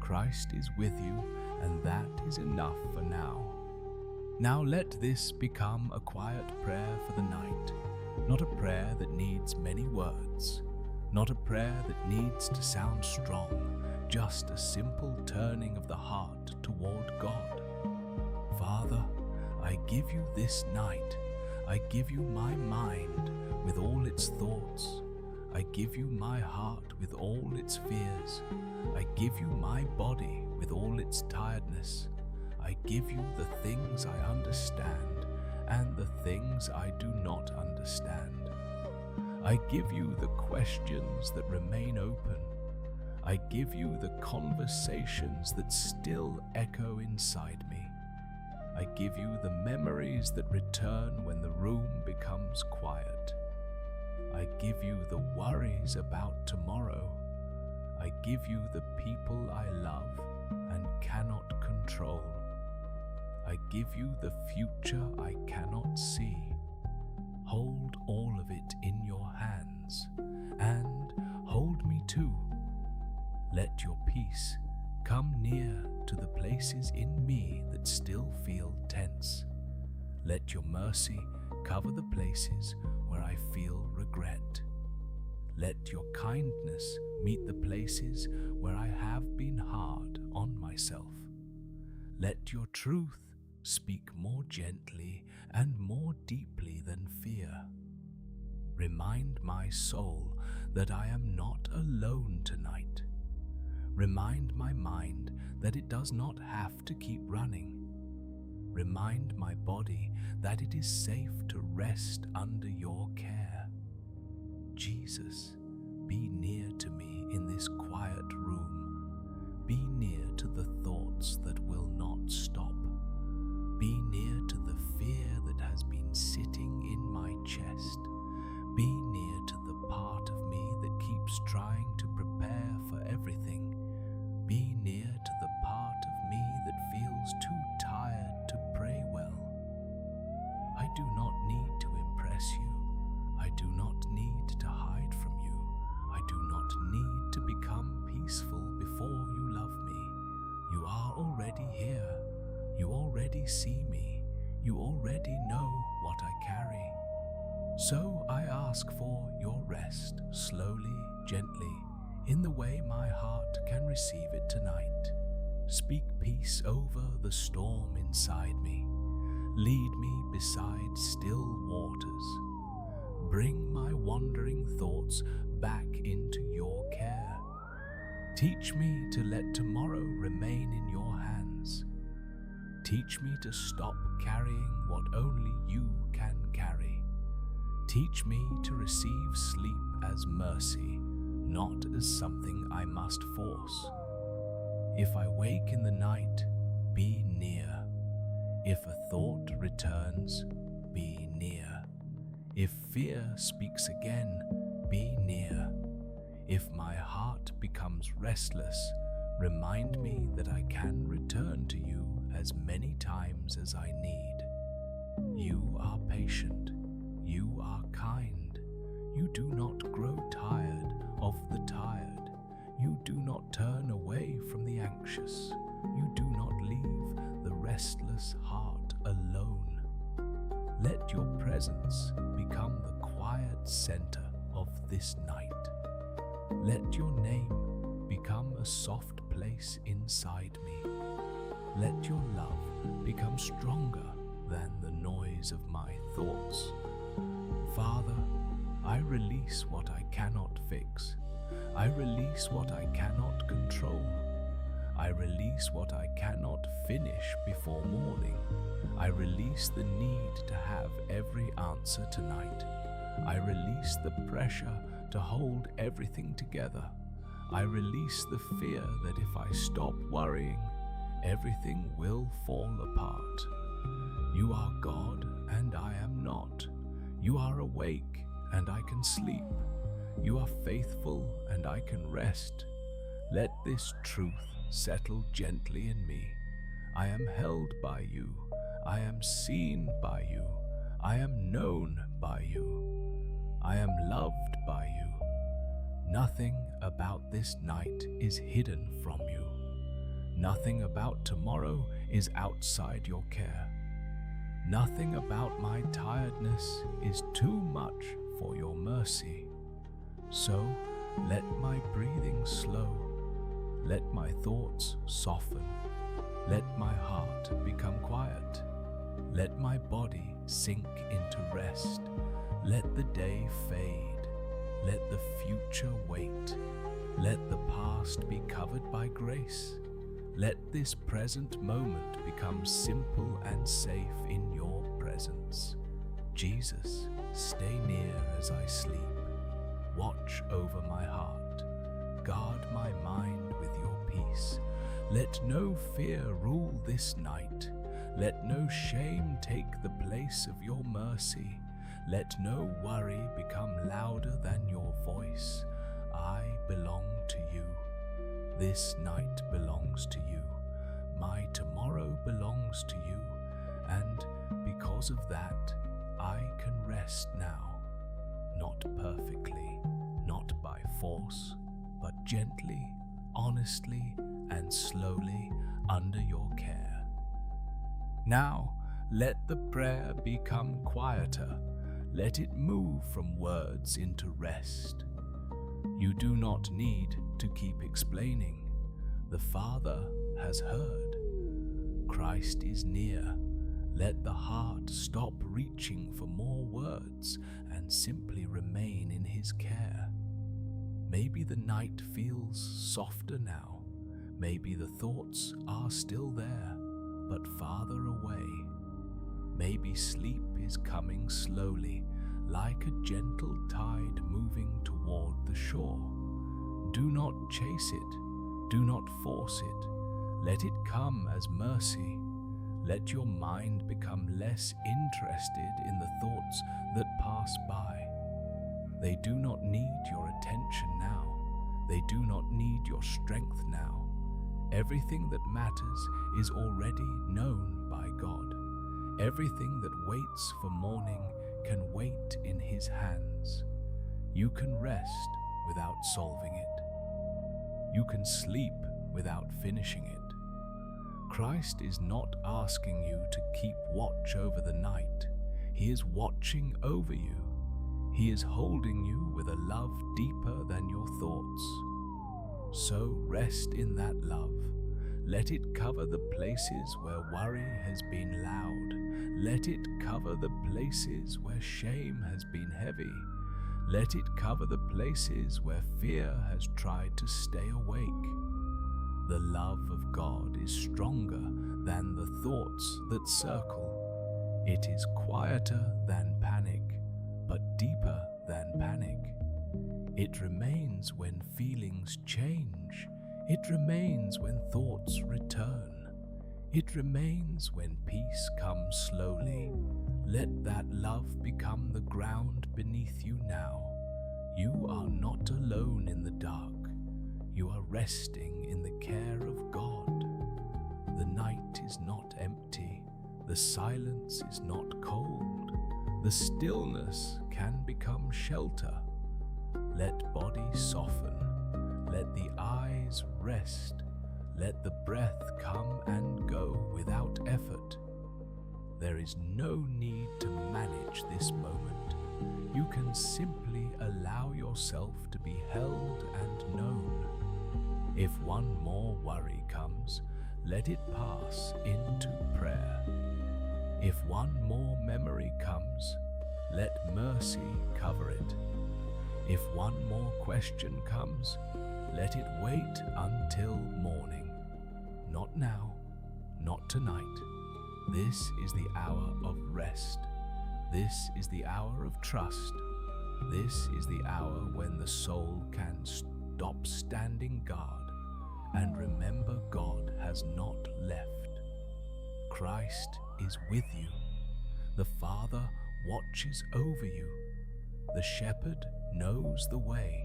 Speaker 1: Christ is with you, and that is enough for now. Now let this become a quiet prayer for the night, not a prayer that needs many words, not a prayer that needs to sound strong, just a simple turning of the heart toward God. Father, I give you this night. I give you my mind with all its thoughts. I give you my heart with all its fears. I give you my body with all its tiredness. I give you the things I understand and the things I do not understand. I give you the questions that remain open. I give you the conversations that still echo inside me. I give you the memories that return when the room becomes quiet. I give you the worries about tomorrow. I give you the people I love and cannot control. I give you the future I cannot see. Hold all of it in your hands, and hold me too. Let your peace come near to the places in me that still feel tense. Let your mercy cover the places where I feel regret. Let your kindness meet the places where I have been hard on myself. Let your truth speak more gently and more deeply than fear. Remind my soul that I am not alone tonight. Remind my mind that it does not have to keep running. Remind my body that it is safe to rest under your care. Jesus, be near to me in this quiet room. Be near to the thoughts that will not stop. Be near to the fear that has been sitting in my chest. Be near to the part of me that keeps trying to prepare for everything. Be near to the part of me that feels too tired to pray well. I do not need to impress you. I do not need to hide from you. I do not need to become peaceful before you love me. You are already here. You already see me. You already know what I carry. So I ask for your rest, slowly, gently, in the way my heart can receive it tonight. Speak peace over the storm inside me. Lead me beside still waters. Bring my wandering thoughts back into your care. Teach me to let tomorrow remain in your hands. Teach me to stop carrying what only you can carry. Teach me to receive sleep as mercy, not as something I must force. If I wake in the night, be near. If a thought returns, be near. If fear speaks again, be near. If my heart becomes restless, remind me that I can return to you as many times as I need. You are patient. You are kind. You do not grow tired of the tired. You do not turn away from the anxious. You do not leave the restless heart alone. Let your presence become the quiet center of this night. Let your name become a soft place inside me. Let your love become stronger than the noise of my thoughts. Father, I release what I cannot fix. I release what I cannot control. I release what I cannot finish before morning. I release the need to have every answer tonight. I release the pressure to hold everything together. I release the fear that if I stop worrying, everything will fall apart. You are God and I am not. You are awake and I can sleep. You are faithful and I can rest. Let this truth settle gently in me. I am held by you. I am seen by you. I am known by you. I am loved by you. Nothing about this night is hidden from you. Nothing about tomorrow is outside your care. Nothing about my tiredness is too much for your mercy. So let my breathing slow. Let my thoughts soften. Let my heart become quiet. Let my body sink into rest. Let the day fade. Let the future wait. Let the past be covered by grace. Let this present moment become simple and safe in your presence. Jesus, stay near as I sleep. Watch over my heart. Guard my mind with your peace. Let no fear rule this night. Let no shame take the place of your mercy. Let no worry become louder than your voice. I belong to you. This night belongs to you. My tomorrow belongs to you. And because of that, I can rest now. Not perfectly, not by force, but gently, honestly, and slowly under your care. Now, let the prayer become quieter. Let it move from words into rest. You do not need to keep explaining. The Father has heard. Christ is near. Let the heart stop reaching for more words and simply remain in His care. Maybe the night feels softer now. Maybe the thoughts are still there, but farther away. Maybe sleep is coming slowly, like a gentle tide moving toward the shore. Do not chase it, do not force it, let it come as mercy. Let your mind become less interested in the thoughts that pass by. They do not need your attention now. They do not need your strength now. Everything that matters is already known by God. Everything that waits for morning can wait in His hands. You can rest without solving it. You can sleep without finishing it. Christ is not asking you to keep watch over the night. He is watching over you. He is holding you with a love deeper than your thoughts. So rest in that love. Let it cover the places where worry has been loud. Let it cover the places where shame has been heavy. Let it cover the places where fear has tried to stay awake. The love of God is stronger than the thoughts that circle. It is quieter than panic, but deeper than panic. It remains when feelings change. It remains when thoughts return. It remains when peace comes slowly. Let that love become the ground beneath you now. You are not alone in the dark. You are resting in the care of God. The night is not empty. The silence is not cold. The stillness can become shelter. Let body soften. Let the eyes rest. Let the breath come and go without effort. There is no need to manage this moment. You can simply allow yourself to be held and known. If one more worry comes, let it pass into prayer. If one more memory comes, let mercy cover it. If one more question comes, let it wait until morning. Not now, not tonight. This is the hour of rest. This is the hour of trust. This is the hour when the soul can stop standing guard and remember God has not left. Christ is with you. The Father watches over you. The Shepherd knows the way.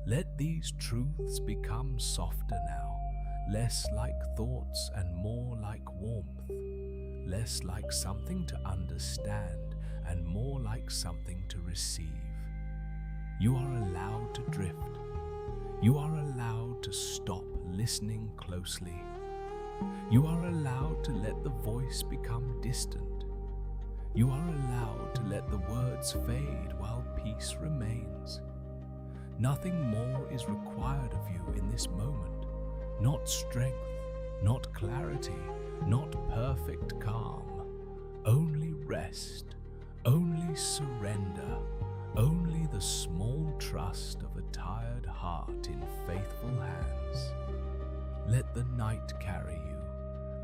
Speaker 1: Let these truths become softer now, less like thoughts and more like warmth, less like something to understand and more like something to receive. You are allowed to drift. You are allowed to stop listening closely. You are allowed to let the voice become distant. You are allowed to let the words fade while peace remains. Nothing more is required of you in this moment. Not strength, not clarity, not perfect calm. Only rest, only surrender, only the small trust of a tired heart in faithful hands. Let the night carry you.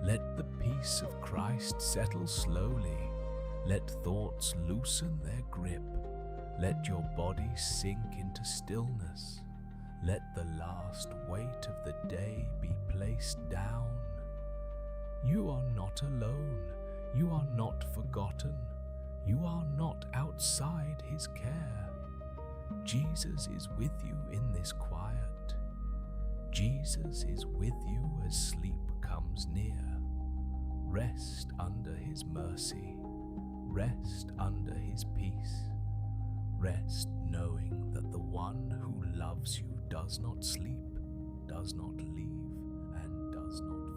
Speaker 1: Let the peace of Christ settle slowly. Let thoughts loosen their grip. Let your body sink into stillness. Let the last weight of the day be placed down. You are not alone. You are not forgotten. You are not outside His care. Jesus is with you in this quiet. Jesus is with you as sleep comes near. Rest under His mercy. Rest under His peace. Rest knowing that the one who loves you does not sleep, does not leave, and does not